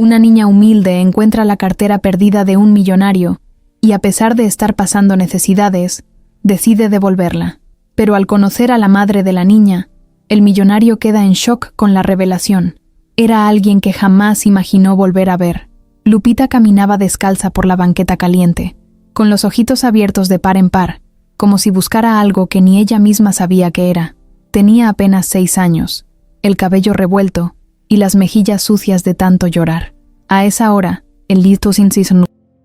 Una niña humilde encuentra la cartera perdida de un millonario y, a pesar de estar pasando necesidades, decide devolverla. Pero al conocer a la madre de la niña, el millonario queda en shock con la revelación. Era alguien que jamás imaginó volver a ver. Lupita caminaba descalza por la banqueta caliente, con los ojitos abiertos de par en par, como si buscara algo que ni ella misma sabía qué era. Tenía apenas 6 años, el cabello revuelto y las mejillas sucias de tanto llorar. A esa hora, el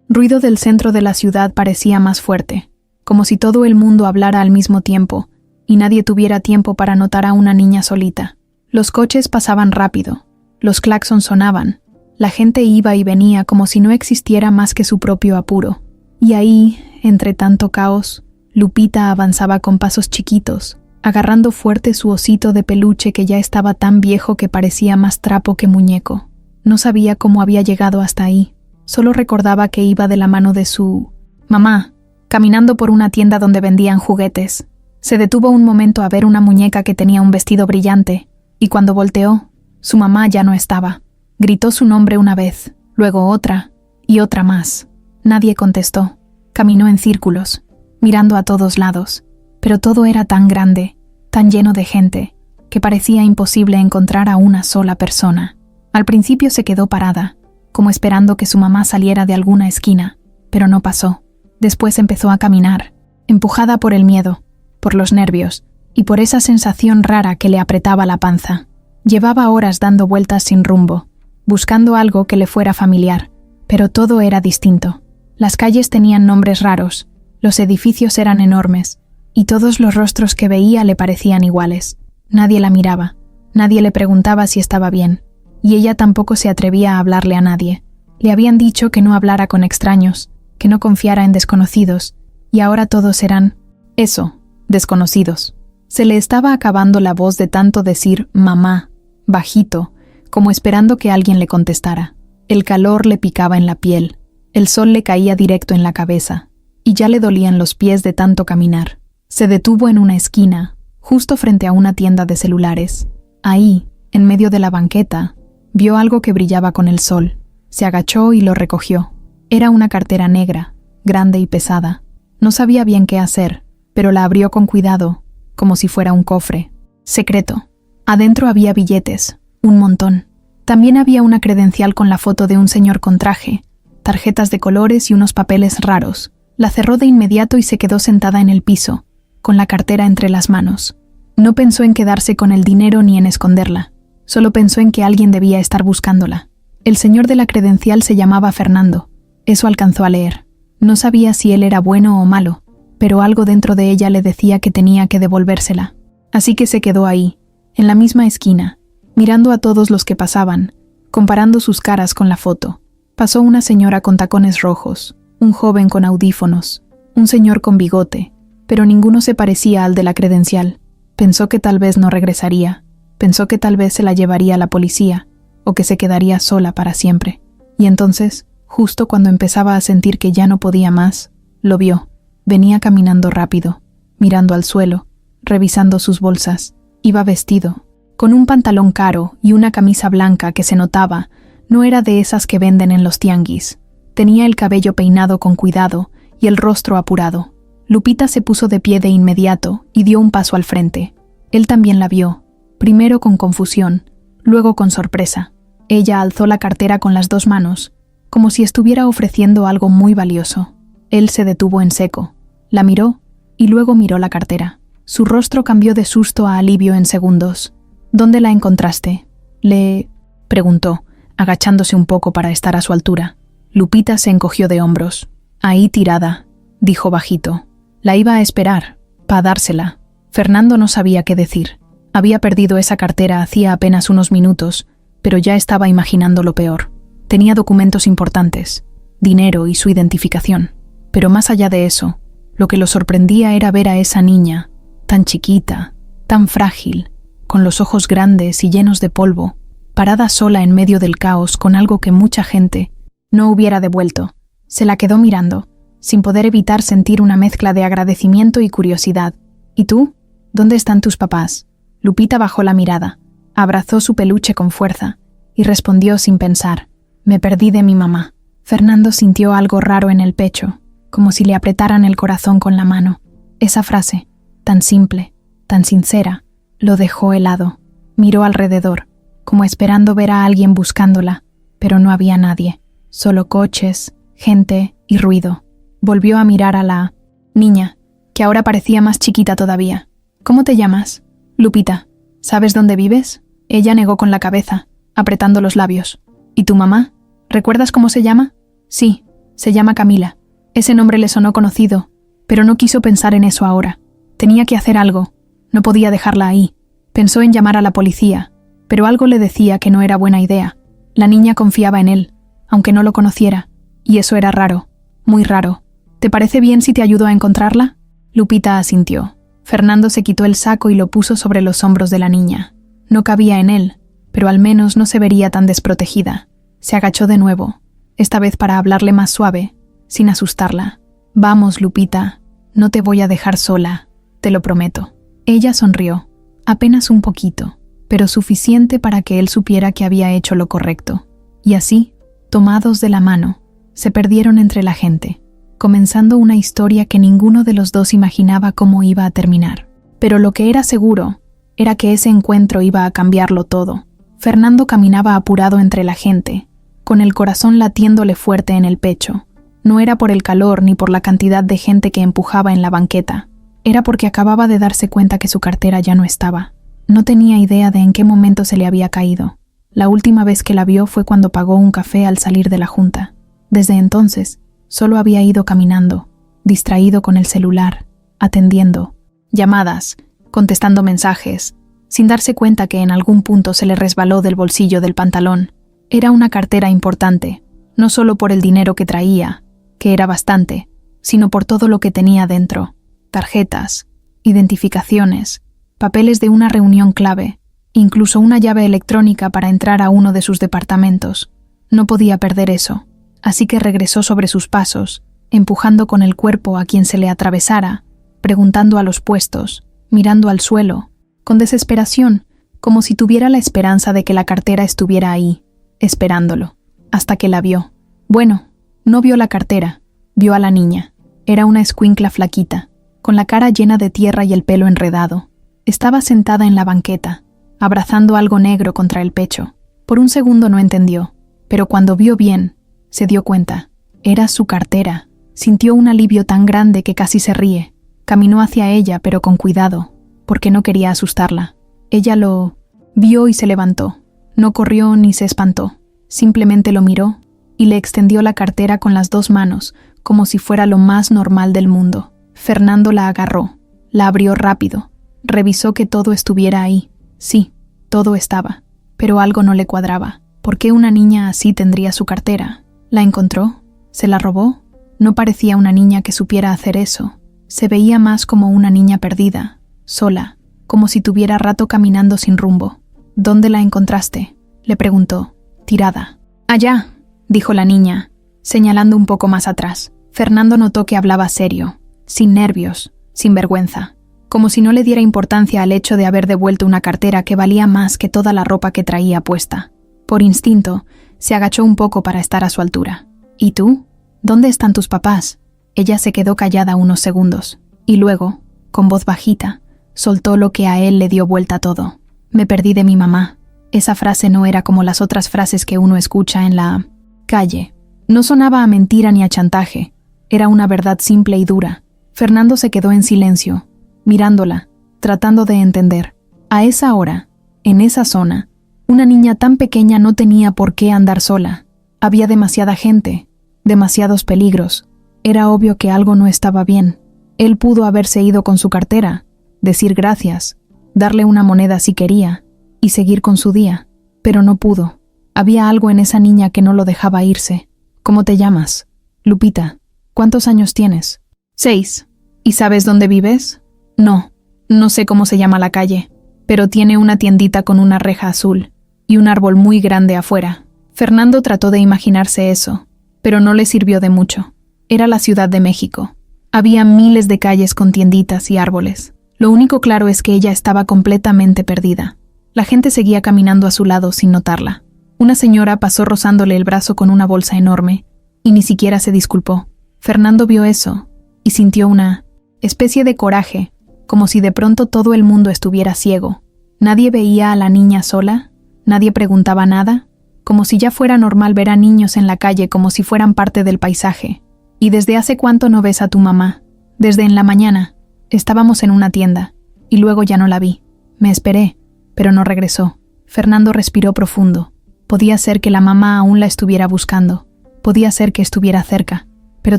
ruido del centro de la ciudad parecía más fuerte, como si todo el mundo hablara al mismo tiempo y nadie tuviera tiempo para notar a una niña solita. Los coches pasaban rápido, los claxons sonaban, la gente iba y venía como si no existiera más que su propio apuro. Y ahí, entre tanto caos, Lupita avanzaba con pasos chiquitos, agarrando fuerte su osito de peluche que ya estaba tan viejo que parecía más trapo que muñeco. No sabía cómo había llegado hasta ahí, solo recordaba que iba de la mano de su mamá, caminando por una tienda donde vendían juguetes. Se detuvo un momento a ver una muñeca que tenía un vestido brillante, y cuando volteó, su mamá ya no estaba. Gritó su nombre una vez, luego otra, y otra más. Nadie contestó. Caminó en círculos, mirando a todos lados, pero todo era tan grande, tan lleno de gente, que parecía imposible encontrar a una sola persona. Al principio se quedó parada, como esperando que su mamá saliera de alguna esquina, pero no pasó. Después empezó a caminar, empujada por el miedo, por los nervios y por esa sensación rara que le apretaba la panza. Llevaba horas dando vueltas sin rumbo, buscando algo que le fuera familiar, pero todo era distinto. Las calles tenían nombres raros, los edificios eran enormes, y todos los rostros que veía le parecían iguales. Nadie la miraba, nadie le preguntaba si estaba bien, y ella tampoco se atrevía a hablarle a nadie. Le habían dicho que no hablara con extraños, que no confiara en desconocidos, y ahora todos eran, eso, desconocidos. Se le estaba acabando la voz de tanto decir mamá, bajito, como esperando que alguien le contestara. El calor le picaba en la piel, el sol le caía directo en la cabeza, y ya le dolían los pies de tanto caminar. Se detuvo en una esquina, justo frente a una tienda de celulares. Ahí, en medio de la banqueta, vio algo que brillaba con el sol. Se agachó y lo recogió. Era una cartera negra, grande y pesada. No sabía bien qué hacer, pero la abrió con cuidado, como si fuera un cofre. Secreto. Adentro había billetes, un montón. También había una credencial con la foto de un señor con traje, tarjetas de colores y unos papeles raros. La cerró de inmediato y se quedó sentada en el piso, con la cartera entre las manos. No pensó en quedarse con el dinero ni en esconderla. Solo pensó en que alguien debía estar buscándola. El señor de la credencial se llamaba Fernando. Eso alcanzó a leer. No sabía si él era bueno o malo, pero algo dentro de ella le decía que tenía que devolvérsela. Así que se quedó ahí, en la misma esquina, mirando a todos los que pasaban, comparando sus caras con la foto. Pasó una señora con tacones rojos, un joven con audífonos, un señor con bigote, pero ninguno se parecía al de la credencial. Pensó que tal vez no regresaría, pensó que tal vez se la llevaría a la policía, o que se quedaría sola para siempre. Y entonces, justo cuando empezaba a sentir que ya no podía más, lo vio. Venía caminando rápido, mirando al suelo, revisando sus bolsas. Iba vestido, con un pantalón caro y una camisa blanca que se notaba, no era de esas que venden en los tianguis. Tenía el cabello peinado con cuidado y el rostro apurado. Lupita se puso de pie de inmediato y dio un paso al frente. Él también la vio, primero con confusión, luego con sorpresa. Ella alzó la cartera con las 2 manos, como si estuviera ofreciendo algo muy valioso. Él se detuvo en seco, la miró y luego miró la cartera. Su rostro cambió de susto a alivio en segundos. ¿Dónde la encontraste?, le preguntó, agachándose un poco para estar a su altura. Lupita se encogió de hombros. Ahí tirada, dijo bajito. La iba a esperar, para dársela. Fernando no sabía qué decir. Había perdido esa cartera hacía apenas unos minutos, pero ya estaba imaginando lo peor. Tenía documentos importantes, dinero y su identificación. Pero más allá de eso, lo que lo sorprendía era ver a esa niña, tan chiquita, tan frágil, con los ojos grandes y llenos de polvo, parada sola en medio del caos con algo que mucha gente no hubiera devuelto. Se la quedó mirando, sin poder evitar sentir una mezcla de agradecimiento y curiosidad. ¿Y tú? ¿Dónde están tus papás? Lupita bajó la mirada, abrazó su peluche con fuerza y respondió sin pensar. Me perdí de mi mamá. Fernando sintió algo raro en el pecho, como si le apretaran el corazón con la mano. Esa frase, tan simple, tan sincera, lo dejó helado. Miró alrededor, como esperando ver a alguien buscándola, pero no había nadie. Solo coches, gente y ruido. Volvió a mirar a la niña, que ahora parecía más chiquita todavía. ¿Cómo te llamas? Lupita. ¿Sabes dónde vives? Ella negó con la cabeza, apretando los labios. ¿Y tu mamá? ¿Recuerdas cómo se llama? Sí, se llama Camila. Ese nombre le sonó conocido, pero no quiso pensar en eso ahora. Tenía que hacer algo. No podía dejarla ahí. Pensó en llamar a la policía, pero algo le decía que no era buena idea. La niña confiaba en él, aunque no lo conociera, y eso era raro, muy raro. ¿Te parece bien si te ayudo a encontrarla? Lupita asintió. Fernando se quitó el saco y lo puso sobre los hombros de la niña. No cabía en él, pero al menos no se vería tan desprotegida. Se agachó de nuevo, esta vez para hablarle más suave, sin asustarla. Vamos, Lupita, no te voy a dejar sola, te lo prometo. Ella sonrió, apenas un poquito, pero suficiente para que él supiera que había hecho lo correcto. Y así, tomados de la mano, se perdieron entre la gente, comenzando una historia que ninguno de los dos imaginaba cómo iba a terminar. Pero lo que era seguro era que ese encuentro iba a cambiarlo todo. Fernando caminaba apurado entre la gente, con el corazón latiéndole fuerte en el pecho. No era por el calor ni por la cantidad de gente que empujaba en la banqueta. Era porque acababa de darse cuenta que su cartera ya no estaba. No tenía idea de en qué momento se le había caído. La última vez que la vio fue cuando pagó un café al salir de la junta. Desde entonces, solo había ido caminando, distraído con el celular, atendiendo llamadas, contestando mensajes, sin darse cuenta que en algún punto se le resbaló del bolsillo del pantalón. Era una cartera importante, no solo por el dinero que traía, que era bastante, sino por todo lo que tenía dentro. Tarjetas, identificaciones, papeles de una reunión clave, incluso una llave electrónica para entrar a uno de sus departamentos. No podía perder eso, así que regresó sobre sus pasos, empujando con el cuerpo a quien se le atravesara, preguntando a los puestos, mirando al suelo, con desesperación, como si tuviera la esperanza de que la cartera estuviera ahí, esperándolo, hasta que la vio. Bueno, no vio la cartera, vio a la niña. Era una escuincla flaquita, con la cara llena de tierra y el pelo enredado. Estaba sentada en la banqueta, abrazando algo negro contra el pecho. Por un segundo no entendió, pero cuando vio bien, se dio cuenta. Era su cartera. Sintió un alivio tan grande que casi se ríe. Caminó hacia ella, pero con cuidado, porque no quería asustarla. Ella lo vio y se levantó. No corrió ni se espantó. Simplemente lo miró y le extendió la cartera con las dos manos, como si fuera lo más normal del mundo. Fernando la agarró, la abrió rápido, revisó que todo estuviera ahí. Sí, todo estaba, pero algo no le cuadraba. ¿Por qué una niña así tendría su cartera? ¿La encontró? ¿Se la robó? No parecía una niña que supiera hacer eso. Se veía más como una niña perdida, sola, como si tuviera rato caminando sin rumbo. ¿Dónde la encontraste?, le preguntó, tirada. Allá, dijo la niña, señalando un poco más atrás. Fernando notó que hablaba serio, sin nervios, sin vergüenza, como si no le diera importancia al hecho de haber devuelto una cartera que valía más que toda la ropa que traía puesta. Por instinto, se agachó un poco para estar a su altura. ¿Y tú? ¿Dónde están tus papás? Ella se quedó callada unos segundos, y luego, con voz bajita, soltó lo que a él le dio vuelta todo. Me perdí de mi mamá. Esa frase no era como las otras frases que uno escucha en la calle. No sonaba a mentira ni a chantaje. Era una verdad simple y dura. Fernando se quedó en silencio, mirándola, tratando de entender. A esa hora, en esa zona, una niña tan pequeña no tenía por qué andar sola. Había demasiada gente, demasiados peligros. Era obvio que algo no estaba bien. Él pudo haberse ido con su cartera, decir gracias, darle una moneda si quería, y seguir con su día, pero no pudo. Había algo en esa niña que no lo dejaba irse. ¿Cómo te llamas? Lupita. ¿Cuántos años tienes? 6. ¿Y sabes dónde vives? No, no sé cómo se llama la calle, pero tiene una tiendita con una reja azul y un árbol muy grande afuera. Fernando trató de imaginarse eso, pero no le sirvió de mucho. Era la Ciudad de México. Había miles de calles con tienditas y árboles. Lo único claro es que ella estaba completamente perdida. La gente seguía caminando a su lado sin notarla. Una señora pasó rozándole el brazo con una bolsa enorme, y ni siquiera se disculpó. Fernando vio eso, y sintió una especie de coraje, como si de pronto todo el mundo estuviera ciego. Nadie veía a la niña sola, nadie preguntaba nada, como si ya fuera normal ver a niños en la calle como si fueran parte del paisaje. ¿Y desde hace cuánto no ves a tu mamá? Desde en la mañana. Estábamos en una tienda, y luego ya no la vi. Me esperé, pero no regresó. Fernando respiró profundo. Podía ser que la mamá aún la estuviera buscando. Podía ser que estuviera cerca, pero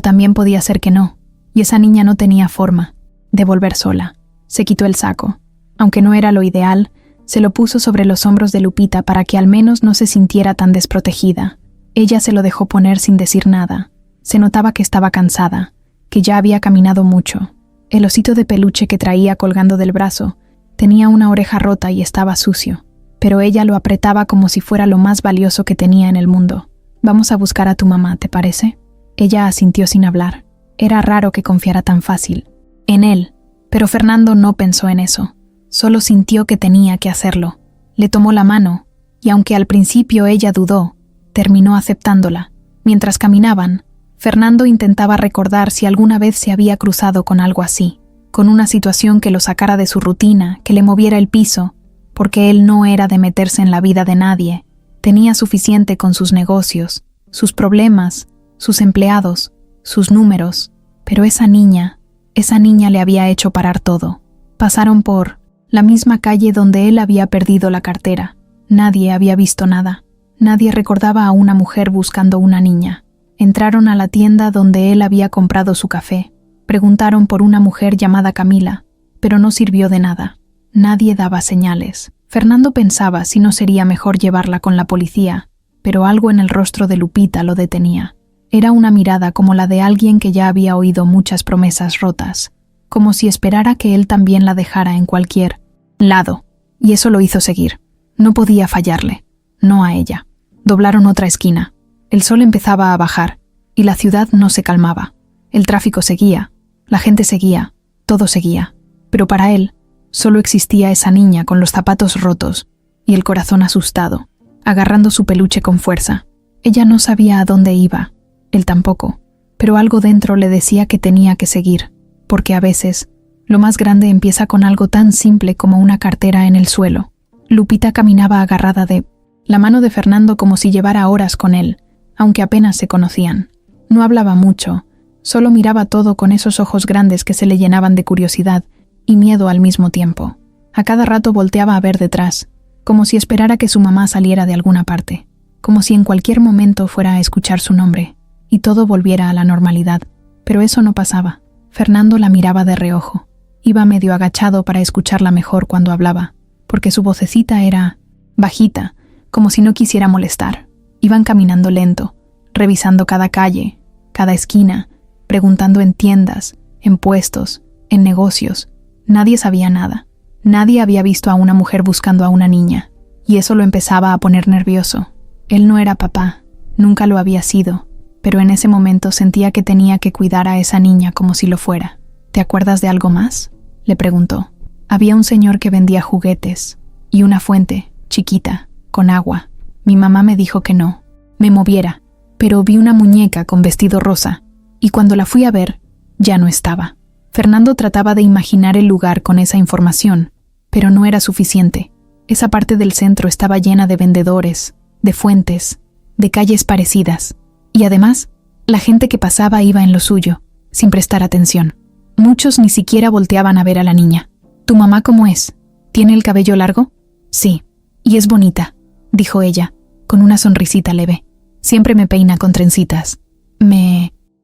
también podía ser que no. Y esa niña no tenía forma de volver sola. Se quitó el saco. Aunque no era lo ideal, se lo puso sobre los hombros de Lupita para que al menos no se sintiera tan desprotegida. Ella se lo dejó poner sin decir nada. Se notaba que estaba cansada, que ya había caminado mucho. El osito de peluche que traía colgando del brazo tenía una oreja rota y estaba sucio, pero ella lo apretaba como si fuera lo más valioso que tenía en el mundo. «Vamos a buscar a tu mamá, ¿te parece?» Ella asintió sin hablar. Era raro que confiara tan fácil en él, pero Fernando no pensó en eso. Solo sintió que tenía que hacerlo. Le tomó la mano, y aunque al principio ella dudó, terminó aceptándola. Mientras caminaban, Fernando intentaba recordar si alguna vez se había cruzado con algo así, con una situación que lo sacara de su rutina, que le moviera el piso, porque él no era de meterse en la vida de nadie. Tenía suficiente con sus negocios, sus problemas, sus empleados, sus números, pero esa niña le había hecho parar todo. Pasaron por la misma calle donde él había perdido la cartera. Nadie había visto nada. Nadie recordaba a una mujer buscando una niña. Entraron a la tienda donde él había comprado su café. Preguntaron por una mujer llamada Camila, pero no sirvió de nada. Nadie daba señales. Fernando pensaba si no sería mejor llevarla con la policía, pero algo en el rostro de Lupita lo detenía. Era una mirada como la de alguien que ya había oído muchas promesas rotas, como si esperara que él también la dejara en cualquier lado, y eso lo hizo seguir. No podía fallarle, no a ella. Doblaron otra esquina. El sol empezaba a bajar, y la ciudad no se calmaba. El tráfico seguía, la gente seguía, todo seguía. Pero para él, solo existía esa niña con los zapatos rotos y el corazón asustado, agarrando su peluche con fuerza. Ella no sabía a dónde iba, él tampoco, pero algo dentro le decía que tenía que seguir, porque a veces, lo más grande empieza con algo tan simple como una cartera en el suelo. Lupita caminaba agarrada de la mano de Fernando como si llevara horas con él, aunque apenas se conocían. No hablaba mucho, solo miraba todo con esos ojos grandes que se le llenaban de curiosidad y miedo al mismo tiempo. A cada rato volteaba a ver detrás, como si esperara que su mamá saliera de alguna parte, como si en cualquier momento fuera a escuchar su nombre, y todo volviera a la normalidad. Pero eso no pasaba. Fernando la miraba de reojo. Iba medio agachado para escucharla mejor cuando hablaba, porque su vocecita era bajita, como si no quisiera molestar. Iban caminando lento, revisando cada calle, cada esquina, preguntando en tiendas, en puestos, en negocios. Nadie sabía nada. Nadie había visto a una mujer buscando a una niña, y eso lo empezaba a poner nervioso. Él no era papá, nunca lo había sido, pero en ese momento sentía que tenía que cuidar a esa niña como si lo fuera. ¿Te acuerdas de algo más?, le preguntó. Había un señor que vendía juguetes, y una fuente, chiquita, con agua. Mi mamá me dijo que no me moviera, pero vi una muñeca con vestido rosa, y cuando la fui a ver, ya no estaba. Fernando trataba de imaginar el lugar con esa información, pero no era suficiente. Esa parte del centro estaba llena de vendedores, de fuentes, de calles parecidas, y además, la gente que pasaba iba en lo suyo, sin prestar atención. Muchos ni siquiera volteaban a ver a la niña. ¿Tu mamá cómo es? ¿Tiene el cabello largo? Sí, y es bonita, dijo ella, con una sonrisita leve. Siempre me peina con trencitas.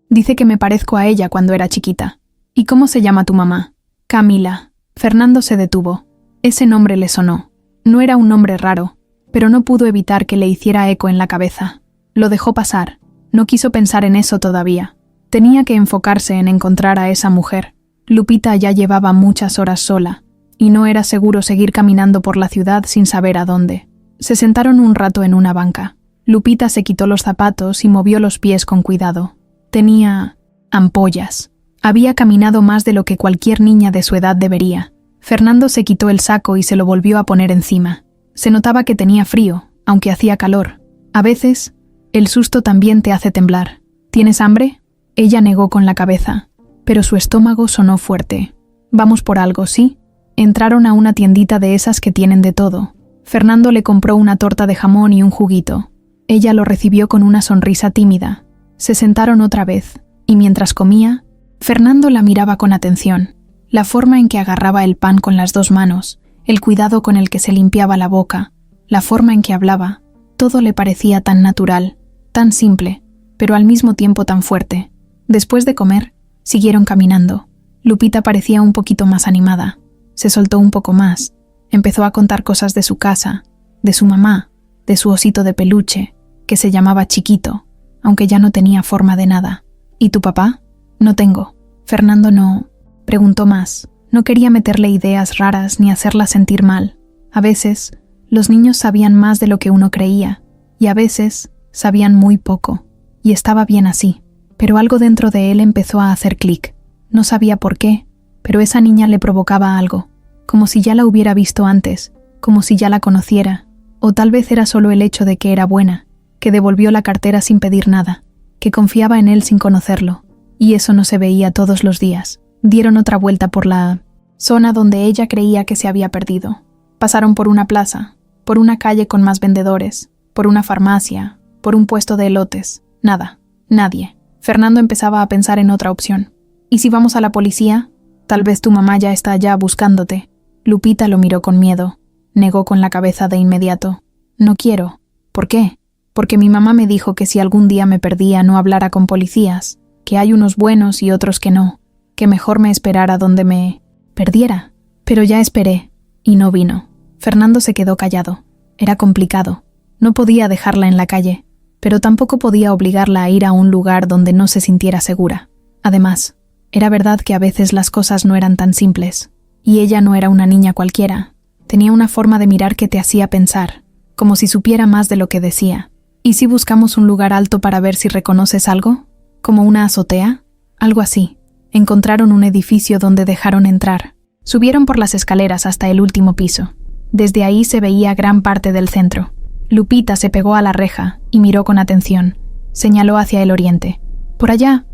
Dice que me parezco a ella cuando era chiquita. ¿Y cómo se llama tu mamá? Camila. Fernando se detuvo. Ese nombre le sonó. No era un nombre raro, pero no pudo evitar que le hiciera eco en la cabeza. Lo dejó pasar. No quiso pensar en eso todavía. Tenía que enfocarse en encontrar a esa mujer. Lupita ya llevaba muchas horas sola, y no era seguro seguir caminando por la ciudad sin saber a dónde. Se sentaron un rato en una banca. Lupita se quitó los zapatos y movió los pies con cuidado. Tenía ampollas. Había caminado más de lo que cualquier niña de su edad debería. Fernando se quitó el saco y se lo volvió a poner encima. Se notaba que tenía frío, aunque hacía calor, A veces, el susto también te hace temblar. ¿Tienes hambre? Ella negó con la cabeza, pero su estómago sonó fuerte. Vamos por algo, ¿sí? Entraron a una tiendita de esas que tienen de todo. Fernando le compró una torta de jamón y un juguito. Ella lo recibió con una sonrisa tímida. Se sentaron otra vez, y mientras comía, Fernando la miraba con atención. La forma en que agarraba el pan con las 2 manos, el cuidado con el que se limpiaba la boca, la forma en que hablaba, todo le parecía tan natural, tan simple, pero al mismo tiempo tan fuerte. Después de comer, siguieron caminando. Lupita parecía un poquito más animada. Se soltó un poco más. Empezó a contar cosas de su casa, de su mamá, de su osito de peluche, que se llamaba Chiquito, aunque ya no tenía forma de nada. ¿Y tu papá? No tengo. Fernando no... Preguntó más. No quería meterle ideas raras ni hacerla sentir mal. A veces, los niños sabían más de lo que uno creía, y a veces sabían muy poco, y estaba bien así. Pero algo dentro de él empezó a hacer clic. No sabía por qué, pero esa niña le provocaba algo, como si ya la hubiera visto antes, como si ya la conociera, o tal vez era solo el hecho de que era buena, que devolvió la cartera sin pedir nada, que confiaba en él sin conocerlo, y eso no se veía todos los días. Dieron otra vuelta por la zona donde ella creía que se había perdido. Pasaron por una plaza, por una calle con más vendedores, por una farmacia, por un puesto de elotes. Nada, nadie. Fernando empezaba a pensar en otra opción. ¿Y si vamos a la policía? Tal vez tu mamá ya está allá buscándote. Lupita lo miró con miedo. Negó con la cabeza de inmediato. No quiero. ¿Por qué? Porque mi mamá me dijo que si algún día me perdía no hablara con policías, que hay unos buenos y otros que no, que mejor me esperara donde me perdiera. Pero ya esperé, y no vino. Fernando se quedó callado. Era complicado. No podía dejarla en la calle, pero tampoco podía obligarla a ir a un lugar donde no se sintiera segura. Además, era verdad que a veces las cosas no eran tan simples, y ella no era una niña cualquiera. Tenía una forma de mirar que te hacía pensar, como si supiera más de lo que decía. ¿Y si buscamos un lugar alto para ver si reconoces algo? ¿Como una azotea? Algo así. Encontraron un edificio donde dejaron entrar. Subieron por las escaleras hasta el último piso. Desde ahí se veía gran parte del centro. Lupita se pegó a la reja y miró con atención. Señaló hacia el oriente. Por allá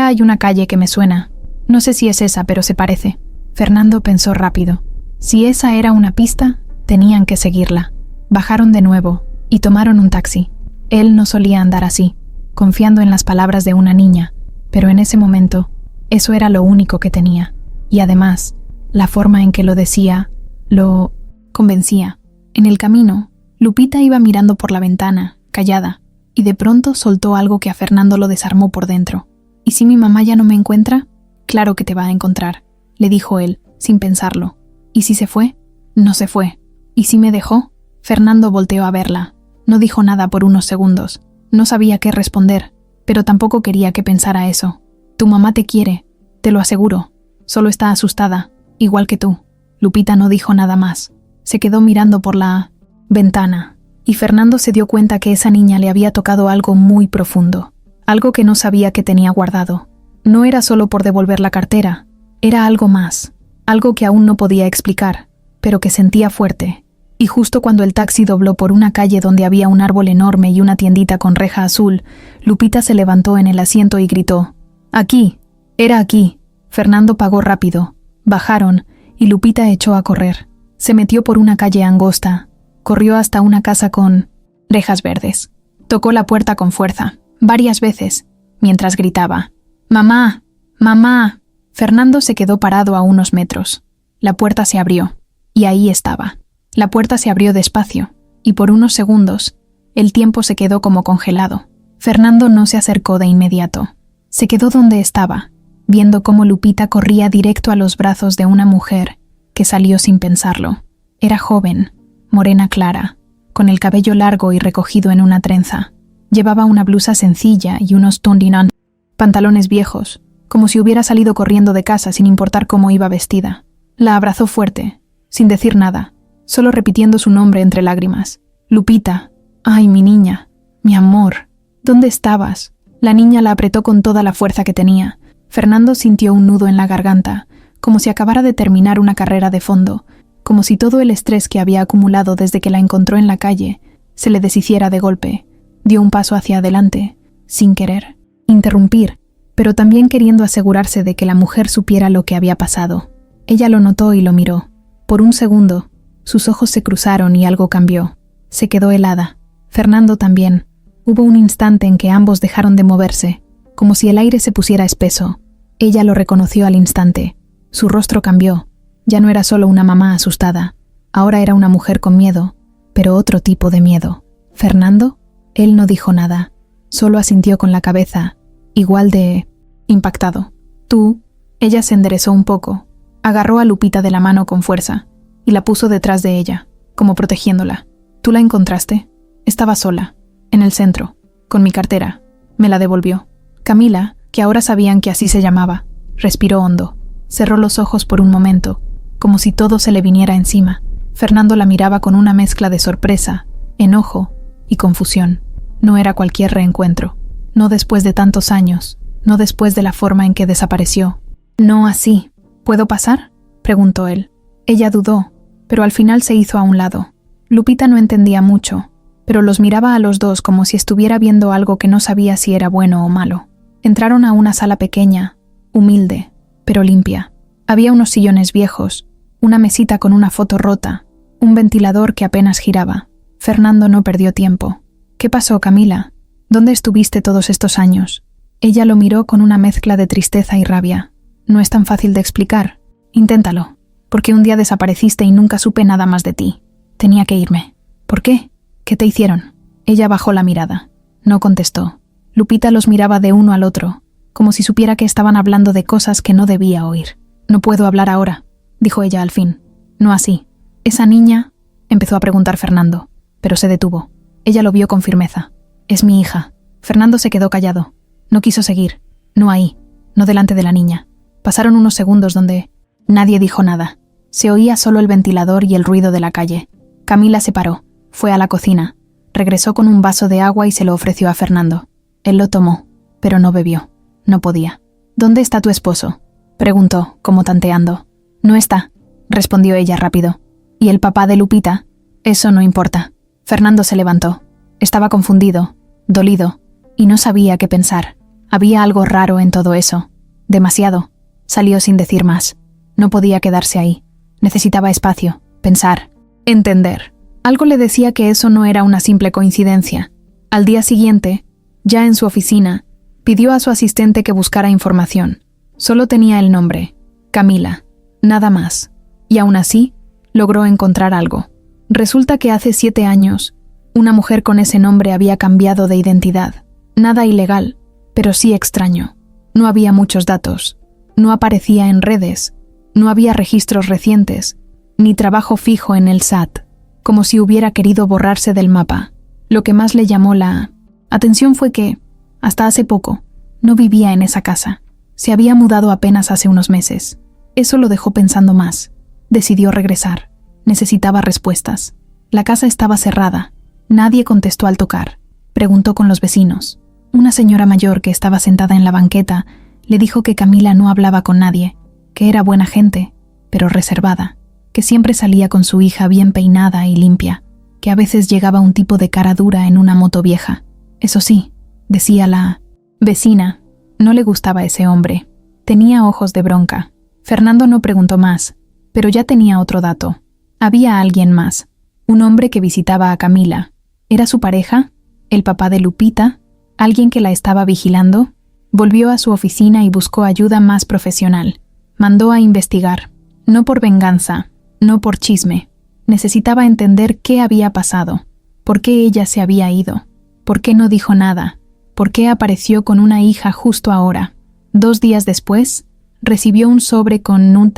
hay una calle que me suena. No sé si es esa, pero se parece. Fernando pensó rápido. Si esa era una pista, tenían que seguirla. Bajaron de nuevo y tomaron un taxi. Él no solía andar así, confiando en las palabras de una niña, pero en ese momento, eso era lo único que tenía. Y además, la forma en que lo decía, lo convencía. En el camino, Lupita iba mirando por la ventana, callada, y de pronto soltó algo que a Fernando lo desarmó por dentro. ¿Y si mi mamá ya no me encuentra? Claro que te va a encontrar, le dijo él, sin pensarlo. ¿Y si se fue? No se fue. ¿Y si me dejó? Fernando volteó a verla. No dijo nada por unos segundos. No sabía qué responder, pero tampoco quería que pensara eso. Tu mamá te quiere, te lo aseguro. Solo está asustada, igual que tú. Lupita no dijo nada más. Se quedó mirando por la ventana, y Fernando se dio cuenta que esa niña le había tocado algo muy profundo, algo que no sabía que tenía guardado. No era solo por devolver la cartera, era algo más, algo que aún no podía explicar, pero que sentía fuerte. Y justo cuando el taxi dobló por una calle donde había un árbol enorme y una tiendita con reja azul, Lupita se levantó en el asiento y gritó: «¡Aquí! Era aquí!». Fernando pagó rápido. Bajaron, y Lupita echó a correr. Se metió por una calle angosta. Corrió hasta una casa con rejas verdes. Tocó la puerta con fuerza, varias veces, mientras gritaba: «¡Mamá! ¡Mamá!». Fernando se quedó parado a unos metros. La puerta se abrió, y ahí estaba. La puerta se abrió despacio, y por unos segundos, el tiempo se quedó como congelado. Fernando no se acercó de inmediato. Se quedó donde estaba, viendo cómo Lupita corría directo a los brazos de una mujer que salió sin pensarlo. Era joven, morena clara, con el cabello largo y recogido en una trenza. Llevaba una blusa sencilla y unos tondinan, pantalones viejos, como si hubiera salido corriendo de casa sin importar cómo iba vestida. La abrazó fuerte, sin decir nada, solo repitiendo su nombre entre lágrimas. «Lupita, ay, mi niña, mi amor, ¿dónde estabas?». La niña la apretó con toda la fuerza que tenía. Fernando sintió un nudo en la garganta, como si acabara de terminar una carrera de fondo, como si todo el estrés que había acumulado desde que la encontró en la calle se le deshiciera de golpe, Dio un paso hacia adelante, sin querer interrumpir, pero también queriendo asegurarse de que la mujer supiera lo que había pasado. Ella lo notó y lo miró. Por un segundo, sus ojos se cruzaron y algo cambió. Se quedó helada. Fernando también. Hubo un instante en que ambos dejaron de moverse, como si el aire se pusiera espeso. Ella lo reconoció al instante. Su rostro cambió. Ya no era solo una mamá asustada. Ahora era una mujer con miedo, pero otro tipo de miedo. ¿Fernando? Él no dijo nada. Solo asintió con la cabeza, igual de impactado. ¿Tú? Ella se enderezó un poco. Agarró a Lupita de la mano con fuerza y la puso detrás de ella, como protegiéndola. ¿Tú la encontraste? Estaba sola, en el centro, con mi cartera. Me la devolvió. Camila, que ahora sabían que así se llamaba, respiró hondo. Cerró los ojos por un momento, como si todo se le viniera encima. Fernando la miraba con una mezcla de sorpresa, enojo y confusión. No era cualquier reencuentro. No después de tantos años. No después de la forma en que desapareció. No así. ¿Puedo pasar?, preguntó él. Ella dudó, pero al final se hizo a un lado. Lupita no entendía mucho, pero los miraba a los dos como si estuviera viendo algo que no sabía si era bueno o malo. Entraron a una sala pequeña, humilde, pero limpia. Había unos sillones viejos, una mesita con una foto rota, un ventilador que apenas giraba. Fernando no perdió tiempo. ¿Qué pasó, Camila? ¿Dónde estuviste todos estos años? Ella lo miró con una mezcla de tristeza y rabia. No es tan fácil de explicar. Inténtalo. Porque un día desapareciste y nunca supe nada más de ti. Tenía que irme. ¿Por qué? ¿Qué te hicieron? Ella bajó la mirada. No contestó. Lupita los miraba de uno al otro, como si supiera que estaban hablando de cosas que no debía oír. No puedo hablar ahora, dijo ella al fin. No así. Esa niña, empezó a preguntar Fernando, pero se detuvo. Ella lo vio con firmeza. Es mi hija. Fernando se quedó callado. No quiso seguir. No ahí. No delante de la niña. Pasaron unos segundos donde nadie dijo nada. Se oía solo el ventilador y el ruido de la calle. Camila se paró, fue a la cocina, regresó con un vaso de agua y se lo ofreció a Fernando. Él lo tomó, pero no bebió. No podía. ¿Dónde está tu esposo?, preguntó, como tanteando. No está, respondió ella rápido. ¿Y el papá de Lupita? Eso no importa. Fernando se levantó. Estaba confundido, dolido, y no sabía qué pensar. Había algo raro en todo eso. Demasiado. Salió sin decir más. No podía quedarse ahí. Necesitaba espacio, pensar, entender. Algo le decía que eso no era una simple coincidencia. Al día siguiente, ya en su oficina, pidió a su asistente que buscara información. Solo tenía el nombre, Camila, nada más. Y aún así, logró encontrar algo. Resulta que hace 7 años, una mujer con ese nombre había cambiado de identidad. Nada ilegal, pero sí extraño. No había muchos datos. No aparecía en redes. No había registros recientes, ni trabajo fijo en el SAT, como si hubiera querido borrarse del mapa. Lo que más le llamó la atención fue que, hasta hace poco, no vivía en esa casa. Se había mudado apenas hace unos meses. Eso lo dejó pensando más. Decidió regresar. Necesitaba respuestas. La casa estaba cerrada. Nadie contestó al tocar. Preguntó con los vecinos. Una señora mayor que estaba sentada en la banqueta le dijo que Camila no hablaba con nadie, que era buena gente, pero reservada, que siempre salía con su hija bien peinada y limpia, que a veces llegaba un tipo de cara dura en una moto vieja. Eso sí, decía la vecina, no le gustaba ese hombre. Tenía ojos de bronca. Fernando no preguntó más, pero ya tenía otro dato. Había alguien más, un hombre que visitaba a Camila. ¿Era su pareja? ¿El papá de Lupita? ¿Alguien que la estaba vigilando? Volvió a su oficina y buscó ayuda más profesional. Mandó a investigar. No por venganza, no por chisme. Necesitaba entender qué había pasado. ¿Por qué ella se había ido? ¿Por qué no dijo nada? ¿Por qué apareció con una hija justo ahora? 2 días después, recibió un sobre con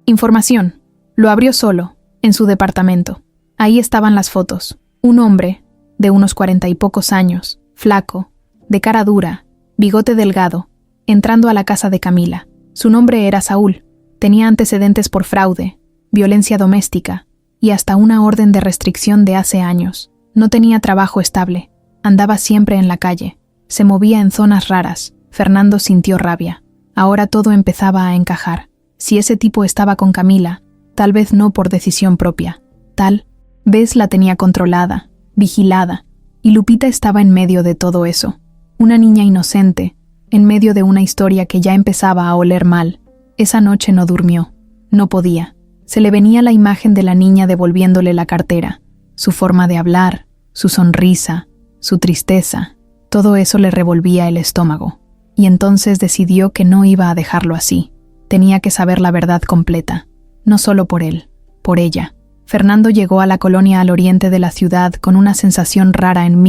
información. Lo abrió solo, en su departamento. Ahí estaban las fotos. Un hombre, de unos 40 y pocos años, flaco, de cara dura, bigote delgado, entrando a la casa de Camila. Su nombre era Saúl. Tenía antecedentes por fraude, violencia doméstica y hasta una orden de restricción de hace años. No tenía trabajo estable. Andaba siempre en la calle. Se movía en zonas raras. Fernando sintió rabia. Ahora todo empezaba a encajar. Si ese tipo estaba con Camila, tal vez no por decisión propia. Tal vez la tenía controlada, vigilada, Y Lupita estaba en medio de todo eso. Una niña inocente, en medio de una historia que ya empezaba a oler mal. Esa noche no durmió. No podía. Se le venía la imagen de la niña devolviéndole la cartera, su forma de hablar, su sonrisa, su tristeza. Todo eso le revolvía el estómago. Y entonces decidió que no iba a dejarlo así. Tenía que saber la verdad completa. No solo por él, por ella. Fernando llegó a la colonia al oriente de la ciudad con una sensación rara en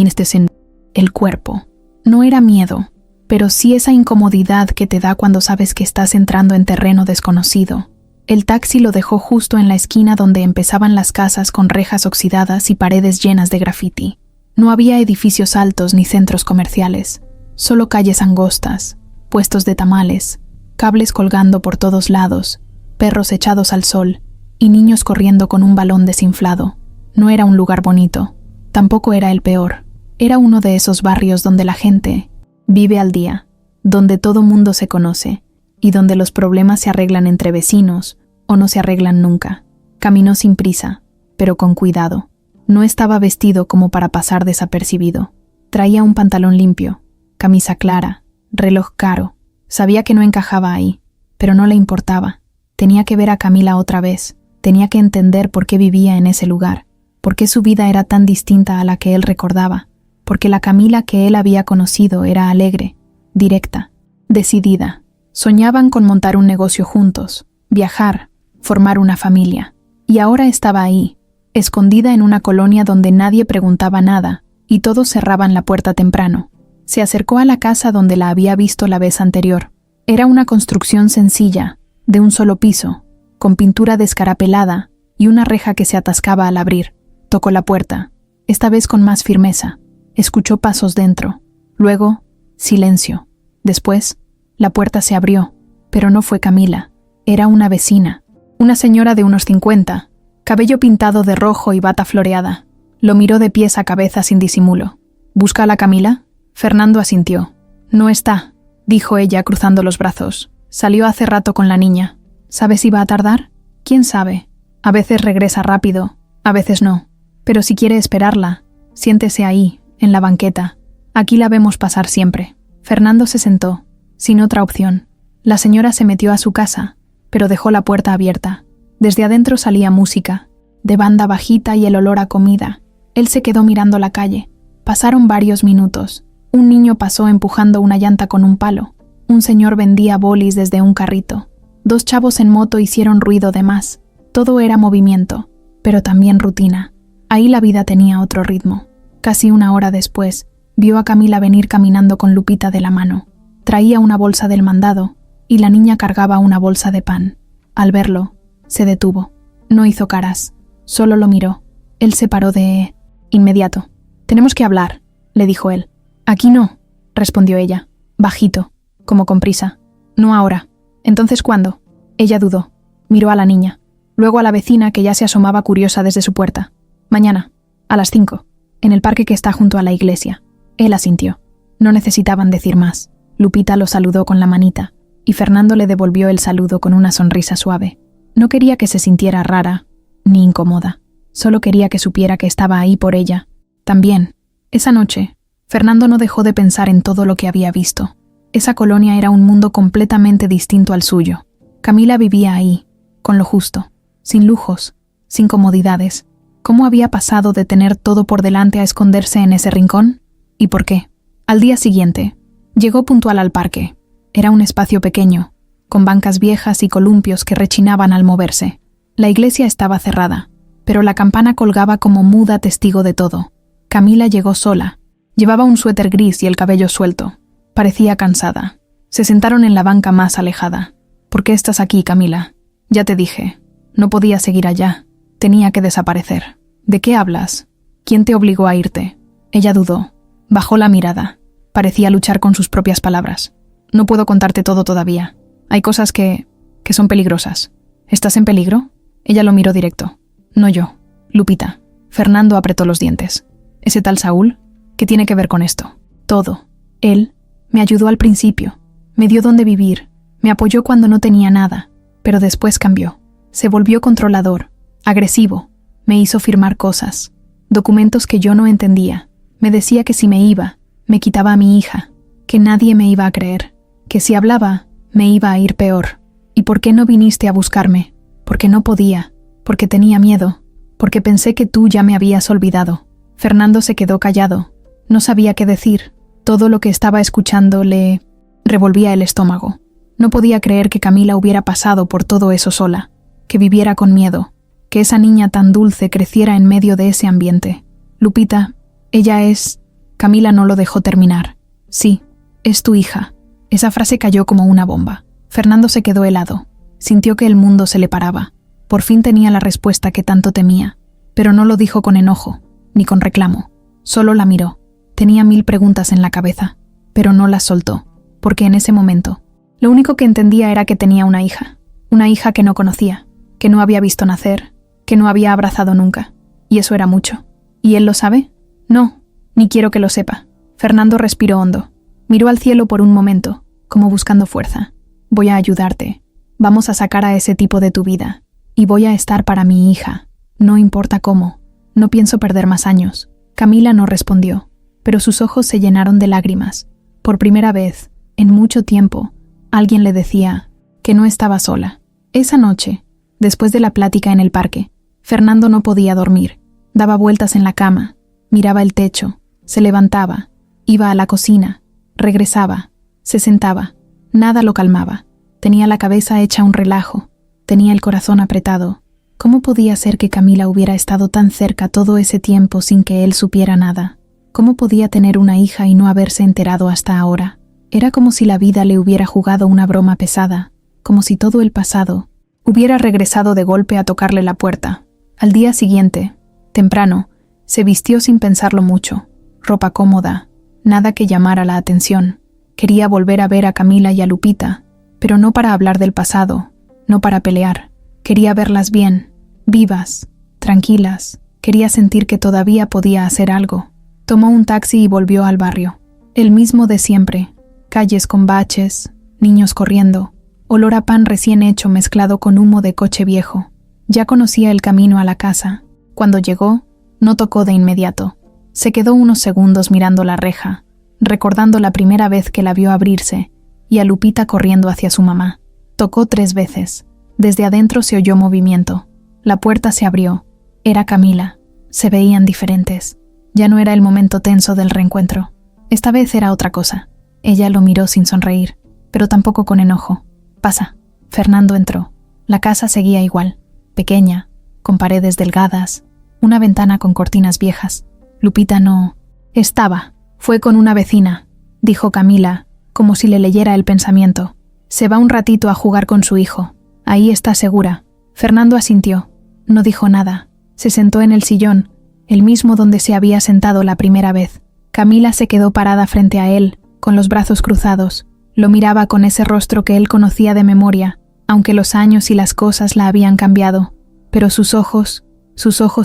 el cuerpo. No era miedo, pero sí esa incomodidad que te da cuando sabes que estás entrando en terreno desconocido. El taxi lo dejó justo en la esquina donde empezaban las casas con rejas oxidadas y paredes llenas de grafiti. No había edificios altos ni centros comerciales, solo calles angostas, puestos de tamales, cables colgando por todos lados, perros echados al sol y niños corriendo con un balón desinflado. No era un lugar bonito, tampoco era el peor. Era uno de esos barrios donde la gente vive al día, donde todo mundo se conoce y donde los problemas se arreglan entre vecinos o no se arreglan nunca. Caminó sin prisa, pero con cuidado. No estaba vestido como para pasar desapercibido. Traía un pantalón limpio, camisa clara, reloj caro. Sabía que no encajaba ahí, pero no le importaba. Tenía que ver a Camila otra vez. Tenía que entender por qué vivía en ese lugar, por qué su vida era tan distinta a la que él recordaba, porque la Camila que él había conocido era alegre, directa, decidida. Soñaban con montar un negocio juntos, viajar, formar una familia. Y ahora estaba ahí, escondida en una colonia donde nadie preguntaba nada y todos cerraban la puerta temprano. Se acercó a la casa donde la había visto la vez anterior. Era una construcción sencilla, de un solo piso, con pintura descarapelada y una reja que se atascaba al abrir. Tocó la puerta, esta vez con más firmeza. Escuchó pasos dentro. Luego, silencio. Después, la puerta se abrió, pero no fue Camila. Era una vecina, una señora de unos 50, cabello pintado de rojo y bata floreada. Lo miró de pies a cabeza sin disimulo. ¿Busca a la Camila? Fernando asintió. No está, dijo ella cruzando los brazos. Salió hace rato con la niña. ¿Sabes si va a tardar? ¿Quién sabe? A veces regresa rápido, a veces no. Pero si quiere esperarla, siéntese ahí, en la banqueta. Aquí la vemos pasar siempre. Fernando se sentó, sin otra opción. La señora se metió a su casa, pero dejó la puerta abierta. Desde adentro salía música, de banda bajita y el olor a comida. Él se quedó mirando la calle. Pasaron varios minutos. Un niño pasó empujando una llanta con un palo. Un señor vendía bolis desde un carrito. 2 chavos en moto hicieron ruido de más. Todo era movimiento, pero también rutina. Ahí la vida tenía otro ritmo. Casi 1 hora después, vio a Camila venir caminando con Lupita de la mano. Traía una bolsa del mandado, y la niña cargaba una bolsa de pan. Al verlo, se detuvo. No hizo caras, solo lo miró. Él se paró de inmediato. «Tenemos que hablar», le dijo él. «Aquí no», respondió ella, bajito, como con prisa. «No ahora». «¿Entonces cuándo?» Ella dudó. Miró a la niña, luego a la vecina que ya se asomaba curiosa desde su puerta. «Mañana, a las 5, en el parque que está junto a la iglesia». Él asintió. No necesitaban decir más. Lupita lo saludó con la manita, y Fernando le devolvió el saludo con una sonrisa suave. No quería que se sintiera rara, ni incómoda. Solo quería que supiera que estaba ahí por ella. También, esa noche, Fernando no dejó de pensar en todo lo que había visto. Esa colonia era un mundo completamente distinto al suyo. Camila vivía ahí, con lo justo, sin lujos, sin comodidades. ¿Cómo había pasado de tener todo por delante a esconderse en ese rincón? ¿Y por qué? Al día siguiente, llegó puntual al parque. Era un espacio pequeño, con bancas viejas y columpios que rechinaban al moverse. La iglesia estaba cerrada, pero la campana colgaba como muda testigo de todo. Camila llegó sola. Llevaba un suéter gris y el cabello suelto. Parecía cansada. Se sentaron en la banca más alejada. «¿Por qué estás aquí, Camila?» «Ya te dije. No podía seguir allá. Tenía que desaparecer». «¿De qué hablas? ¿Quién te obligó a irte?» Ella dudó. Bajó la mirada. Parecía luchar con sus propias palabras. «No puedo contarte todo todavía. Hay cosas que son peligrosas». «¿Estás en peligro?» Ella lo miró directo. «No yo. Lupita». Fernando apretó los dientes. «¿Ese tal Saúl? ¿Qué tiene que ver con esto?» «Todo. Él me ayudó al principio. Me dio dónde vivir. Me apoyó cuando no tenía nada. Pero después cambió. Se volvió controlador, agresivo. Me hizo firmar cosas. Documentos que yo no entendía. Me decía que si me iba, me quitaba a mi hija, que nadie me iba a creer, que si hablaba, me iba a ir peor. ¿Y por qué no viniste a buscarme? Porque no podía, porque tenía miedo, porque pensé que tú ya me habías olvidado. Fernando se quedó callado. No sabía qué decir. Todo lo que estaba escuchando le revolvía el estómago. No podía creer que Camila hubiera pasado por todo eso sola, que viviera con miedo, que esa niña tan dulce creciera en medio de ese ambiente. Lupita, ella es... Camila no lo dejó terminar. Sí, es tu hija. Esa frase cayó como una bomba. Fernando se quedó helado. Sintió que el mundo se le paraba. Por fin tenía la respuesta que tanto temía, pero no lo dijo con enojo, ni con reclamo. Solo la miró. Tenía 1000 preguntas en la cabeza, pero no las soltó, porque en ese momento, lo único que entendía era que tenía una hija que no conocía, que no había visto nacer, que no había abrazado nunca, y eso era mucho. ¿Y él lo sabe? No, ni quiero que lo sepa. Fernando respiró hondo. Miró al cielo por un momento, como buscando fuerza. Voy a ayudarte. Vamos a sacar a ese tipo de tu vida. Y voy a estar para mi hija. No importa cómo. No pienso perder más años. Camila no respondió, pero sus ojos se llenaron de lágrimas. Por primera vez, en mucho tiempo, alguien le decía que no estaba sola. Esa noche, después de la plática en el parque, Fernando no podía dormir. Daba vueltas en la cama, miraba el techo, se levantaba, iba a la cocina, regresaba, se sentaba. Nada lo calmaba. Tenía la cabeza hecha un relajo, tenía el corazón apretado. ¿Cómo podía ser que Camila hubiera estado tan cerca todo ese tiempo sin que él supiera nada? ¿Cómo podía tener una hija y no haberse enterado hasta ahora? Era como si la vida le hubiera jugado una broma pesada, como si todo el pasado hubiera regresado de golpe a tocarle la puerta. Al día siguiente, temprano, se vistió sin pensarlo mucho, ropa cómoda, nada que llamara la atención. Quería volver a ver a Camila y a Lupita, pero no para hablar del pasado, no para pelear. Quería verlas bien, vivas, tranquilas. Quería sentir que todavía podía hacer algo. Tomó un taxi y volvió al barrio. El mismo de siempre. Calles con baches, niños corriendo, olor a pan recién hecho mezclado con humo de coche viejo. Ya conocía el camino a la casa. Cuando llegó, no tocó de inmediato. Se quedó unos segundos mirando la reja, recordando la primera vez que la vio abrirse y a Lupita corriendo hacia su mamá. Tocó 3 veces. Desde adentro se oyó movimiento. La puerta se abrió. Era Camila. Se veían diferentes. Ya no era el momento tenso del reencuentro. Esta vez era otra cosa. Ella lo miró sin sonreír, pero tampoco con enojo. «Pasa». Fernando entró. La casa seguía igual, pequeña, con paredes delgadas, una ventana con cortinas viejas. Lupita no... estaba. Fue con una vecina, dijo Camila, como si le leyera el pensamiento. Se va un ratito a jugar con su hijo. Ahí está segura. Fernando asintió. No dijo nada. Se sentó en el sillón, el mismo donde se había sentado la primera vez. Camila se quedó parada frente a él, con los brazos cruzados. Lo miraba con ese rostro que él conocía de memoria, aunque los años y las cosas la habían cambiado. Pero sus ojos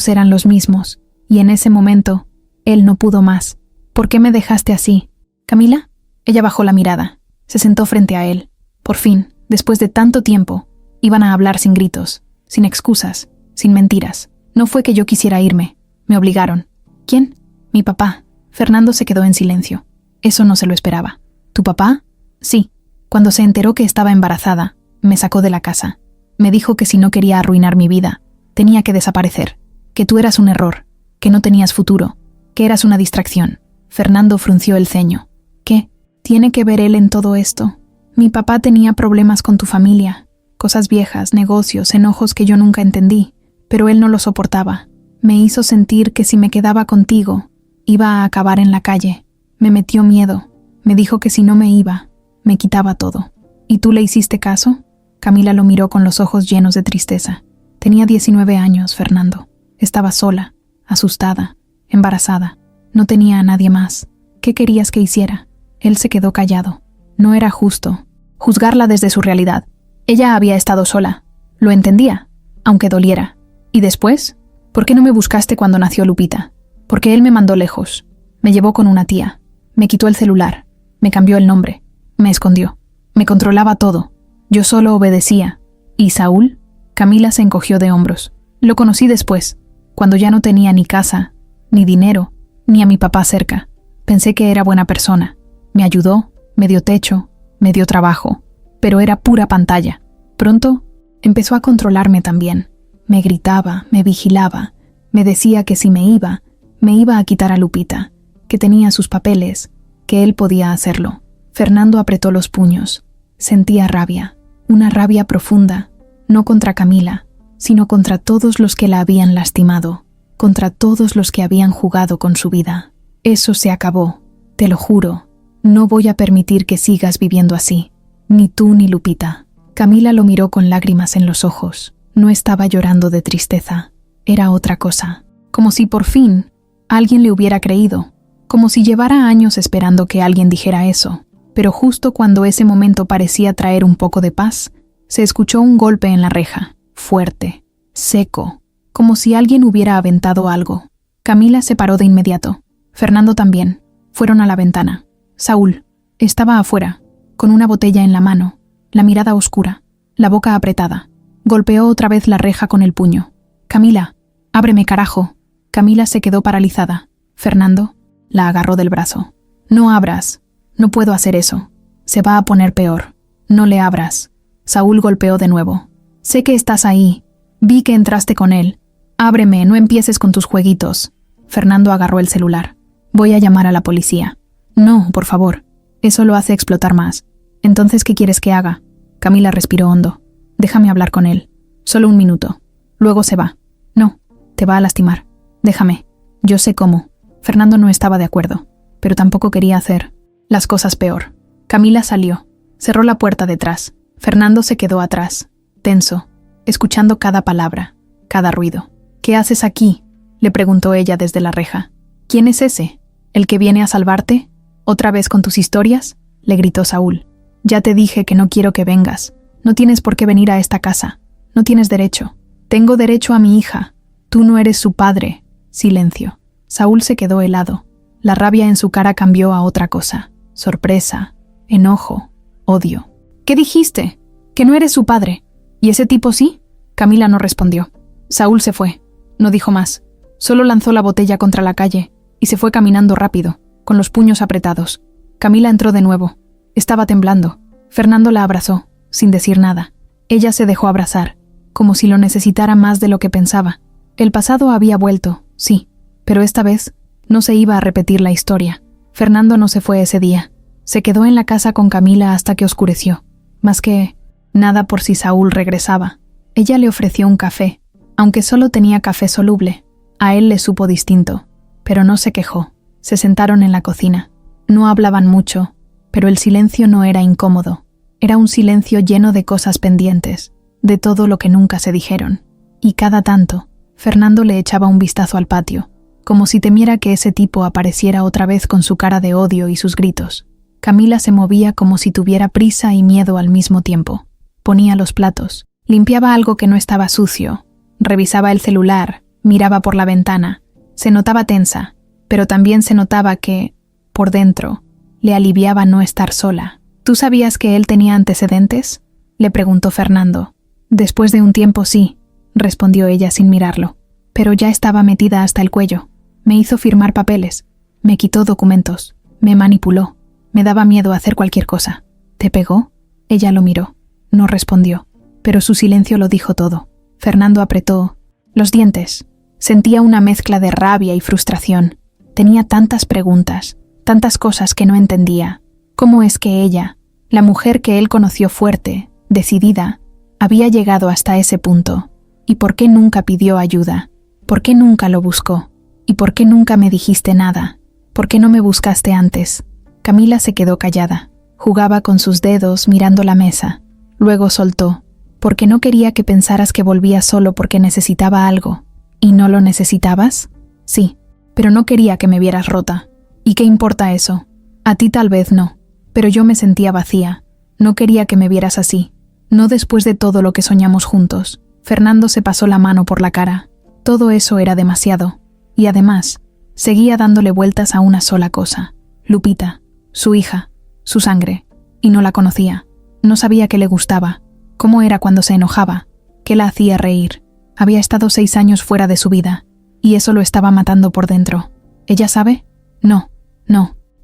eran los mismos, y en ese momento, él no pudo más. «¿Por qué me dejaste así?» «¿Camila?» Ella bajó la mirada. Se sentó frente a él. Por fin, después de tanto tiempo, iban a hablar sin gritos, sin excusas, sin mentiras. No fue que yo quisiera irme. Me obligaron. ¿Quién? Mi papá. Fernando se quedó en silencio. Eso no se lo esperaba. ¿Tu papá? Sí. Cuando se enteró que estaba embarazada, me sacó de la casa. Me dijo que si no quería arruinar mi vida, tenía que desaparecer. Que tú eras un error. Que no tenías futuro. Que eras una distracción. Fernando frunció el ceño. ¿Qué tiene que ver él en todo esto? Mi papá tenía problemas con tu familia. Cosas viejas, negocios, enojos que yo nunca entendí, pero él no lo soportaba. Me hizo sentir que si me quedaba contigo, iba a acabar en la calle. Me metió miedo. Me dijo que si no me iba, me quitaba todo. ¿Y tú le hiciste caso? Camila lo miró con los ojos llenos de tristeza. Tenía 19 años, Fernando. Estaba sola, asustada, embarazada. No tenía a nadie más. ¿Qué querías que hiciera? Él se quedó callado. No era justo juzgarla desde su realidad. Ella había estado sola. Lo entendía, aunque doliera. ¿Y después? ¿Por qué no me buscaste cuando nació Lupita? Porque él me mandó lejos. Me llevó con una tía. Me quitó el celular. Me cambió el nombre. Me escondió. Me controlaba todo. Yo solo obedecía. ¿Y Saúl? Camila se encogió de hombros. Lo conocí después, cuando ya no tenía ni casa, ni dinero, ni a mi papá cerca. Pensé que era buena persona. Me ayudó, me dio techo, me dio trabajo, pero era pura pantalla. Pronto empezó a controlarme también. Me gritaba, me vigilaba, me decía que si me iba a quitar a Lupita, que tenía sus papeles, que él podía hacerlo. Fernando apretó los puños. Sentía rabia, una rabia profunda, no contra Camila, sino contra todos los que la habían lastimado, contra todos los que habían jugado con su vida. Eso se acabó, te lo juro. No voy a permitir que sigas viviendo así, ni tú ni Lupita. Camila lo miró con lágrimas en los ojos. No estaba llorando de tristeza, era otra cosa. Como si por fin alguien le hubiera creído, como si llevara años esperando que alguien dijera eso. Pero justo cuando ese momento parecía traer un poco de paz, se escuchó un golpe en la reja, fuerte, seco, como si alguien hubiera aventado algo. Camila se paró de inmediato. Fernando también. Fueron a la ventana. Saúl estaba afuera, con una botella en la mano, la mirada oscura, la boca apretada. Golpeó otra vez la reja con el puño. «Camila, ábreme, carajo». Camila se quedó paralizada. Fernando la agarró del brazo. «No abras. No puedo hacer eso. Se va a poner peor. No le abras». Saúl golpeó de nuevo. «Sé que estás ahí. Vi que entraste con él. Ábreme, no empieces con tus jueguitos». Fernando agarró el celular. «Voy a llamar a la policía». «No, por favor. Eso lo hace explotar más». «Entonces, ¿qué quieres que haga?» Camila respiró hondo. «Déjame hablar con él. Solo un minuto. Luego se va». «No, te va a lastimar. Déjame. Yo sé cómo». Fernando no estaba de acuerdo, pero tampoco quería hacer las cosas peor. Camila salió. Cerró la puerta detrás. Fernando se quedó atrás, tenso, escuchando cada palabra, cada ruido. «¿Qué haces aquí?», le preguntó ella desde la reja. «¿Quién es ese? ¿El que viene a salvarte? ¿Otra vez con tus historias?», le gritó Saúl. «Ya te dije que no quiero que vengas. No tienes por qué venir a esta casa. No tienes derecho. Tengo derecho a mi hija. Tú no eres su padre». Silencio. Saúl se quedó helado. La rabia en su cara cambió a otra cosa. Sorpresa, enojo, odio. «¿Qué dijiste? ¿Que no eres su padre? ¿Y ese tipo sí?». Camila no respondió. Saúl se fue. No dijo más. Solo lanzó la botella contra la calle y se fue caminando rápido, con los puños apretados. Camila entró de nuevo. Estaba temblando. Fernando la abrazó, sin decir nada. Ella se dejó abrazar, como si lo necesitara más de lo que pensaba. El pasado había vuelto, sí, pero esta vez no se iba a repetir la historia. Fernando no se fue ese día. Se quedó en la casa con Camila hasta que oscureció. Más que nada por si Saúl regresaba. Ella le ofreció un café, aunque solo tenía café soluble. A él le supo distinto, pero no se quejó. Se sentaron en la cocina. No hablaban mucho, pero el silencio no era incómodo. Era un silencio lleno de cosas pendientes, de todo lo que nunca se dijeron. Y cada tanto, Fernando le echaba un vistazo al patio, como si temiera que ese tipo apareciera otra vez con su cara de odio y sus gritos. Camila se movía como si tuviera prisa y miedo al mismo tiempo. Ponía los platos, limpiaba algo que no estaba sucio, revisaba el celular, miraba por la ventana. Se notaba tensa, pero también se notaba que, por dentro, le aliviaba no estar sola. «¿Tú sabías que él tenía antecedentes?», le preguntó Fernando. «Después de un tiempo sí», respondió ella sin mirarlo. «Pero ya estaba metida hasta el cuello. Me hizo firmar papeles, me quitó documentos, me manipuló. Me daba miedo hacer cualquier cosa». «¿Te pegó?». Ella lo miró. No respondió, pero su silencio lo dijo todo. Fernando apretó los dientes. Sentía una mezcla de rabia y frustración. Tenía tantas preguntas, tantas cosas que no entendía. ¿Cómo es que ella, la mujer que él conoció fuerte, decidida, había llegado hasta ese punto? ¿Y por qué nunca pidió ayuda? ¿Por qué nunca lo buscó? ¿Y por qué nunca me dijiste nada? ¿Por qué no me buscaste antes? Camila se quedó callada. Jugaba con sus dedos mirando la mesa. Luego soltó. «¿Porque no quería que pensaras que volvía solo porque necesitaba algo? ¿Y no lo necesitabas?». «Sí, pero no quería que me vieras rota». «¿Y qué importa eso? A ti tal vez no, pero yo me sentía vacía. No quería que me vieras así. No después de todo lo que soñamos juntos». Fernando se pasó la mano por la cara. Todo eso era demasiado. Y además, seguía dándole vueltas a una sola cosa. Lupita, su hija, su sangre. Y no la conocía. No sabía qué le gustaba, cómo era cuando se enojaba, qué la hacía reír. Había estado 6 años fuera de su vida, y eso lo estaba matando por dentro. ¿Ella sabe? No,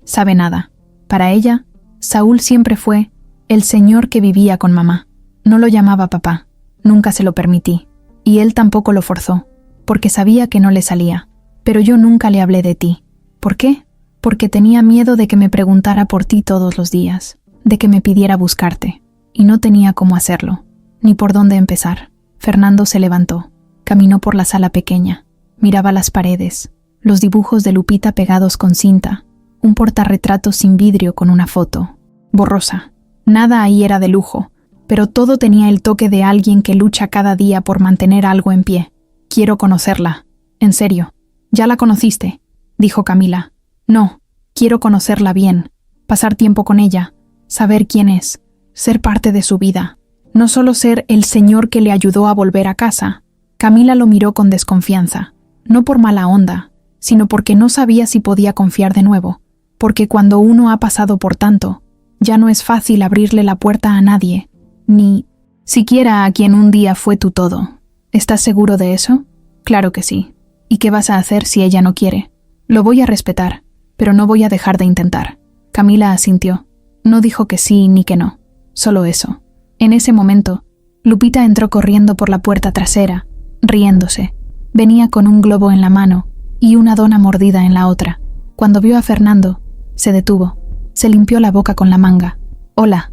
sabe nada. Para ella, Saúl siempre fue el señor que vivía con mamá. No lo llamaba papá, nunca se lo permití. Y él tampoco lo forzó, porque sabía que no le salía. Pero yo nunca le hablé de ti. ¿Por qué? Porque tenía miedo de que me preguntara por ti todos los días, de que me pidiera buscarte, y no tenía cómo hacerlo, ni por dónde empezar. Fernando se levantó, caminó por la sala pequeña, miraba las paredes, los dibujos de Lupita pegados con cinta, un portarretratos sin vidrio con una foto, borrosa. Nada ahí era de lujo, pero todo tenía el toque de alguien que lucha cada día por mantener algo en pie. Quiero conocerla. En serio. ¿Ya la conociste?, dijo Camila. No, quiero conocerla bien, pasar tiempo con ella, saber quién es, ser parte de su vida. No solo ser el señor que le ayudó a volver a casa. Camila lo miró con desconfianza, no por mala onda, sino porque no sabía si podía confiar de nuevo, porque cuando uno ha pasado por tanto, ya no es fácil abrirle la puerta a nadie, ni siquiera a quien un día fue tu todo. ¿Estás seguro de eso? Claro que sí. ¿Y qué vas a hacer si ella no quiere? Lo voy a respetar, pero no voy a dejar de intentar. Camila asintió. No dijo que sí ni que no, solo eso. En ese momento, Lupita entró corriendo por la puerta trasera, riéndose. Venía con un globo en la mano y una dona mordida en la otra. Cuando vio a Fernando, se detuvo. Se limpió la boca con la manga. Hola,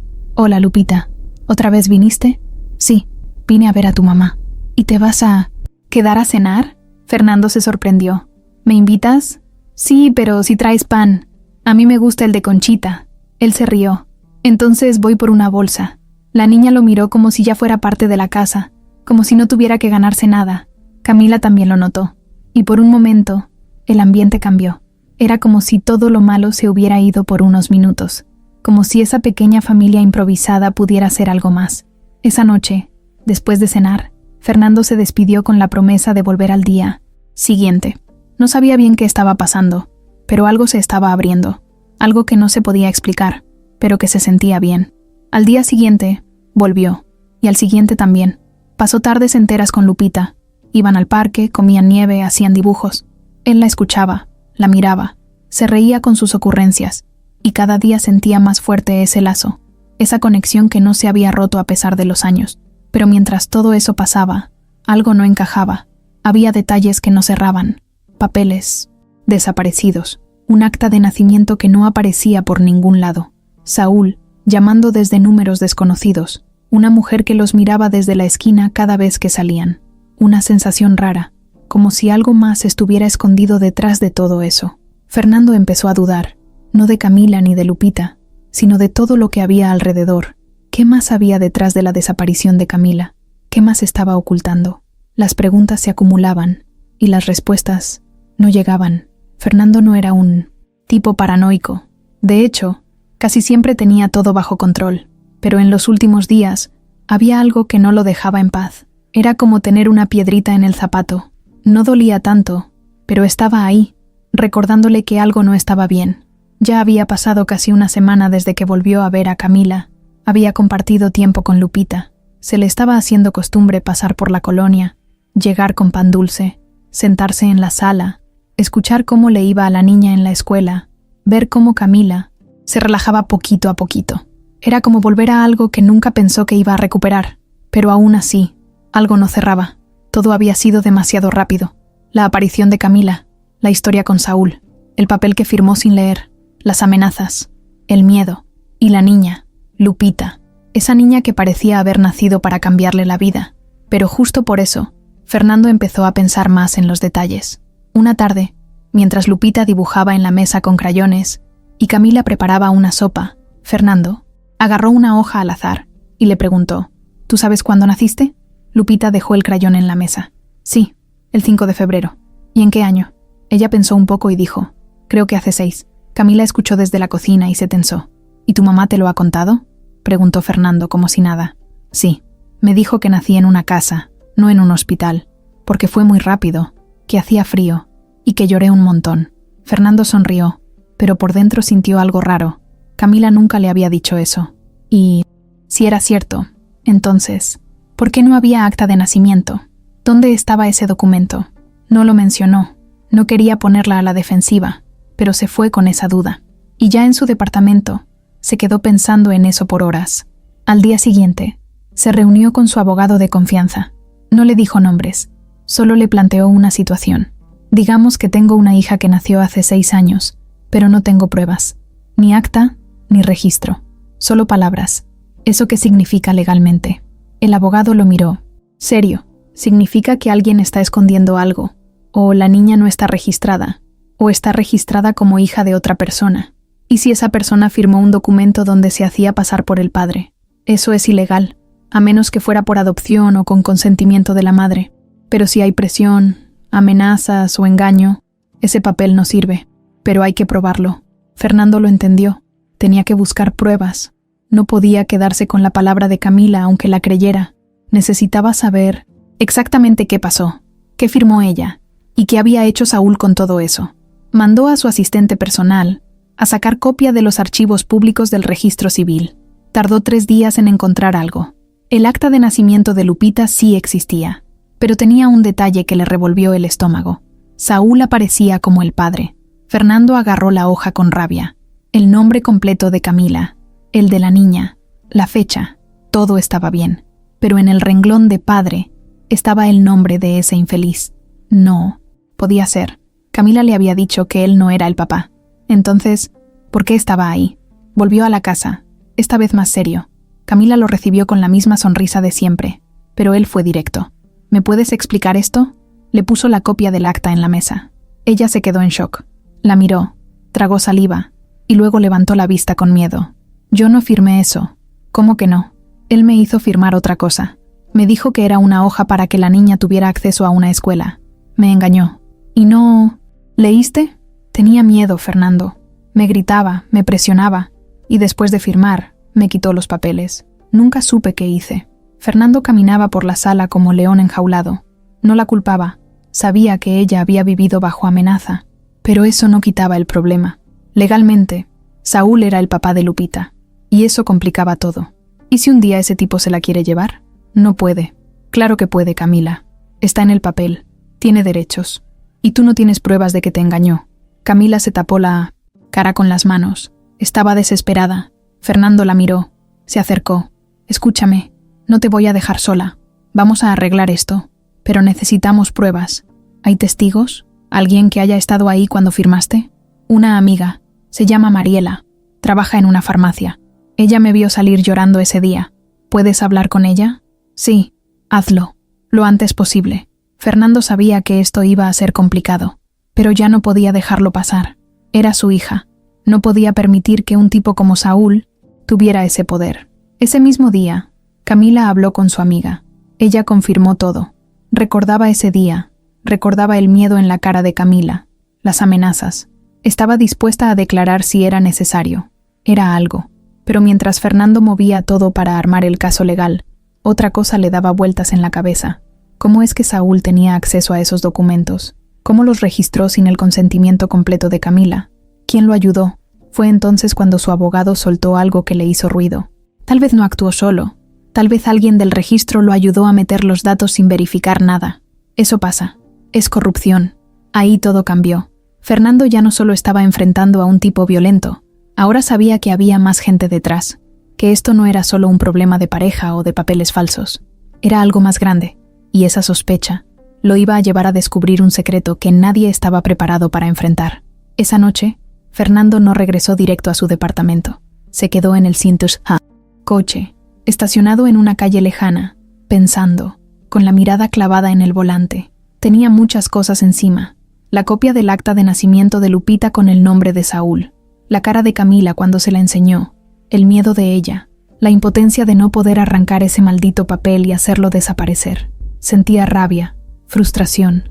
Lupita. ¿Otra vez viniste? Sí, vine a ver a tu mamá. ¿Y te vas a quedar a cenar? Fernando se sorprendió. ¿Me invitas? Sí, pero si traes pan. A mí me gusta el de Conchita. Él se rió. Entonces voy por una bolsa. La niña lo miró como si ya fuera parte de la casa, como si no tuviera que ganarse nada. Camila también lo notó. Y por un momento, el ambiente cambió. Era como si todo lo malo se hubiera ido por unos minutos, como si esa pequeña familia improvisada pudiera ser algo más. Esa noche, después de cenar, Fernando se despidió con la promesa de volver al día siguiente. No sabía bien qué estaba pasando, pero algo se estaba abriendo, algo que no se podía explicar, pero que se sentía bien. Al día siguiente, volvió, y al siguiente también. Pasó tardes enteras con Lupita. Iban al parque, comían nieve, hacían dibujos. Él la escuchaba, la miraba, se reía con sus ocurrencias, y cada día sentía más fuerte ese lazo, esa conexión que no se había roto a pesar de los años. Pero mientras todo eso pasaba, algo no encajaba. Había detalles que no cerraban, papeles desaparecidos, un acta de nacimiento que no aparecía por ningún lado. Saúl, llamando desde números desconocidos, una mujer que los miraba desde la esquina cada vez que salían. Una sensación rara, como si algo más estuviera escondido detrás de todo eso. Fernando empezó a dudar, no de Camila ni de Lupita, sino de todo lo que había alrededor. ¿Qué más había detrás de la desaparición de Camila? ¿Qué más estaba ocultando? Las preguntas se acumulaban, y las respuestas no llegaban. Fernando no era un tipo paranoico. De hecho, casi siempre tenía todo bajo control, pero en los últimos días había algo que no lo dejaba en paz. Era como tener una piedrita en el zapato. No dolía tanto, pero estaba ahí, recordándole que algo no estaba bien. Ya había pasado casi una semana desde que volvió a ver a Camila. Había compartido tiempo con Lupita. Se le estaba haciendo costumbre pasar por la colonia, llegar con pan dulce, sentarse en la sala, escuchar cómo le iba a la niña en la escuela, ver cómo Camila se relajaba poquito a poquito. Era como volver a algo que nunca pensó que iba a recuperar, pero aún así, algo no cerraba. Todo había sido demasiado rápido. La aparición de Camila, la historia con Saúl, el papel que firmó sin leer, las amenazas, el miedo, y la niña, Lupita, esa niña que parecía haber nacido para cambiarle la vida. Pero justo por eso, Fernando empezó a pensar más en los detalles. Una tarde, mientras Lupita dibujaba en la mesa con crayones y Camila preparaba una sopa, Fernando agarró una hoja al azar y le preguntó: ¿Tú sabes cuándo naciste? Lupita dejó el crayón en la mesa. Sí, el 5 de febrero. ¿Y en qué año? Ella pensó un poco y dijo: creo que hace 6. Camila escuchó desde la cocina y se tensó. ¿Y tu mamá te lo ha contado? Preguntó Fernando como si nada. Sí, me dijo que nací en una casa, no en un hospital, porque fue muy rápido, que hacía frío y que lloré un montón. Fernando sonrió, pero por dentro sintió algo raro. Camila nunca le había dicho eso. Y, si era cierto, entonces, ¿por qué no había acta de nacimiento? ¿Dónde estaba ese documento? No lo mencionó. No quería ponerla a la defensiva, pero se fue con esa duda. Y ya en su departamento, se quedó pensando en eso por horas. Al día siguiente, se reunió con su abogado de confianza. No le dijo nombres, solo le planteó una situación. Digamos que tengo una hija que nació hace 6 años, pero no tengo pruebas. Ni acta, ni registro. Solo palabras. ¿Eso qué significa legalmente? El abogado lo miró. Serio, significa que alguien está escondiendo algo, o la niña no está registrada, o está registrada como hija de otra persona. ¿Y si esa persona firmó un documento donde se hacía pasar por el padre? Eso es ilegal, a menos que fuera por adopción o con consentimiento de la madre. Pero si hay presión, amenazas o engaño, ese papel no sirve. Pero hay que probarlo. Fernando lo entendió. Tenía que buscar pruebas. No podía quedarse con la palabra de Camila aunque la creyera. Necesitaba saber exactamente qué pasó, qué firmó ella y qué había hecho Saúl con todo eso. Mandó a su asistente personal a sacar copia de los archivos públicos del registro civil. Tardó 3 días en encontrar algo. El acta de nacimiento de Lupita sí existía, pero tenía un detalle que le revolvió el estómago. Saúl aparecía como el padre. Fernando agarró la hoja con rabia. El nombre completo de Camila, el de la niña, la fecha, todo estaba bien. Pero en el renglón de padre estaba el nombre de ese infeliz. No, podía ser. Camila le había dicho que él no era el papá. Entonces, ¿por qué estaba ahí? Volvió a la casa, esta vez más serio. Camila lo recibió con la misma sonrisa de siempre, pero él fue directo. ¿Me puedes explicar esto? Le puso la copia del acta en la mesa. Ella se quedó en shock. La miró, tragó saliva, y luego levantó la vista con miedo. Yo no firmé eso. ¿Cómo que no? Él me hizo firmar otra cosa. Me dijo que era una hoja para que la niña tuviera acceso a una escuela. Me engañó. ¿Y no... ¿Leíste? Tenía miedo, Fernando. Me gritaba, me presionaba, y después de firmar, me quitó los papeles. Nunca supe qué hice. Fernando caminaba por la sala como león enjaulado. No la culpaba. Sabía que ella había vivido bajo amenaza. Pero eso no quitaba el problema. Legalmente, Saúl era el papá de Lupita. Y eso complicaba todo. ¿Y si un día ese tipo se la quiere llevar? No puede. Claro que puede, Camila. Está en el papel. Tiene derechos. Y tú no tienes pruebas de que te engañó. Camila se tapó la cara con las manos. Estaba desesperada. Fernando la miró. Se acercó. Escúchame. No te voy a dejar sola. Vamos a arreglar esto. Pero necesitamos pruebas. ¿Hay testigos? ¿Alguien que haya estado ahí cuando firmaste? Una amiga. Se llama Mariela. Trabaja en una farmacia. Ella me vio salir llorando ese día. ¿Puedes hablar con ella? Sí. Hazlo. Lo antes posible. Fernando sabía que esto iba a ser complicado, pero ya no podía dejarlo pasar. Era su hija. No podía permitir que un tipo como Saúl tuviera ese poder. Ese mismo día, Camila habló con su amiga. Ella confirmó todo. Recordaba ese día, recordaba el miedo en la cara de Camila, las amenazas. Estaba dispuesta a declarar si era necesario. Era algo. Pero mientras Fernando movía todo para armar el caso legal, otra cosa le daba vueltas en la cabeza. ¿Cómo es que Saúl tenía acceso a esos documentos? ¿Cómo los registró sin el consentimiento completo de Camila? ¿Quién lo ayudó? Fue entonces cuando su abogado soltó algo que le hizo ruido. Tal vez no actuó solo. Tal vez alguien del registro lo ayudó a meter los datos sin verificar nada. Eso pasa. Es corrupción. Ahí todo cambió. Fernando ya no solo estaba enfrentando a un tipo violento. Ahora sabía que había más gente detrás. Que esto no era solo un problema de pareja o de papeles falsos. Era algo más grande. Y esa sospecha lo iba a llevar a descubrir un secreto que nadie estaba preparado para enfrentar. Esa noche, Fernando no regresó directo a su departamento. Se quedó en el Cintus A coche, estacionado en una calle lejana, pensando, con la mirada clavada en el volante. Tenía muchas cosas encima. La copia del acta de nacimiento de Lupita con el nombre de Saúl. La cara de Camila cuando se la enseñó. El miedo de ella. La impotencia de no poder arrancar ese maldito papel y hacerlo desaparecer. Sentía rabia, frustración,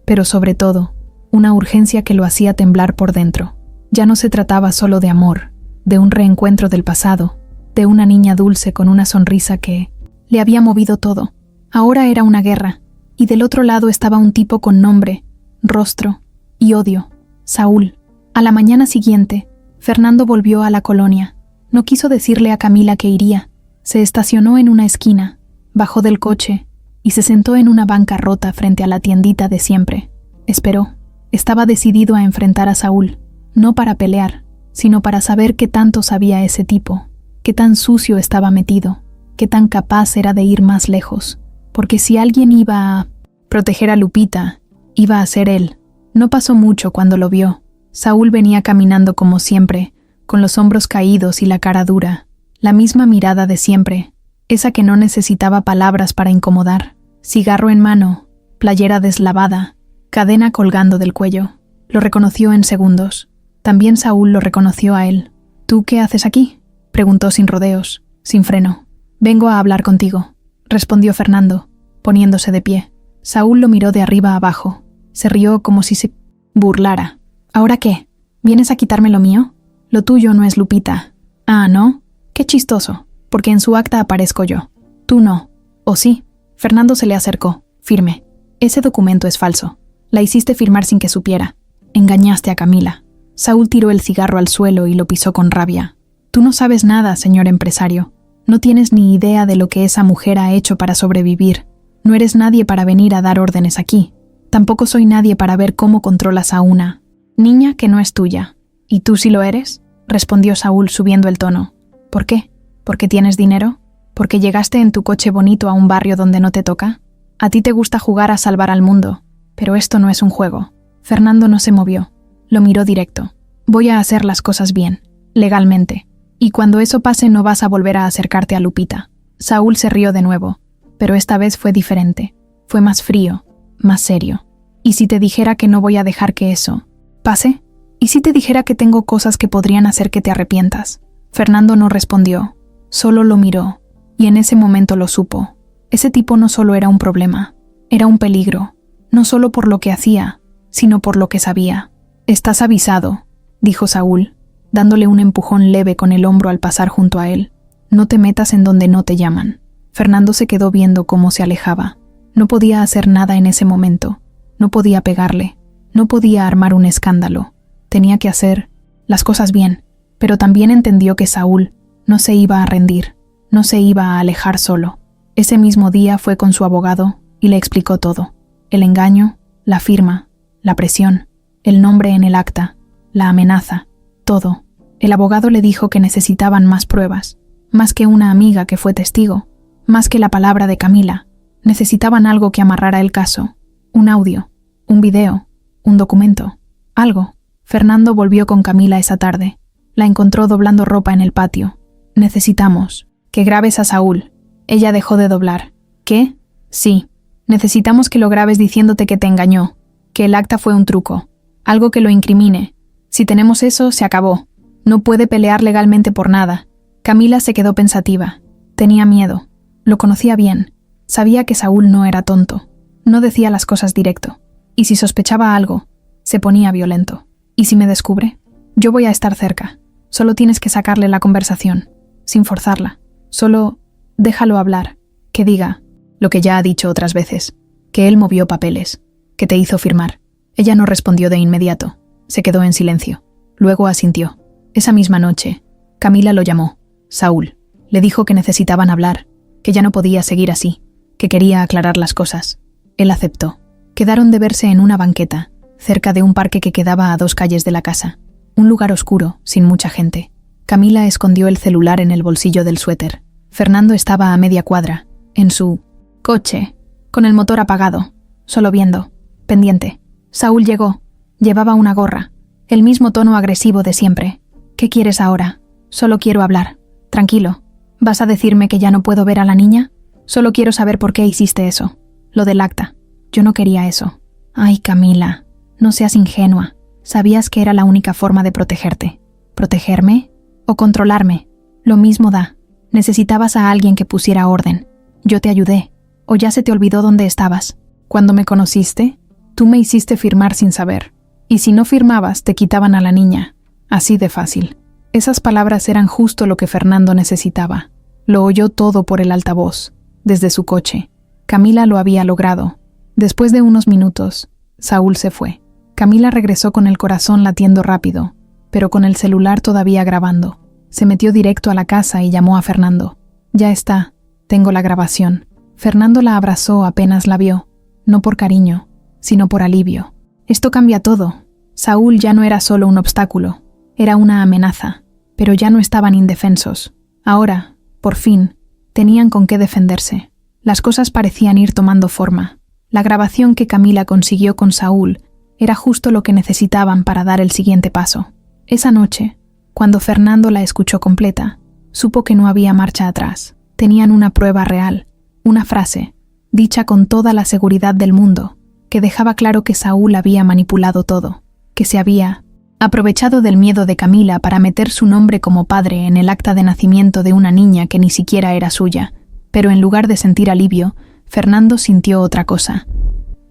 pero sobre todo, una urgencia que lo hacía temblar por dentro. Ya no se trataba solo de amor, de un reencuentro del pasado, de una niña dulce con una sonrisa que le había movido todo. Ahora era una guerra, y del otro lado estaba un tipo con nombre, rostro y odio, Saúl. A la mañana siguiente, Fernando volvió a la colonia. No quiso decirle a Camila que iría. Se estacionó en una esquina, bajó del coche y se sentó en una banca rota frente a la tiendita de siempre. Esperó. Estaba decidido a enfrentar a Saúl, no para pelear, sino para saber qué tanto sabía ese tipo, qué tan sucio estaba metido, qué tan capaz era de ir más lejos. Porque si alguien iba a proteger a Lupita, iba a ser él. No pasó mucho cuando lo vio. Saúl venía caminando como siempre, con los hombros caídos y la cara dura, la misma mirada de siempre, esa que no necesitaba palabras para incomodar. Cigarro en mano, playera deslavada, cadena colgando del cuello. Lo reconoció en segundos. También Saúl lo reconoció a él. ¿Tú qué haces aquí?, preguntó sin rodeos, sin freno. Vengo a hablar contigo, respondió Fernando, poniéndose de pie. Saúl lo miró de arriba a abajo. Se rió como si se burlara. ¿Ahora qué? ¿Vienes a quitarme lo mío? Lo tuyo no es Lupita. Ah, ¿no? Qué chistoso, porque en su acta aparezco yo. Tú no. ¿O sí? Fernando se le acercó, firme. Ese documento es falso. La hiciste firmar sin que supiera. Engañaste a Camila. Saúl tiró el cigarro al suelo y lo pisó con rabia. Tú no sabes nada, señor empresario. No tienes ni idea de lo que esa mujer ha hecho para sobrevivir. No eres nadie para venir a dar órdenes aquí. Tampoco soy nadie para ver cómo controlas a una niña que no es tuya. ¿Y tú sí lo eres?, respondió Saúl subiendo el tono. ¿Por qué? ¿Porque tienes dinero? ¿Porque llegaste en tu coche bonito a un barrio donde no te toca? A ti te gusta jugar a salvar al mundo, pero esto no es un juego. Fernando no se movió. Lo miró directo. Voy a hacer las cosas bien, legalmente. Y cuando eso pase no vas a volver a acercarte a Lupita. Saúl se rió de nuevo, pero esta vez fue diferente. Fue más frío, más serio. ¿Y si te dijera que no voy a dejar que eso pase? ¿Y si te dijera que tengo cosas que podrían hacer que te arrepientas? Fernando no respondió, solo lo miró, y en ese momento lo supo. Ese tipo no solo era un problema, era un peligro, no solo por lo que hacía, sino por lo que sabía. Estás avisado, dijo Saúl, dándole un empujón leve con el hombro al pasar junto a él. No te metas en donde no te llaman. Fernando se quedó viendo cómo se alejaba. No podía hacer nada en ese momento. No podía pegarle. No podía armar un escándalo. Tenía que hacer las cosas bien, pero también entendió que Saúl no se iba a rendir, no se iba a alejar solo. Ese mismo día fue con su abogado y le explicó todo. El engaño, la firma, la presión, el nombre en el acta, la amenaza, todo. El abogado le dijo que necesitaban más pruebas, más que una amiga que fue testigo, más que la palabra de Camila. Necesitaban algo que amarrara el caso, un audio, un video, un documento, algo. Fernando volvió con Camila esa tarde. La encontró doblando ropa en el patio. Necesitamos que grabes a Saúl. Ella dejó de doblar. ¿Qué? Sí. Necesitamos que lo grabes diciéndote que te engañó, que el acta fue un truco, algo que lo incrimine. Si tenemos eso, se acabó. No puede pelear legalmente por nada. Camila se quedó pensativa. Tenía miedo. Lo conocía bien. Sabía que Saúl no era tonto. No decía las cosas directo. Y si sospechaba algo, se ponía violento. ¿Y si me descubre? Yo voy a estar cerca. Solo tienes que sacarle la conversación, sin forzarla. Solo déjalo hablar. Que diga lo que ya ha dicho otras veces. Que él movió papeles. Que te hizo firmar. Ella no respondió de inmediato. Se quedó en silencio. Luego asintió. Esa misma noche, Camila lo llamó. Saúl. Le dijo que necesitaban hablar. Que ya no podía seguir así. Que quería aclarar las cosas. Él aceptó. Quedaron de verse en una banqueta, cerca de un parque que quedaba a 2 calles de la casa. Un lugar oscuro, sin mucha gente. Camila escondió el celular en el bolsillo del suéter. Fernando estaba a media cuadra, en su coche, con el motor apagado, solo viendo, pendiente. Saúl llegó. Llevaba una gorra, el mismo tono agresivo de siempre. ¿Qué quieres ahora? Solo quiero hablar. Tranquilo. ¿Vas a decirme que ya no puedo ver a la niña? Solo quiero saber por qué hiciste eso. Lo del acta. Yo no quería eso. Ay, Camila, no seas ingenua. Sabías que era la única forma de protegerte. ¿Protegerme? ¿O controlarme? Lo mismo da. Necesitabas a alguien que pusiera orden. Yo te ayudé. ¿O ya se te olvidó dónde estabas? Cuando me conociste, tú me hiciste firmar sin saber. Y si no firmabas, te quitaban a la niña. Así de fácil. Esas palabras eran justo lo que Fernando necesitaba. Lo oyó todo por el altavoz, desde su coche. Camila lo había logrado. Después de unos minutos, Saúl se fue. Camila regresó con el corazón latiendo rápido, pero con el celular todavía grabando. Se metió directo a la casa y llamó a Fernando. Ya está, tengo la grabación. Fernando la abrazó apenas la vio, no por cariño, sino por alivio. Esto cambia todo. Saúl ya no era solo un obstáculo, era una amenaza, pero ya no estaban indefensos. Ahora, por fin, tenían con qué defenderse. Las cosas parecían ir tomando forma. La grabación que Camila consiguió con Saúl era justo lo que necesitaban para dar el siguiente paso. Esa noche, cuando Fernando la escuchó completa, supo que no había marcha atrás. Tenían una prueba real, una frase, dicha con toda la seguridad del mundo, que dejaba claro que Saúl había manipulado todo, que se había aprovechado del miedo de Camila para meter su nombre como padre en el acta de nacimiento de una niña que ni siquiera era suya. Pero en lugar de sentir alivio, Fernando sintió otra cosa.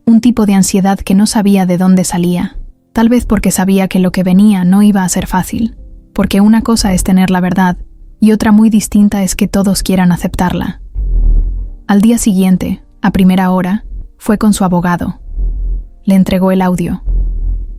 Un tipo de ansiedad que no sabía de dónde salía. Tal vez porque sabía que lo que venía no iba a ser fácil. Porque una cosa es tener la verdad, y otra muy distinta es que todos quieran aceptarla. Al día siguiente, a primera hora, fue con su abogado. Le entregó el audio.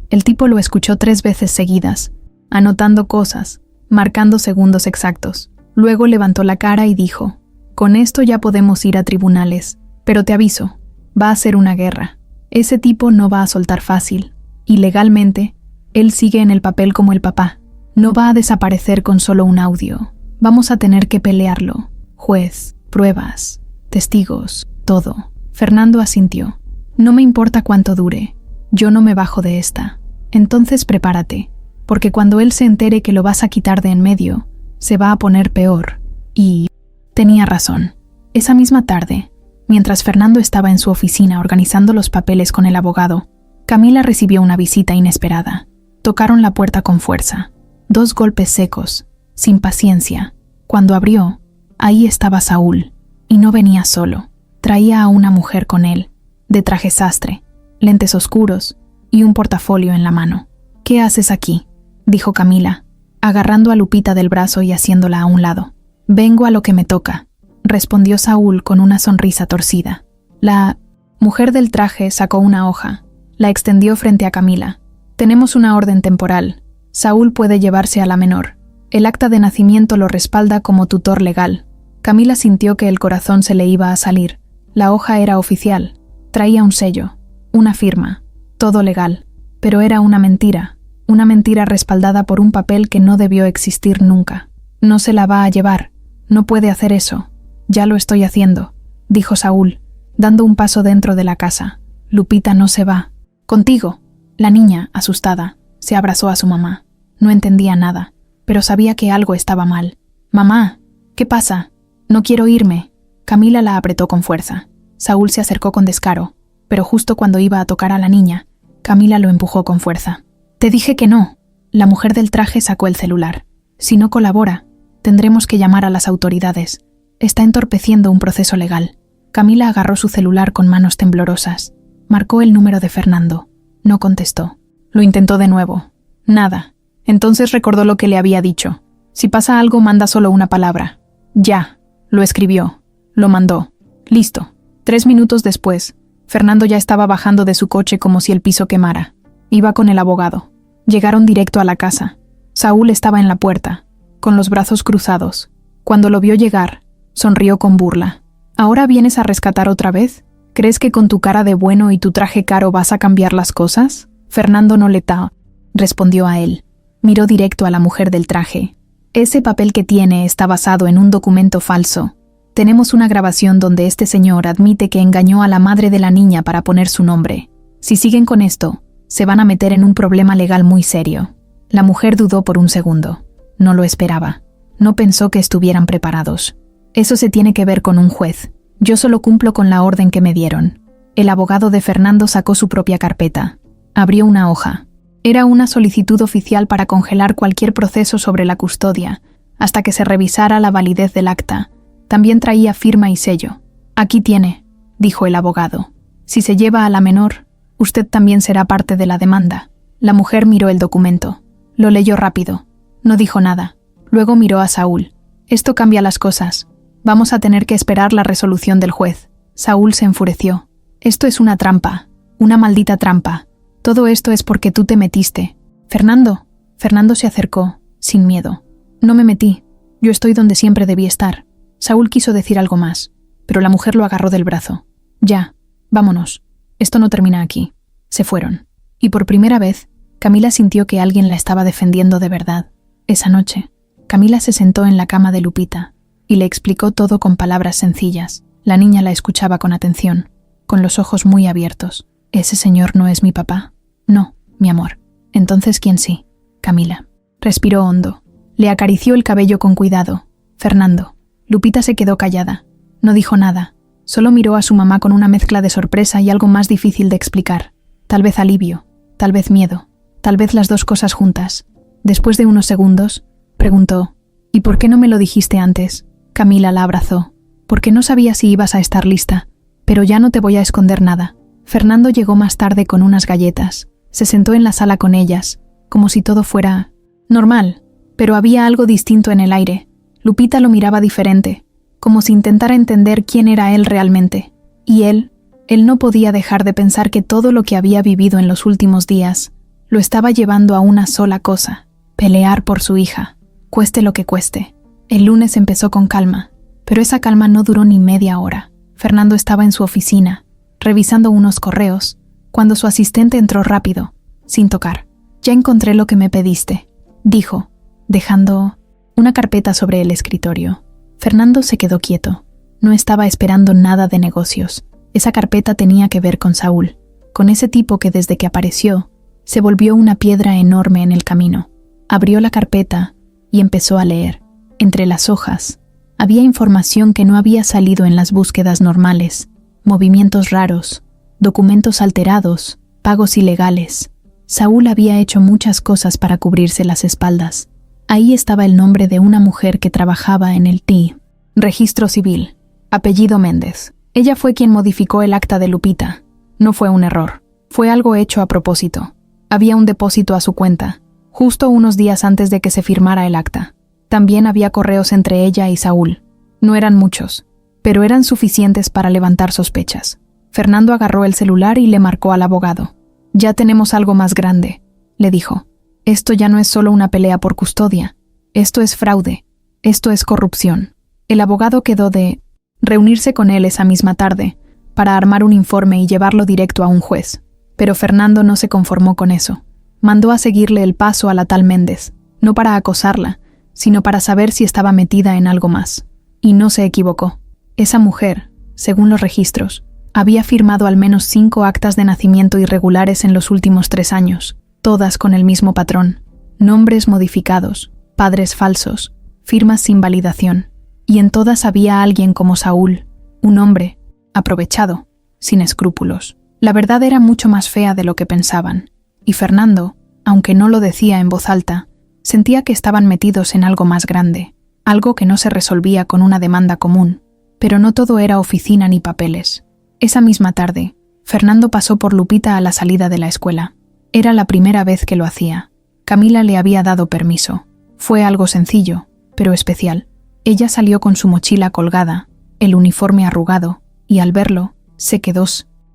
El tipo lo escuchó 3 veces seguidas, anotando cosas, marcando segundos exactos. Luego levantó la cara y dijo: «Con esto ya podemos ir a tribunales, pero te aviso, va a ser una guerra. Ese tipo no va a soltar fácil, y legalmente, él sigue en el papel como el papá. No va a desaparecer con solo un audio. Vamos a tener que pelearlo. Juez, pruebas, testigos, todo». Fernando asintió. «No me importa cuánto dure. Yo no me bajo de esta. Entonces prepárate, porque cuando él se entere que lo vas a quitar de en medio, se va a poner peor». Y tenía razón. Esa misma tarde, mientras Fernando estaba en su oficina organizando los papeles con el abogado, Camila recibió una visita inesperada. Tocaron la puerta con fuerza. 2 golpes secos, sin paciencia. Cuando abrió, ahí estaba Saúl, y no venía solo. Traía a una mujer con él, de traje sastre, lentes oscuros y un portafolio en la mano. «¿Qué haces aquí?», dijo Camila, agarrando a Lupita del brazo y haciéndola a un lado. «Vengo a lo que me toca», respondió Saúl con una sonrisa torcida. La mujer del traje sacó una hoja, la extendió frente a Camila. «Tenemos una orden temporal. Saúl puede llevarse a la menor. El acta de nacimiento lo respalda como tutor legal». Camila sintió que el corazón se le iba a salir. La hoja era oficial. Traía un sello, una firma, todo legal. Pero era una mentira respaldada por un papel que no debió existir nunca. «No se la va a llevar. No puede hacer eso». «Ya lo estoy haciendo», dijo Saúl, dando un paso dentro de la casa. «Lupita no se va». «Contigo». La niña, asustada, se abrazó a su mamá. No entendía nada, pero sabía que algo estaba mal. «Mamá, ¿qué pasa? No quiero irme». Camila la apretó con fuerza. Saúl se acercó con descaro, pero justo cuando iba a tocar a la niña, Camila lo empujó con fuerza. «Te dije que no». La mujer del traje sacó el celular. «Si no colabora, tendremos que llamar a las autoridades. Está entorpeciendo un proceso legal». Camila agarró su celular con manos temblorosas. Marcó el número de Fernando. No contestó. Lo intentó de nuevo. Nada. Entonces recordó lo que le había dicho. «Si pasa algo, manda solo una palabra». «Ya». Lo escribió. Lo mandó. Listo. 3 minutos después, Fernando ya estaba bajando de su coche como si el piso quemara. Iba con el abogado. Llegaron directo a la casa. Saúl estaba en la puerta, con los brazos cruzados. Cuando lo vio llegar, sonrió con burla. «¿Ahora vienes a rescatar otra vez? ¿Crees que con tu cara de bueno y tu traje caro vas a cambiar las cosas?» Fernando no le respondió a él. Miró directo a la mujer del traje. «Ese papel que tiene está basado en un documento falso. Tenemos una grabación donde este señor admite que engañó a la madre de la niña para poner su nombre. Si siguen con esto, se van a meter en un problema legal muy serio». La mujer dudó por un segundo. No lo esperaba. No pensó que estuvieran preparados. «Eso se tiene que ver con un juez. Yo solo cumplo con la orden que me dieron». El abogado de Fernando sacó su propia carpeta. Abrió una hoja. Era una solicitud oficial para congelar cualquier proceso sobre la custodia, hasta que se revisara la validez del acta. También traía firma y sello. «Aquí tiene», dijo el abogado. «Si se lleva a la menor, usted también será parte de la demanda». La mujer miró el documento. Lo leyó rápido. No dijo nada. Luego miró a Saúl. «Esto cambia las cosas. Vamos a tener que esperar la resolución del juez». Saúl se enfureció. «Esto es una trampa. Una maldita trampa. Todo esto es porque tú te metiste». «Fernando». Fernando se acercó, sin miedo. «No me metí. Yo estoy donde siempre debí estar». Saúl quiso decir algo más, pero la mujer lo agarró del brazo. «Ya, vámonos. Esto no termina aquí». Se fueron. Y por primera vez, Camila sintió que alguien la estaba defendiendo de verdad. Esa noche, Camila se sentó en la cama de Lupita y le explicó todo con palabras sencillas. La niña la escuchaba con atención, con los ojos muy abiertos. «¿Ese señor no es mi papá?» «No, mi amor». «Entonces, ¿quién sí?» «Camila». Respiró hondo. Le acarició el cabello con cuidado. «Fernando». Lupita se quedó callada. No dijo nada. Solo miró a su mamá con una mezcla de sorpresa y algo más difícil de explicar. Tal vez alivio, tal vez miedo, tal vez las dos cosas juntas. Después de unos segundos, preguntó: «¿Y por qué no me lo dijiste antes?» Camila la abrazó. «Porque no sabía si ibas a estar lista. Pero ya no te voy a esconder nada». Fernando llegó más tarde con unas galletas. Se sentó en la sala con ellas, como si todo fuera normal, pero había algo distinto en el aire. Lupita lo miraba diferente, como si intentara entender quién era él realmente. Y él no podía dejar de pensar que todo lo que había vivido en los últimos días lo estaba llevando a una sola cosa: pelear por su hija, cueste lo que cueste. El lunes empezó con calma, pero esa calma no duró ni media hora. Fernando estaba en su oficina, revisando unos correos, cuando su asistente entró rápido, sin tocar. «Ya encontré lo que me pediste», dijo, dejando una carpeta sobre el escritorio. Fernando se quedó quieto. No estaba esperando nada de negocios. Esa carpeta tenía que ver con Saúl, con ese tipo que desde que apareció se volvió una piedra enorme en el camino. Abrió la carpeta y empezó a leer. Entre las hojas había información que no había salido en las búsquedas normales: movimientos raros, documentos alterados, pagos ilegales. Saúl había hecho muchas cosas para cubrirse las espaldas. Ahí estaba el nombre de una mujer que trabajaba en el TI. Registro civil. Apellido Méndez. Ella fue quien modificó el acta de Lupita. No fue un error. Fue algo hecho a propósito. Había un depósito a su cuenta, justo unos días antes de que se firmara el acta. También había correos entre ella y Saúl. No eran muchos, pero eran suficientes para levantar sospechas. Fernando agarró el celular y le marcó al abogado. «Ya tenemos algo más grande», le dijo. «Esto ya no es solo una pelea por custodia. Esto es fraude. Esto es corrupción». El abogado quedó de reunirse con él esa misma tarde para armar un informe y llevarlo directo a un juez. Pero Fernando no se conformó con eso. Mandó a seguirle el paso a la tal Méndez, no para acosarla, sino para saber si estaba metida en algo más. Y no se equivocó. Esa mujer, según los registros, había firmado al menos 5 actas de nacimiento irregulares en los últimos 3 años, todas con el mismo patrón: nombres modificados, padres falsos, firmas sin validación. Y en todas había alguien como Saúl, un hombre aprovechado, sin escrúpulos. La verdad era mucho más fea de lo que pensaban, y Fernando, aunque no lo decía en voz alta, sentía que estaban metidos en algo más grande, algo que no se resolvía con una demanda común. Pero no todo era oficina ni papeles. Esa misma tarde, Fernando pasó por Lupita a la salida de la escuela. Era la primera vez que lo hacía. Camila le había dado permiso. Fue algo sencillo, pero especial. Ella salió con su mochila colgada, el uniforme arrugado, y al verlo, se quedó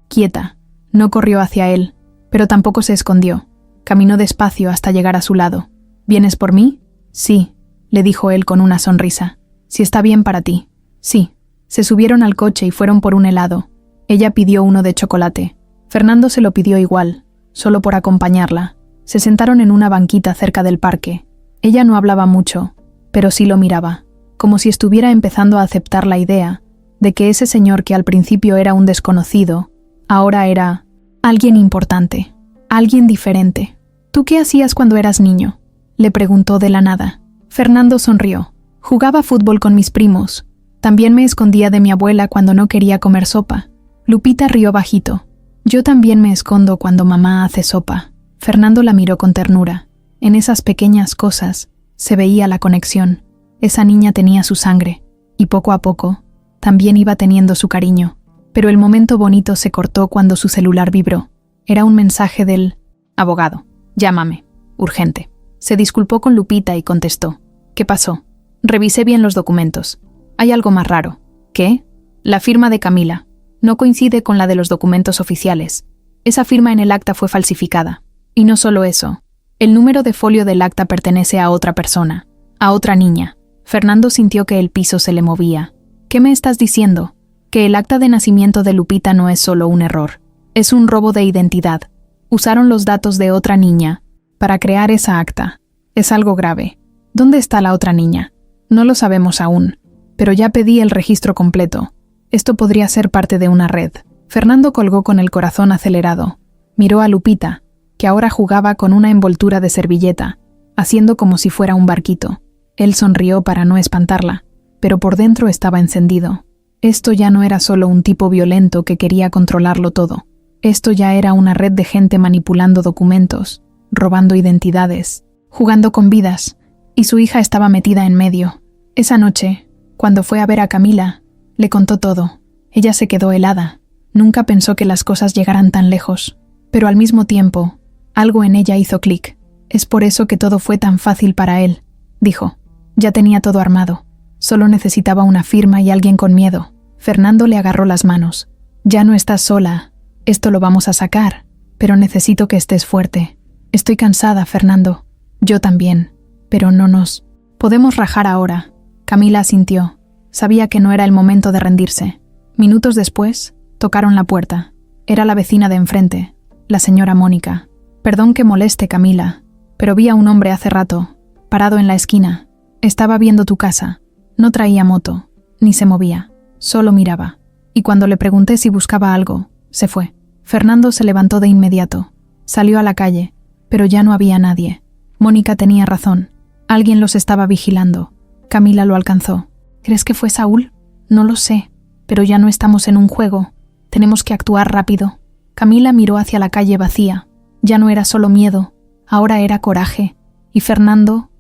quieta. No corrió hacia él, pero tampoco se escondió. Caminó despacio hasta llegar a su lado. «¿Vienes por mí?» «Sí», le dijo él con una sonrisa. «Si está bien para ti». «Sí». Se subieron al coche y fueron por un helado. Ella pidió uno de chocolate. Fernando se lo pidió igual, solo por acompañarla. Se sentaron en una banquita cerca del parque. Ella no hablaba mucho, pero sí lo miraba, como si estuviera empezando a aceptar la idea de que ese señor que al principio era un desconocido, ahora era alguien importante, alguien diferente. «¿Tú qué hacías cuando eras niño?», le preguntó de la nada. Fernando sonrió. «Jugaba fútbol con mis primos. También me escondía de mi abuela cuando no quería comer sopa». Lupita rió bajito. «Yo también me escondo cuando mamá hace sopa». Fernando la miró con ternura. En esas pequeñas cosas se veía la conexión. Esa niña tenía su sangre, y poco a poco también iba teniendo su cariño. Pero el momento bonito se cortó cuando su celular vibró. Era un mensaje del abogado. «Llámame. Urgente». Se disculpó con Lupita y contestó. «¿Qué pasó?» «Revisé bien los documentos. Hay algo más raro». «¿Qué?» «La firma de Camila. No coincide con la de los documentos oficiales. Esa firma en el acta fue falsificada. Y no solo eso. El número de folio del acta pertenece a otra persona, a otra niña». Fernando sintió que el piso se le movía. «¿Qué me estás diciendo? ¿Que el acta de nacimiento de Lupita no es solo un error? Es un robo de identidad». Usaron los datos de otra niña para crear esa acta. Es algo grave. ¿Dónde está la otra niña? No lo sabemos aún, pero ya pedí el registro completo. Esto podría ser parte de una red. Fernando colgó con el corazón acelerado. Miró a Lupita, que ahora jugaba con una envoltura de servilleta, haciendo como si fuera un barquito. Él sonrió para no espantarla, pero por dentro estaba encendido. Esto ya no era solo un tipo violento que quería controlarlo todo. Esto ya era una red de gente manipulando documentos, robando identidades, jugando con vidas, y su hija estaba metida en medio. Esa noche, cuando fue a ver a Camila, le contó todo. Ella se quedó helada. Nunca pensó que las cosas llegaran tan lejos. Pero al mismo tiempo, algo en ella hizo clic. Es por eso que todo fue tan fácil para él, dijo. Ya tenía todo armado. Solo necesitaba una firma y alguien con miedo. Fernando le agarró las manos. Ya no estás sola. Esto lo vamos a sacar. Pero necesito que estés fuerte. Estoy cansada, Fernando. Yo también. Pero no nos... Podemos rajar ahora. Camila asintió. Sabía que no era el momento de rendirse. Minutos después, tocaron la puerta. Era la vecina de enfrente, la señora Mónica. Perdón que moleste, Camila, pero vi a un hombre hace rato, parado en la esquina. Estaba viendo tu casa. No traía moto, ni se movía. Solo miraba. Y cuando le pregunté si buscaba algo, se fue. Fernando se levantó de inmediato. Salió a la calle, pero ya no había nadie. Mónica tenía razón. Alguien los estaba vigilando. Camila lo alcanzó. ¿Crees que fue Saúl? No lo sé, pero ya no estamos en un juego. Tenemos que actuar rápido. Camila miró hacia la calle vacía. Ya no era solo miedo, ahora era coraje. Y Fernando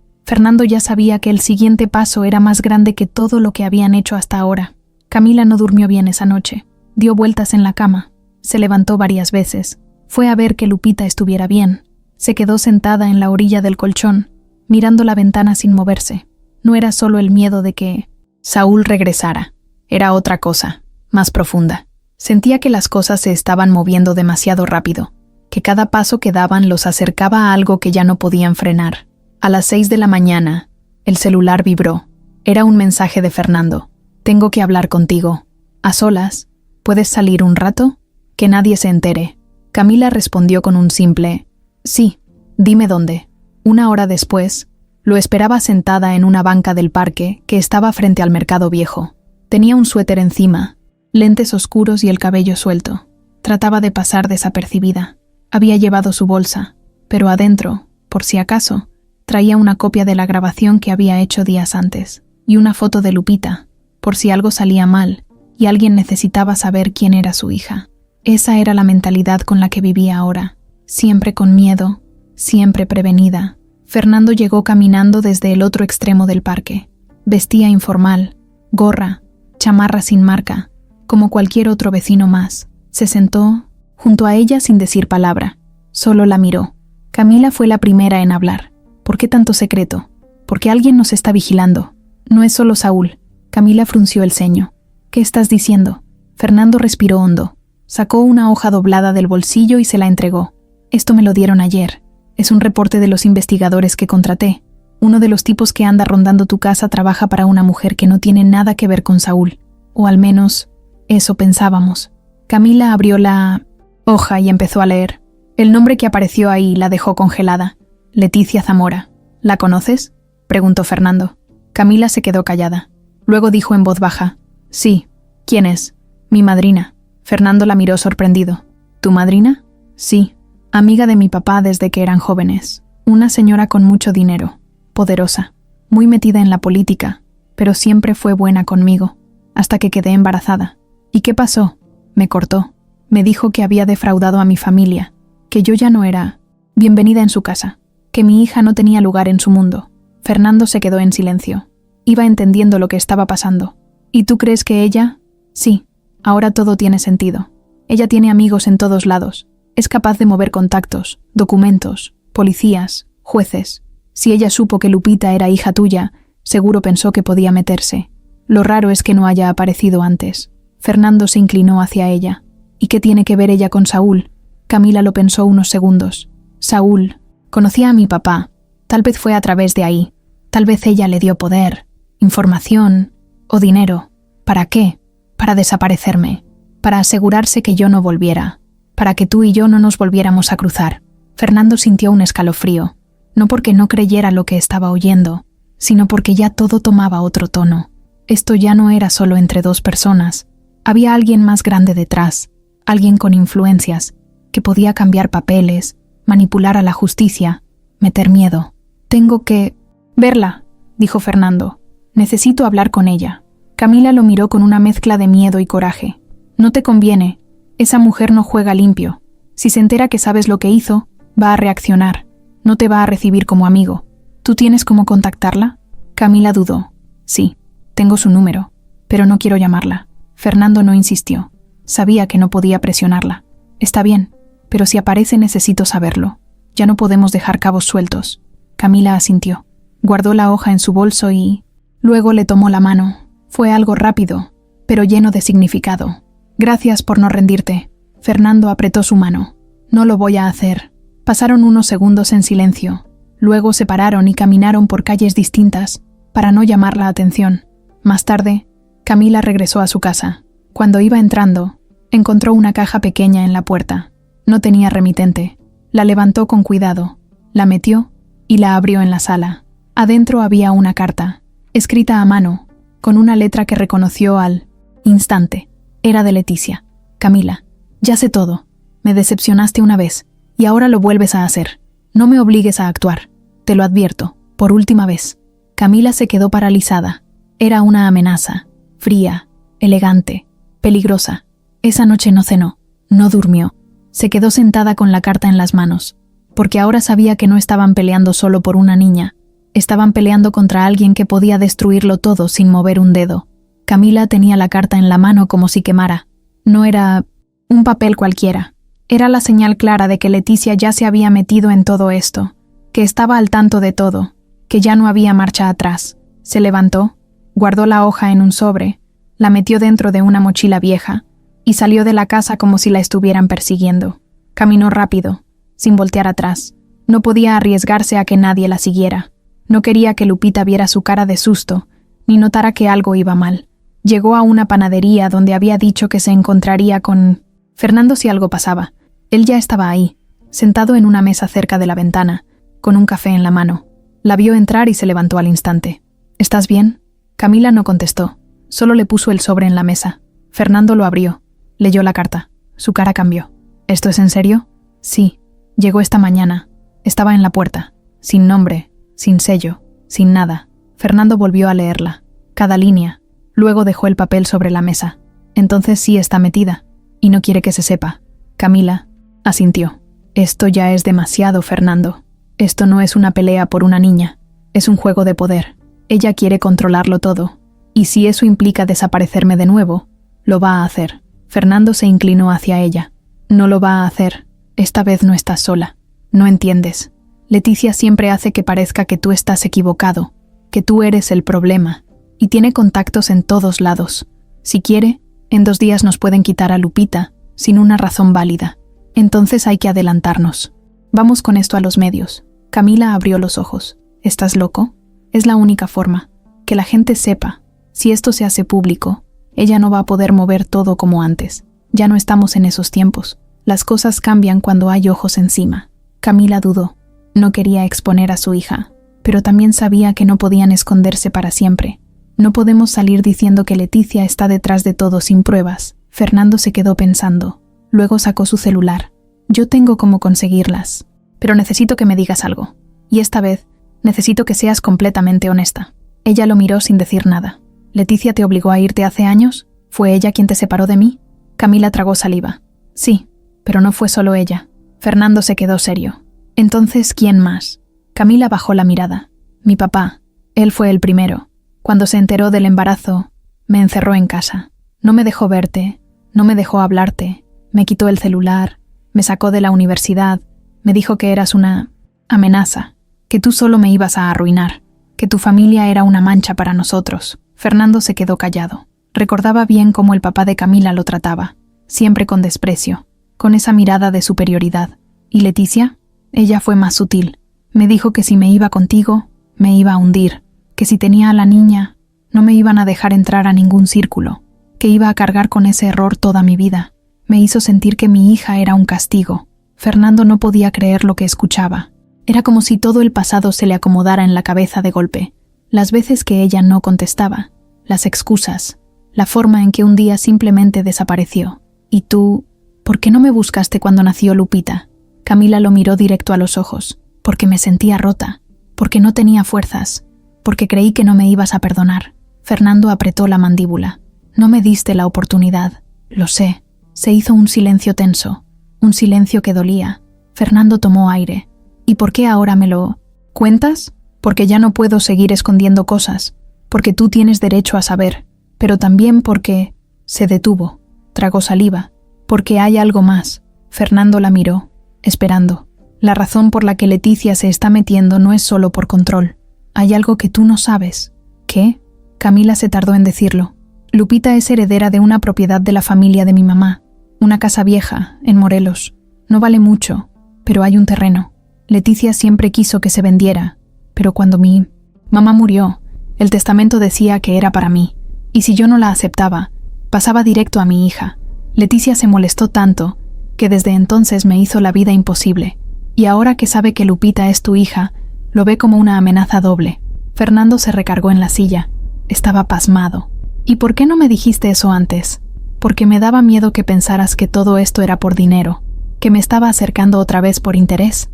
ya sabía que el siguiente paso era más grande que todo lo que habían hecho hasta ahora. Camila no durmió bien esa noche. Dio vueltas en la cama. Se levantó varias veces. Fue a ver que Lupita estuviera bien. Se quedó sentada en la orilla del colchón, mirando la ventana sin moverse. No era solo el miedo de que Saúl regresara. Era otra cosa, más profunda. Sentía que las cosas se estaban moviendo demasiado rápido, que cada paso que daban los acercaba a algo que ya no podían frenar. A las 6 de la mañana, el celular vibró. Era un mensaje de Fernando. Tengo que hablar contigo. A solas, ¿puedes salir un rato? Que nadie se entere. Camila respondió con un simple sí, dime dónde. Una hora después, lo esperaba sentada en una banca del parque que estaba frente al mercado viejo. Tenía un suéter encima, lentes oscuros y el cabello suelto. Trataba de pasar desapercibida. Había llevado su bolsa, pero adentro, por si acaso, traía una copia de la grabación que había hecho días antes, y una foto de Lupita, por si algo salía mal y alguien necesitaba saber quién era su hija. Esa era la mentalidad con la que vivía ahora, siempre con miedo, siempre prevenida. Fernando llegó caminando desde el otro extremo del parque. Vestía informal, gorra, chamarra sin marca, como cualquier otro vecino más. Se sentó junto a ella sin decir palabra. Solo la miró. Camila fue la primera en hablar. ¿Por qué tanto secreto? Porque alguien nos está vigilando. No es solo Saúl. Camila frunció el ceño. ¿Qué estás diciendo? Fernando respiró hondo. Sacó una hoja doblada del bolsillo y se la entregó. Esto me lo dieron ayer. Es un reporte de los investigadores que contraté. Uno de los tipos que anda rondando tu casa trabaja para una mujer que no tiene nada que ver con Saúl. O al menos, eso pensábamos. Camila abrió la hoja y empezó a leer. El nombre que apareció ahí la dejó congelada. Leticia Zamora. ¿La conoces?, preguntó Fernando. Camila se quedó callada. Luego dijo en voz baja. Sí. ¿Quién es? Mi madrina. Fernando la miró sorprendido. ¿Tu madrina? Sí. Amiga de mi papá desde que eran jóvenes. Una señora con mucho dinero. Poderosa. Muy metida en la política. Pero siempre fue buena conmigo. Hasta que quedé embarazada. ¿Y qué pasó? Me cortó. Me dijo que había defraudado a mi familia. Que yo ya no era bienvenida en su casa. Que mi hija no tenía lugar en su mundo. Fernando se quedó en silencio. Iba entendiendo lo que estaba pasando. ¿Y tú crees que ella? Sí. Ahora todo tiene sentido. Ella tiene amigos en todos lados. Es capaz de mover contactos, documentos, policías, jueces. Si ella supo que Lupita era hija tuya, seguro pensó que podía meterse. Lo raro es que no haya aparecido antes. Fernando se inclinó hacia ella. ¿Y qué tiene que ver ella con Saúl? Camila lo pensó unos segundos. Saúl. Conocía a mi papá. Tal vez fue a través de ahí. Tal vez ella le dio poder, información o dinero. ¿Para qué? Para desaparecerme. Para asegurarse que yo no volviera. para que tú y yo no nos volviéramos a cruzar. Fernando sintió un escalofrío, no porque no creyera lo que estaba oyendo, sino porque ya todo tomaba otro tono. Esto ya no era solo entre dos personas. Había alguien más grande detrás, alguien con influencias, que podía cambiar papeles, manipular a la justicia, meter miedo. «Tengo que verla», dijo Fernando. «Necesito hablar con ella». Camila lo miró con una mezcla de miedo y coraje. «No te conviene. Esa mujer no juega limpio. Si se entera que sabes lo que hizo, va a reaccionar. No te va a recibir como amigo. ¿Tú tienes cómo contactarla?» Camila dudó. «Sí, tengo su número, pero no quiero llamarla». Fernando no insistió. Sabía que no podía presionarla. «Está bien, pero si aparece necesito saberlo. Ya no podemos dejar cabos sueltos». Camila asintió. Guardó la hoja en su bolso y luego le tomó la mano. Fue algo rápido, pero lleno de significado. «Gracias por no rendirte». Fernando apretó su mano. «No lo voy a hacer». Pasaron unos segundos en silencio. Luego se pararon y caminaron por calles distintas para no llamar la atención. Más tarde, Camila regresó a su casa. Cuando iba entrando, encontró una caja pequeña en la puerta. No tenía remitente. La levantó con cuidado, la metió y la abrió en la sala. Adentro había una carta, escrita a mano, con una letra que reconoció al instante. Era de Leticia. «Camila, ya sé todo. Me decepcionaste una vez, y ahora lo vuelves a hacer. No me obligues a actuar. Te lo advierto, por última vez». Camila se quedó paralizada. Era una amenaza, fría, elegante, peligrosa. Esa noche no cenó, no durmió. Se quedó sentada con la carta en las manos, porque ahora sabía que no estaban peleando solo por una niña. Estaban peleando contra alguien que podía destruirlo todo sin mover un dedo. Camila tenía la carta en la mano como si quemara. No era un papel cualquiera. Era la señal clara de que Leticia ya se había metido en todo esto, que estaba al tanto de todo, que ya no había marcha atrás. Se levantó, guardó la hoja en un sobre, la metió dentro de una mochila vieja y salió de la casa como si la estuvieran persiguiendo. Caminó rápido, sin voltear atrás. No podía arriesgarse a que nadie la siguiera. No quería que Lupita viera su cara de susto, ni notara que algo iba mal. Llegó a una panadería donde había dicho que se encontraría con Fernando si algo pasaba. Él ya estaba ahí, sentado en una mesa cerca de la ventana, con un café en la mano. La vio entrar y se levantó al instante. «¿Estás bien?» Camila no contestó, solo le puso el sobre en la mesa. Fernando lo abrió, leyó la carta. Su cara cambió. «¿Esto es en serio?» «Sí. Llegó esta mañana. Estaba en la puerta, sin nombre, sin sello, sin nada». Fernando volvió a leerla, cada línea. Luego dejó el papel sobre la mesa. «Entonces sí está metida, y no quiere que se sepa». Camila asintió. «Esto ya es demasiado, Fernando. Esto no es una pelea por una niña. Es un juego de poder. Ella quiere controlarlo todo. Y si eso implica desaparecerme de nuevo, lo va a hacer». Fernando se inclinó hacia ella. «No lo va a hacer. Esta vez no estás sola. No entiendes. Leticia siempre hace que parezca que tú estás equivocado, que tú eres el problema, y tiene contactos en todos lados. Si quiere, en 2 días nos pueden quitar a Lupita, sin una razón válida. Entonces hay que adelantarnos. Vamos con esto a los medios». Camila abrió los ojos. «¿Estás loco? Es la única forma. Que la gente sepa. Si esto se hace público, ella no va a poder mover todo como antes. Ya no estamos en esos tiempos. Las cosas cambian cuando hay ojos encima». Camila dudó. No quería exponer a su hija, pero también sabía que no podían esconderse para siempre. No podemos salir diciendo que Leticia está detrás de todo sin pruebas. Fernando se quedó pensando. Luego sacó su celular. «Yo tengo cómo conseguirlas. Pero necesito que me digas algo. Y esta vez, necesito que seas completamente honesta». Ella lo miró sin decir nada. «¿Leticia te obligó a irte hace años? ¿Fue ella quien te separó de mí?» Camila tragó saliva. «Sí, pero no fue solo ella». Fernando se quedó serio. «Entonces, ¿quién más?» Camila bajó la mirada. «Mi papá. Él fue el primero. Cuando se enteró del embarazo, me encerró en casa. No me dejó verte, no me dejó hablarte, me quitó el celular, me sacó de la universidad, me dijo que eras una amenaza, que tú solo me ibas a arruinar, que tu familia era una mancha para nosotros». Fernando se quedó callado. Recordaba bien cómo el papá de Camila lo trataba, siempre con desprecio, con esa mirada de superioridad. ¿Y Leticia? Ella fue más sutil. Me dijo que si me iba contigo, me iba a hundir, que si tenía a la niña, no me iban a dejar entrar a ningún círculo, que iba a cargar con ese error toda mi vida. Me hizo sentir que mi hija era un castigo. Fernando no podía creer lo que escuchaba. Era como si todo el pasado se le acomodara en la cabeza de golpe. Las veces que ella no contestaba, las excusas, la forma en que un día simplemente desapareció. ¿Y tú? ¿Por qué no me buscaste cuando nació Lupita? Camila lo miró directo a los ojos. Porque me sentía rota, porque no tenía fuerzas, porque creí que no me ibas a perdonar. Fernando apretó la mandíbula. No me diste la oportunidad. Lo sé. Se hizo un silencio tenso, un silencio que dolía. Fernando tomó aire. ¿Y por qué ahora me lo cuentas? Porque ya no puedo seguir escondiendo cosas, porque tú tienes derecho a saber, pero también porque... Se detuvo, tragó saliva, porque hay algo más. Fernando la miró, esperando. La razón por la que Leticia se está metiendo no es solo por control. Hay algo que tú no sabes. ¿Qué? Camila se tardó en decirlo. Lupita es heredera de una propiedad de la familia de mi mamá, una casa vieja, en Morelos. No vale mucho, pero hay un terreno. Leticia siempre quiso que se vendiera, pero cuando mi mamá murió, el testamento decía que era para mí, y si yo no la aceptaba, pasaba directo a mi hija. Leticia se molestó tanto que desde entonces me hizo la vida imposible, y ahora que sabe que Lupita es tu hija, lo ve como una amenaza doble. Fernando se recargó en la silla. Estaba pasmado. ¿Y por qué no me dijiste eso antes? Porque me daba miedo que pensaras que todo esto era por dinero, que me estaba acercando otra vez por interés.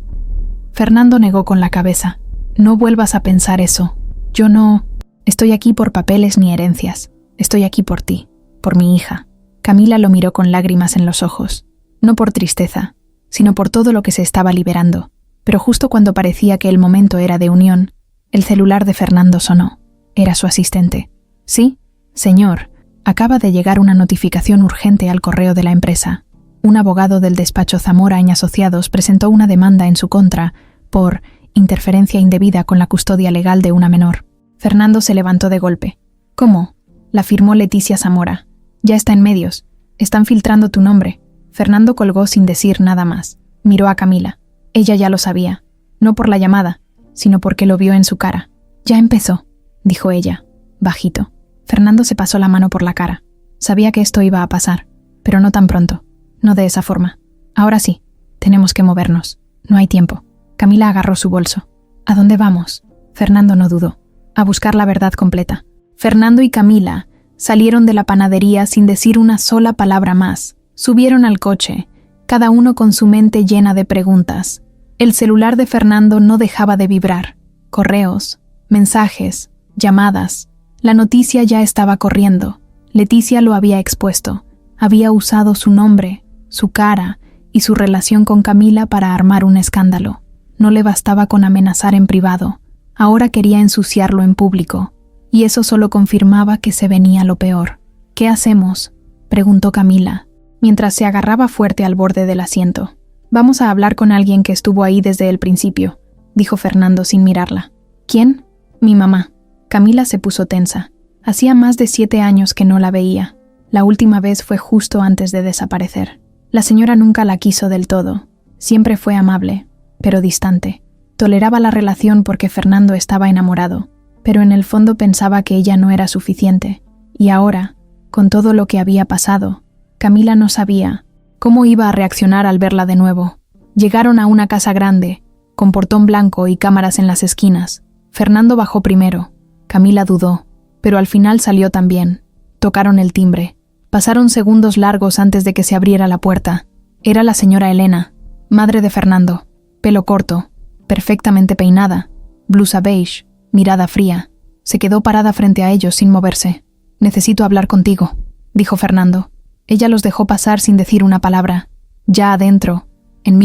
Fernando negó con la cabeza. No vuelvas a pensar eso. Yo no estoy aquí por papeles ni herencias. Estoy aquí por ti, por mi hija. Camila lo miró con lágrimas en los ojos. No por tristeza, sino por todo lo que se estaba liberando. Pero justo cuando parecía que el momento era de unión, el celular de Fernando sonó. Era su asistente. ¿Sí? Señor, acaba de llegar una notificación urgente al correo de la empresa. Un abogado del despacho Zamora y Asociados presentó una demanda en su contra por interferencia indebida con la custodia legal de una menor. Fernando se levantó de golpe. ¿Cómo? La firmó Leticia Zamora. Ya está en medios. Están filtrando tu nombre. Fernando colgó sin decir nada más. Miró a Camila. Ella ya lo sabía. No por la llamada, sino porque lo vio en su cara. Ya empezó, dijo ella, bajito. Fernando se pasó la mano por la cara. Sabía que esto iba a pasar, pero no tan pronto. No de esa forma. Ahora sí, tenemos que movernos. No hay tiempo. Camila agarró su bolso. ¿A dónde vamos? Fernando no dudó. A buscar la verdad completa. Fernando y Camila salieron de la panadería sin decir una sola palabra más. Subieron al coche, cada uno con su mente llena de preguntas. El celular de Fernando no dejaba de vibrar. Correos, mensajes, llamadas. La noticia ya estaba corriendo. Leticia lo había expuesto. Había usado su nombre, su cara y su relación con Camila para armar un escándalo. No le bastaba con amenazar en privado. Ahora quería ensuciarlo en público. Y eso solo confirmaba que se venía lo peor. ¿Qué hacemos?, preguntó Camila, mientras se agarraba fuerte al borde del asiento. Vamos a hablar con alguien que estuvo ahí desde el principio, dijo Fernando sin mirarla. ¿Quién? Mi mamá. Camila se puso tensa. Hacía más de 7 años que no la veía. La última vez fue justo antes de desaparecer. La señora nunca la quiso del todo. Siempre fue amable, pero distante. Toleraba la relación porque Fernando estaba enamorado, pero en el fondo pensaba que ella no era suficiente. Y ahora, con todo lo que había pasado, Camila no sabía cómo iba a reaccionar al verla de nuevo. Llegaron a una casa grande, con portón blanco y cámaras en las esquinas. Fernando bajó primero. Camila dudó, pero al final salió también. Tocaron el timbre. Pasaron segundos largos antes de que se abriera la puerta. Era la señora Elena, madre de Fernando. Pelo corto, perfectamente peinada, blusa beige, mirada fría. Se quedó parada frente a ellos sin moverse. «Necesito hablar contigo», dijo Fernando. Ella los dejó pasar sin decir una palabra. Ya adentro, en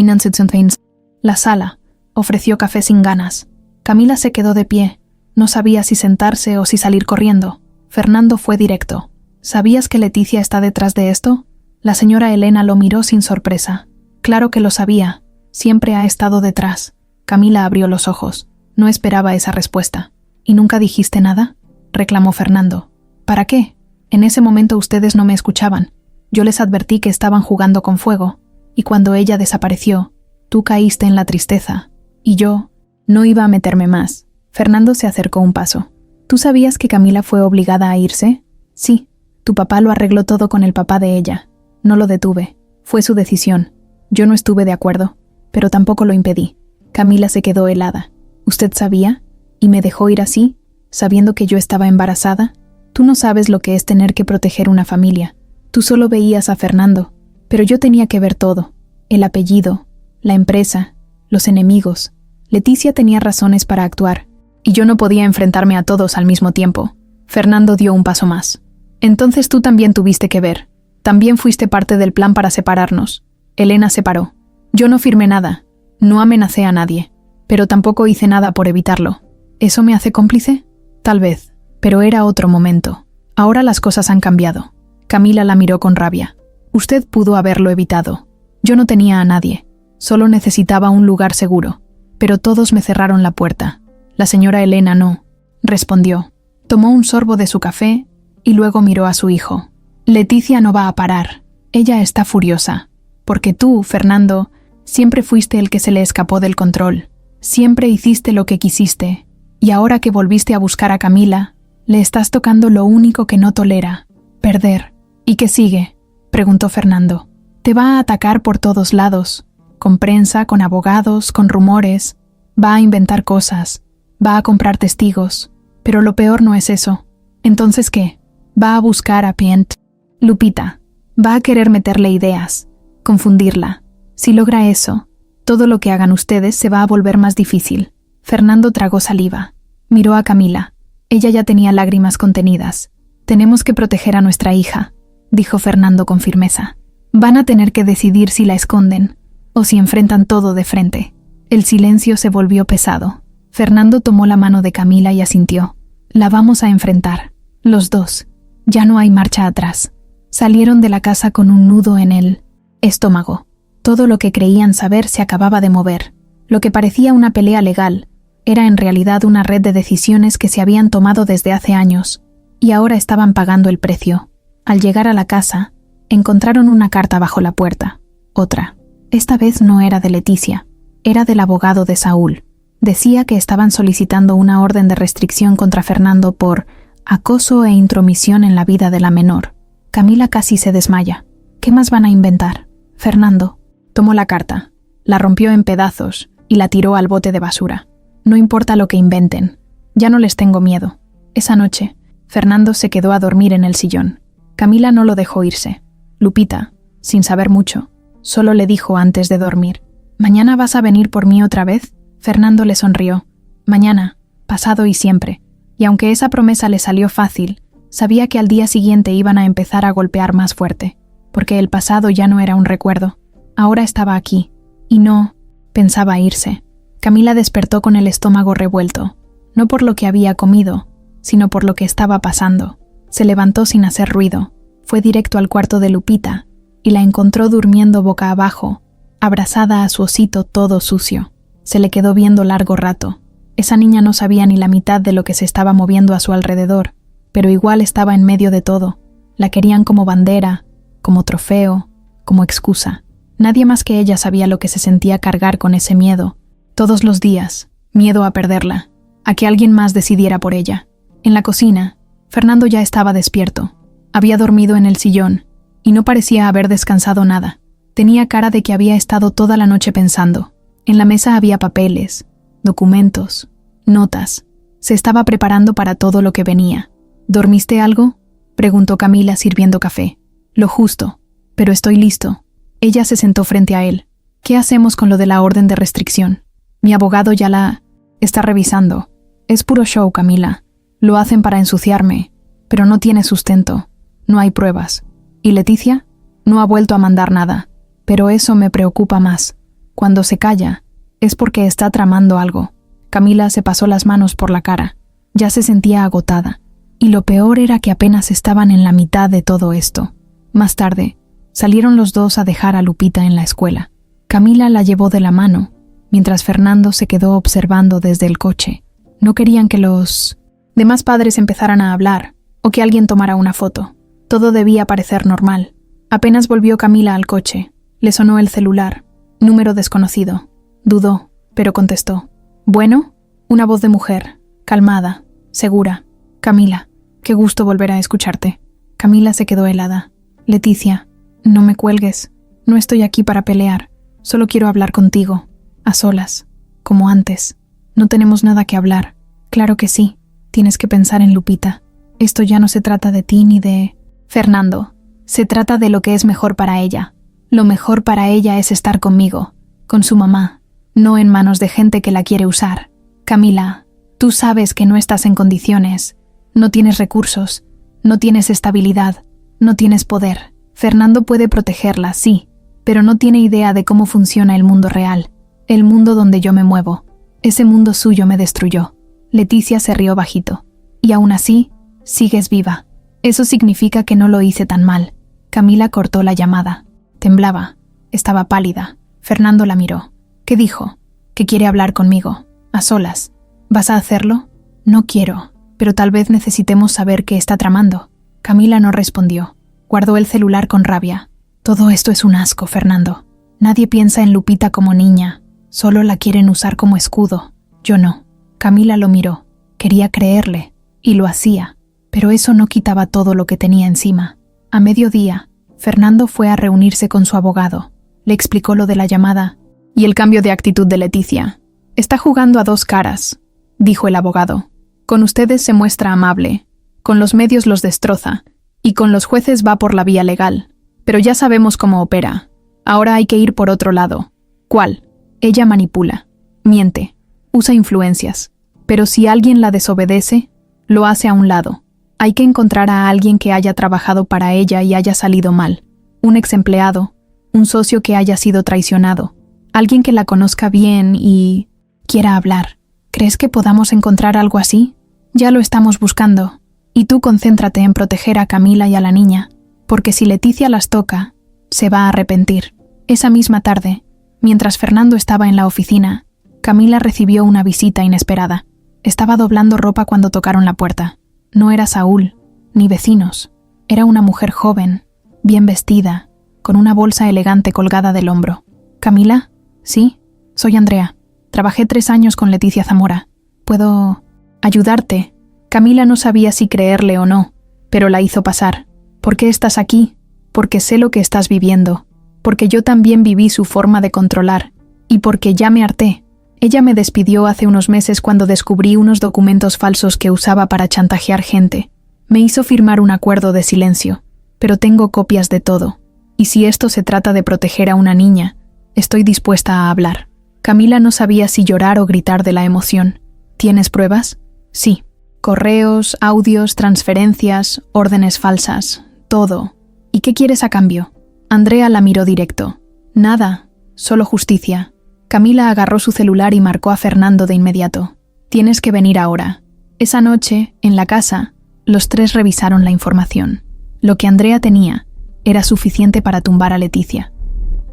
la sala, ofreció café sin ganas. Camila se quedó de pie. No sabía si sentarse o si salir corriendo. Fernando fue directo. ¿Sabías que Leticia está detrás de esto? La señora Elena lo miró sin sorpresa. Claro que lo sabía. Siempre ha estado detrás. Camila abrió los ojos. No esperaba esa respuesta. ¿Y nunca dijiste nada?, reclamó Fernando. ¿Para qué? En ese momento ustedes no me escuchaban. Yo les advertí que estaban jugando con fuego, y cuando ella desapareció, tú caíste en la tristeza, y yo no iba a meterme más. Fernando se acercó un paso. ¿Tú sabías que Camila fue obligada a irse? Sí, tu papá lo arregló todo con el papá de ella. No lo detuve. Fue su decisión. Yo no estuve de acuerdo, pero tampoco lo impedí. Camila se quedó helada. ¿Usted sabía? ¿Y me dejó ir así, sabiendo que yo estaba embarazada? Tú no sabes lo que es tener que proteger una familia. Tú solo veías a Fernando, pero yo tenía que ver todo. El apellido, la empresa, los enemigos. Leticia tenía razones para actuar, y yo no podía enfrentarme a todos al mismo tiempo. Fernando dio un paso más. Entonces tú también tuviste que ver. También fuiste parte del plan para separarnos. Elena se paró. Yo no firmé nada. No amenacé a nadie. Pero tampoco hice nada por evitarlo. ¿Eso me hace cómplice? Tal vez. Pero era otro momento. Ahora las cosas han cambiado. Camila la miró con rabia. Usted pudo haberlo evitado. Yo no tenía a nadie. Solo necesitaba un lugar seguro. Pero todos me cerraron la puerta. La señora Elena no. Respondió. Tomó un sorbo de su café y luego miró a su hijo. Leticia no va a parar. Ella está furiosa. Porque tú, Fernando, siempre fuiste el que se le escapó del control. Siempre hiciste lo que quisiste. Y ahora que volviste a buscar a Camila, le estás tocando lo único que no tolera. Perder. ¿Y qué sigue? Preguntó Fernando. Te va a atacar por todos lados. Con prensa, con abogados, con rumores. Va a inventar cosas. Va a comprar testigos. Pero lo peor no es eso. ¿Entonces qué? Va a buscar a Pient. Lupita. Va a querer meterle ideas. Confundirla. Si logra eso, todo lo que hagan ustedes se va a volver más difícil. Fernando tragó saliva. Miró a Camila. Ella ya tenía lágrimas contenidas. Tenemos que proteger a nuestra hija, dijo Fernando con firmeza. Van a tener que decidir si la esconden o si enfrentan todo de frente. El silencio se volvió pesado. Fernando tomó la mano de Camila y asintió. La vamos a enfrentar. Los dos. Ya no hay marcha atrás. Salieron de la casa con un nudo en el estómago. Todo lo que creían saber se acababa de mover. Lo que parecía una pelea legal era en realidad una red de decisiones que se habían tomado desde hace años y ahora estaban pagando el precio. Al llegar a la casa, encontraron una carta bajo la puerta. Otra. Esta vez no era de Leticia, era del abogado de Saúl. Decía que estaban solicitando una orden de restricción contra Fernando por acoso e intromisión en la vida de la menor. Camila casi se desmaya. ¿Qué más van a inventar? Fernando tomó la carta, la rompió en pedazos y la tiró al bote de basura. No importa lo que inventen, ya no les tengo miedo. Esa noche, Fernando se quedó a dormir en el sillón. Camila no lo dejó irse. Lupita, sin saber mucho, solo le dijo antes de dormir: ¿Mañana vas a venir por mí otra vez? Fernando le sonrió. Mañana, pasado y siempre. Y aunque esa promesa le salió fácil, sabía que al día siguiente iban a empezar a golpear más fuerte, porque el pasado ya no era un recuerdo. Ahora estaba aquí, y no pensaba irse. Camila despertó con el estómago revuelto, no por lo que había comido, sino por lo que estaba pasando. Se levantó sin hacer ruido, fue directo al cuarto de Lupita, y la encontró durmiendo boca abajo, abrazada a su osito todo sucio. Se le quedó viendo largo rato. Esa niña no sabía ni la mitad de lo que se estaba moviendo a su alrededor, pero igual estaba en medio de todo. La querían como bandera, como trofeo, como excusa. Nadie más que ella sabía lo que se sentía cargar con ese miedo. Todos los días, miedo a perderla, a que alguien más decidiera por ella. En la cocina, Fernando ya estaba despierto. Había dormido en el sillón, y no parecía haber descansado nada. Tenía cara de que había estado toda la noche pensando. En la mesa había papeles, documentos, notas. Se estaba preparando para todo lo que venía. ¿Dormiste algo?, preguntó Camila sirviendo café. Lo justo, pero estoy listo. Ella se sentó frente a él. ¿Qué hacemos con lo de la orden de restricción? Mi abogado ya la está revisando. Es puro show, Camila. Lo hacen para ensuciarme, pero no tiene sustento. No hay pruebas. ¿Y Leticia? No ha vuelto a mandar nada. Pero eso me preocupa más. Cuando se calla, es porque está tramando algo. Camila se pasó las manos por la cara. Ya se sentía agotada. Y lo peor era que apenas estaban en la mitad de todo esto. Más tarde, salieron los dos a dejar a Lupita en la escuela. Camila la llevó de la mano, mientras Fernando se quedó observando desde el coche. No querían que los demás padres empezaran a hablar o que alguien tomara una foto. Todo debía parecer normal. Apenas volvió Camila al coche. Le sonó el celular. Número desconocido. Dudó, pero contestó. ¿Bueno? Una voz de mujer, calmada, segura. Camila, qué gusto volver a escucharte. Camila se quedó helada. Leticia, no me cuelgues. No estoy aquí para pelear. Solo quiero hablar contigo. A solas. Como antes. No tenemos nada que hablar. Claro que sí. Tienes que pensar en Lupita. Esto ya no se trata de ti ni de... Fernando. Se trata de lo que es mejor para ella. Lo mejor para ella es estar conmigo. Con su mamá. No en manos de gente que la quiere usar. Camila, tú sabes que no estás en condiciones. No tienes recursos. No tienes estabilidad. No tienes poder. Fernando puede protegerla, sí, pero no tiene idea de cómo funciona el mundo real. El mundo donde yo me muevo. Ese mundo suyo me destruyó. Leticia se rió bajito. Y aún así, sigues viva. Eso significa que no lo hice tan mal. Camila cortó la llamada. Temblaba. Estaba pálida. Fernando la miró. ¿Qué dijo? Que quiere hablar conmigo. A solas. ¿Vas a hacerlo? No quiero, pero tal vez necesitemos saber qué está tramando. Camila no respondió. Guardó el celular con rabia. Todo esto es un asco, Fernando. Nadie piensa en Lupita como niña. Solo la quieren usar como escudo. Yo no. Camila lo miró. Quería creerle. Y lo hacía. Pero eso no quitaba todo lo que tenía encima. A mediodía, Fernando fue a reunirse con su abogado. Le explicó lo de la llamada y el cambio de actitud de Leticia. Está jugando a dos caras, dijo el abogado. Con ustedes se muestra amable, con los medios los destroza, y con los jueces va por la vía legal. Pero ya sabemos cómo opera. Ahora hay que ir por otro lado. ¿Cuál? Ella manipula, miente, usa influencias. Pero si alguien la desobedece, lo hace a un lado. Hay que encontrar a alguien que haya trabajado para ella y haya salido mal. Un ex empleado, un socio que haya sido traicionado. Alguien que la conozca bien y quiera hablar. ¿Crees que podamos encontrar algo así? Ya lo estamos buscando. Y tú concéntrate en proteger a Camila y a la niña, porque si Leticia las toca, se va a arrepentir. Esa misma tarde, mientras Fernando estaba en la oficina, Camila recibió una visita inesperada. Estaba doblando ropa cuando tocaron la puerta. No era Saúl, ni vecinos. Era una mujer joven, bien vestida, con una bolsa elegante colgada del hombro. ¿Camila? Sí, soy Andrea. Trabajé 3 años con Leticia Zamora. ¿Puedo ayudarte? Camila no sabía si creerle o no, pero la hizo pasar. ¿Por qué estás aquí? Porque sé lo que estás viviendo. Porque yo también viví su forma de controlar. Y porque ya me harté. Ella me despidió hace unos meses cuando descubrí unos documentos falsos que usaba para chantajear gente. Me hizo firmar un acuerdo de silencio, pero tengo copias de todo. Y si esto se trata de proteger a una niña, estoy dispuesta a hablar. Camila no sabía si llorar o gritar de la emoción. ¿Tienes pruebas? Sí. Correos, audios, transferencias, órdenes falsas, todo. ¿Y qué quieres a cambio? Andrea la miró directo. Nada, solo justicia. Camila agarró su celular y marcó a Fernando de inmediato. Tienes que venir ahora. Esa noche, en la casa, los 3 revisaron la información. Lo que Andrea tenía era suficiente para tumbar a Leticia.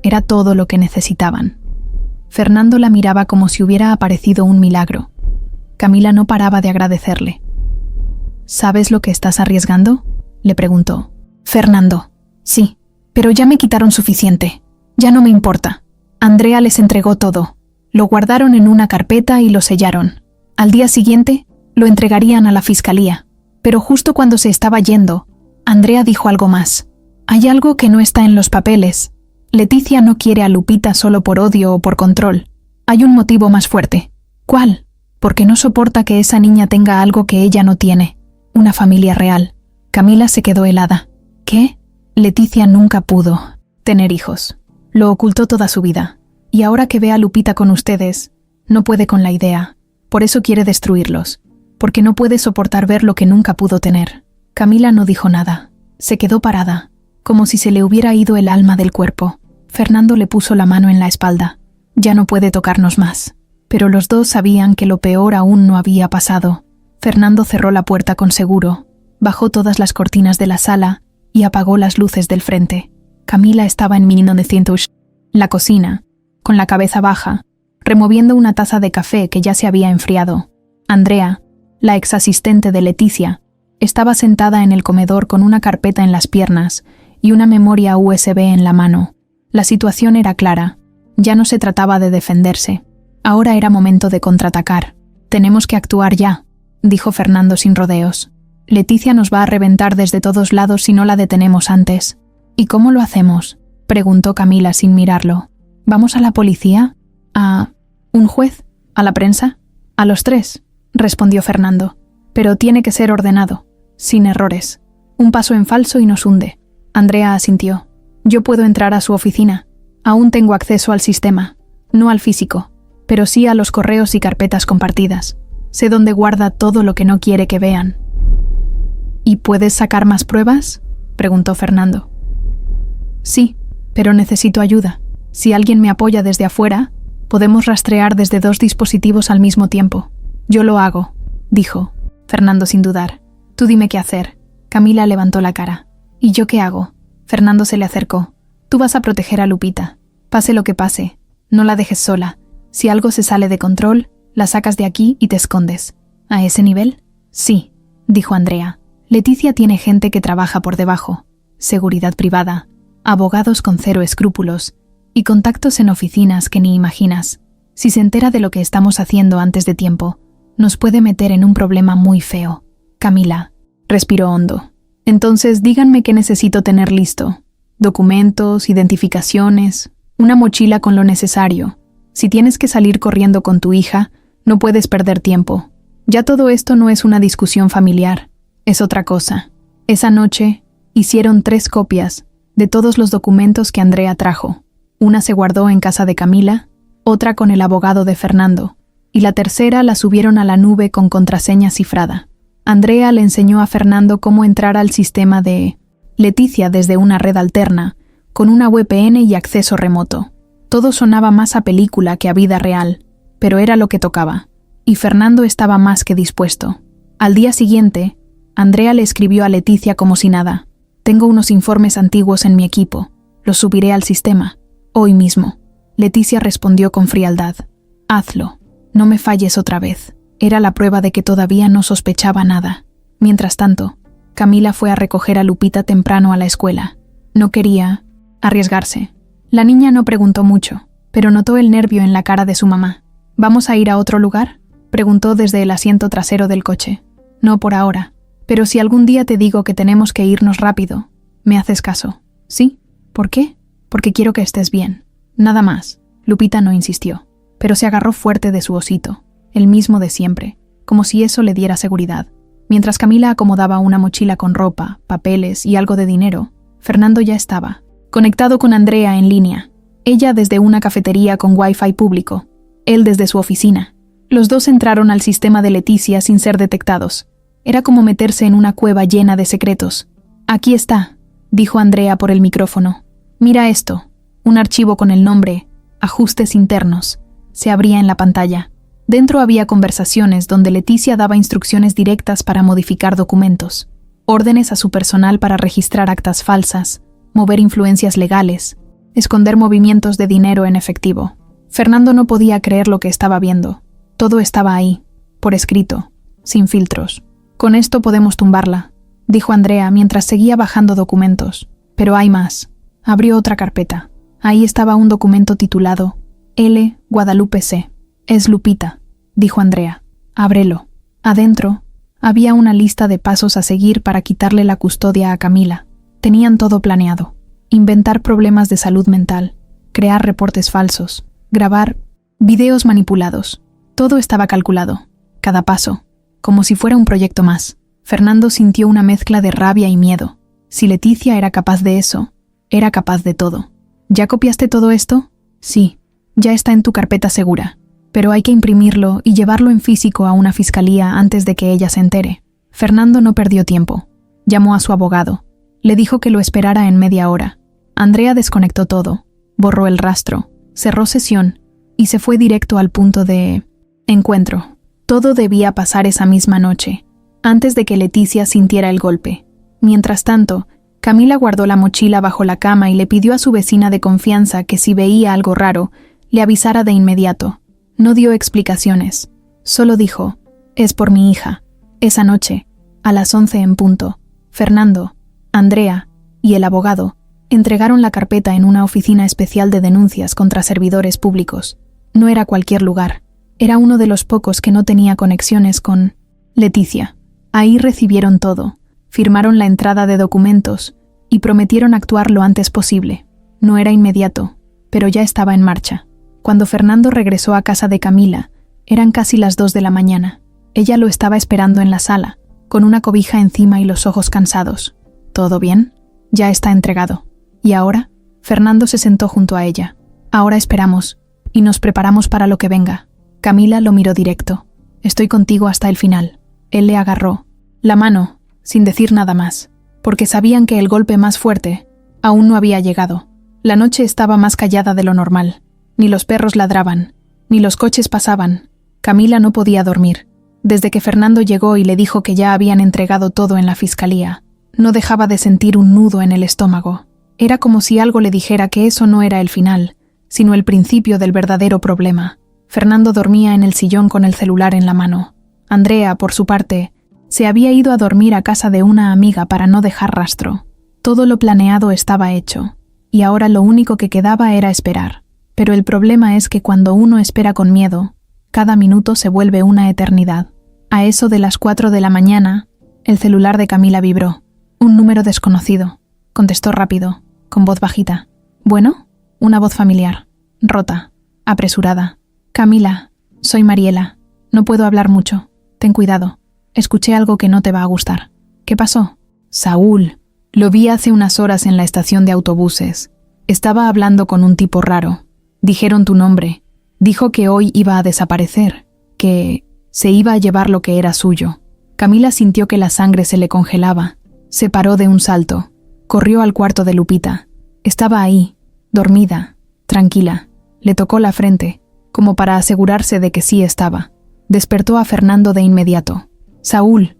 Era todo lo que necesitaban. Fernando la miraba como si hubiera aparecido un milagro. Camila no paraba de agradecerle. ¿Sabes lo que estás arriesgando?, le preguntó. Fernando. Sí, pero ya me quitaron suficiente. Ya no me importa. Andrea les entregó todo. Lo guardaron en una carpeta y lo sellaron. Al día siguiente, lo entregarían a la fiscalía. Pero justo cuando se estaba yendo, Andrea dijo algo más. Hay algo que no está en los papeles. Leticia no quiere a Lupita solo por odio o por control. Hay un motivo más fuerte. ¿Cuál? Porque no soporta que esa niña tenga algo que ella no tiene. Una familia real. Camila se quedó helada. ¿Qué? Leticia nunca pudo tener hijos. Lo ocultó toda su vida. Y ahora que ve a Lupita con ustedes, no puede con la idea. Por eso quiere destruirlos. Porque no puede soportar ver lo que nunca pudo tener. Camila no dijo nada. Se quedó parada, como si se le hubiera ido el alma del cuerpo. Fernando le puso la mano en la espalda. Ya no puede tocarnos más. Pero los dos sabían que lo peor aún no había pasado. Fernando cerró la puerta con seguro, bajó todas las cortinas de la sala y apagó las luces del frente. Camila estaba en 1900, la cocina, con la cabeza baja, removiendo una taza de café que ya se había enfriado. Andrea, la ex asistente de Leticia, estaba sentada en el comedor con una carpeta en las piernas y una memoria USB en la mano. La situación era clara. Ya no se trataba de defenderse. Ahora era momento de contraatacar. Tenemos que actuar ya, dijo Fernando sin rodeos. Leticia nos va a reventar desde todos lados si no la detenemos antes. ¿Y cómo lo hacemos? preguntó Camila sin mirarlo. ¿Vamos a la policía? ¿A un juez? ¿A la prensa? A los tres, respondió Fernando. Pero tiene que ser ordenado, sin errores. Un paso en falso y nos hunde. Andrea asintió. Yo puedo entrar a su oficina. Aún tengo acceso al sistema, no al físico, pero sí a los correos y carpetas compartidas. Sé dónde guarda todo lo que no quiere que vean. ¿Y puedes sacar más pruebas?, preguntó Fernando. Sí, pero necesito ayuda. Si alguien me apoya desde afuera, podemos rastrear desde 2 dispositivos al mismo tiempo. Yo lo hago, dijo Fernando sin dudar. Tú dime qué hacer. Camila levantó la cara. ¿Y yo qué hago? Fernando se le acercó. Tú vas a proteger a Lupita. Pase lo que pase, no la dejes sola. Si algo se sale de control, la sacas de aquí y te escondes. ¿A ese nivel? Sí, dijo Andrea. Leticia tiene gente que trabaja por debajo. Seguridad privada, abogados con 0 escrúpulos y contactos en oficinas que ni imaginas. Si se entera de lo que estamos haciendo antes de tiempo, nos puede meter en un problema muy feo. Camila respiró hondo. Entonces díganme qué necesito tener listo. Documentos, identificaciones, una mochila con lo necesario. Si tienes que salir corriendo con tu hija, no puedes perder tiempo. Ya todo esto no es una discusión familiar, es otra cosa. Esa noche hicieron 3 copias de todos los documentos que Andrea trajo. Una se guardó en casa de Camila, otra con el abogado de Fernando, y la tercera la subieron a la nube con contraseña cifrada. Andrea le enseñó a Fernando cómo entrar al sistema de Leticia desde una red alterna, con una VPN y acceso remoto. Todo sonaba más a película que a vida real, pero era lo que tocaba, y Fernando estaba más que dispuesto. Al día siguiente, Andrea le escribió a Leticia como si nada. Tengo unos informes antiguos en mi equipo, los subiré al sistema, hoy mismo. Leticia respondió con frialdad. Hazlo, no me falles otra vez. Era la prueba de que todavía no sospechaba nada. Mientras tanto, Camila fue a recoger a Lupita temprano a la escuela. No quería arriesgarse. La niña no preguntó mucho, pero notó el nervio en la cara de su mamá. ¿Vamos a ir a otro lugar?, preguntó desde el asiento trasero del coche. No por ahora, pero si algún día te digo que tenemos que irnos rápido, ¿me haces caso? ¿Sí? ¿Por qué? Porque quiero que estés bien. Nada más. Lupita no insistió, pero se agarró fuerte de su osito, el mismo de siempre, como si eso le diera seguridad. Mientras Camila acomodaba una mochila con ropa, papeles y algo de dinero, Fernando ya estaba conectado con Andrea en línea. Ella desde una cafetería con Wi-Fi público, él desde su oficina. Los dos entraron al sistema de Leticia sin ser detectados. Era como meterse en una cueva llena de secretos. Aquí está, dijo Andrea por el micrófono. Mira esto. Un archivo con el nombre Ajustes internos. Se abría en la pantalla. Dentro había conversaciones donde Leticia daba instrucciones directas para modificar documentos, órdenes a su personal para registrar actas falsas, mover influencias legales, esconder movimientos de dinero en efectivo. Fernando no podía creer lo que estaba viendo. Todo estaba ahí, por escrito, sin filtros. Con esto podemos tumbarla, dijo Andrea mientras seguía bajando documentos. Pero hay más. Abrió otra carpeta. Ahí estaba un documento titulado L. Guadalupe C. Es Lupita, dijo Andrea. Ábrelo. Adentro había una lista de pasos a seguir para quitarle la custodia a Camila. Tenían todo planeado. Inventar problemas de salud mental, crear reportes falsos, grabar videos manipulados. Todo estaba calculado. Cada paso, como si fuera un proyecto más. Fernando sintió una mezcla de rabia y miedo. Si Leticia era capaz de eso, era capaz de todo. ¿Ya copiaste todo esto? Sí, ya está en tu carpeta segura. Pero hay que imprimirlo y llevarlo en físico a una fiscalía antes de que ella se entere. Fernando no perdió tiempo. Llamó a su abogado. Le dijo que lo esperara en media hora. Andrea desconectó todo, borró el rastro, cerró sesión y se fue directo al punto de encuentro. Todo debía pasar esa misma noche, antes de que Leticia sintiera el golpe. Mientras tanto, Camila guardó la mochila bajo la cama y le pidió a su vecina de confianza que si veía algo raro, le avisara de inmediato. No dio explicaciones, solo dijo, es por mi hija. Esa noche, a las 11 en punto, Fernando, Andrea y el abogado entregaron la carpeta en una oficina especial de denuncias contra servidores públicos. No era cualquier lugar, era uno de los pocos que no tenía conexiones con Leticia. Ahí recibieron todo, firmaron la entrada de documentos y prometieron actuar lo antes posible. No era inmediato, pero ya estaba en marcha. Cuando Fernando regresó a casa de Camila, eran casi las 2 de la mañana. Ella lo estaba esperando en la sala, con una cobija encima y los ojos cansados. ¿Todo bien? Ya está entregado. ¿Y ahora? Fernando se sentó junto a ella. Ahora esperamos, y nos preparamos para lo que venga. Camila lo miró directo. Estoy contigo hasta el final. Él le agarró la mano, sin decir nada más, porque sabían que el golpe más fuerte aún no había llegado. La noche estaba más callada de lo normal. Ni los perros ladraban, ni los coches pasaban. Camila no podía dormir. Desde que Fernando llegó y le dijo que ya habían entregado todo en la fiscalía, no dejaba de sentir un nudo en el estómago. Era como si algo le dijera que eso no era el final, sino el principio del verdadero problema. Fernando dormía en el sillón con el celular en la mano. Andrea, por su parte, se había ido a dormir a casa de una amiga para no dejar rastro. Todo lo planeado estaba hecho, y ahora lo único que quedaba era esperar. Pero el problema es que cuando uno espera con miedo, cada minuto se vuelve una eternidad. A eso de las 4 de la mañana, el celular de Camila vibró. Un número desconocido. Contestó rápido, con voz bajita. ¿Bueno? Una voz familiar, rota, apresurada. Camila, soy Mariela. No puedo hablar mucho. Ten cuidado. Escuché algo que no te va a gustar. ¿Qué pasó? Saúl. Lo vi hace unas horas en la estación de autobuses. Estaba hablando con un tipo raro. Dijeron tu nombre. Dijo que hoy iba a desaparecer, que se iba a llevar lo que era suyo. Camila sintió que la sangre se le congelaba. Se paró de un salto. Corrió al cuarto de Lupita. Estaba ahí, dormida, tranquila. Le tocó la frente, como para asegurarse de que sí estaba. Despertó a Fernando de inmediato. Saúl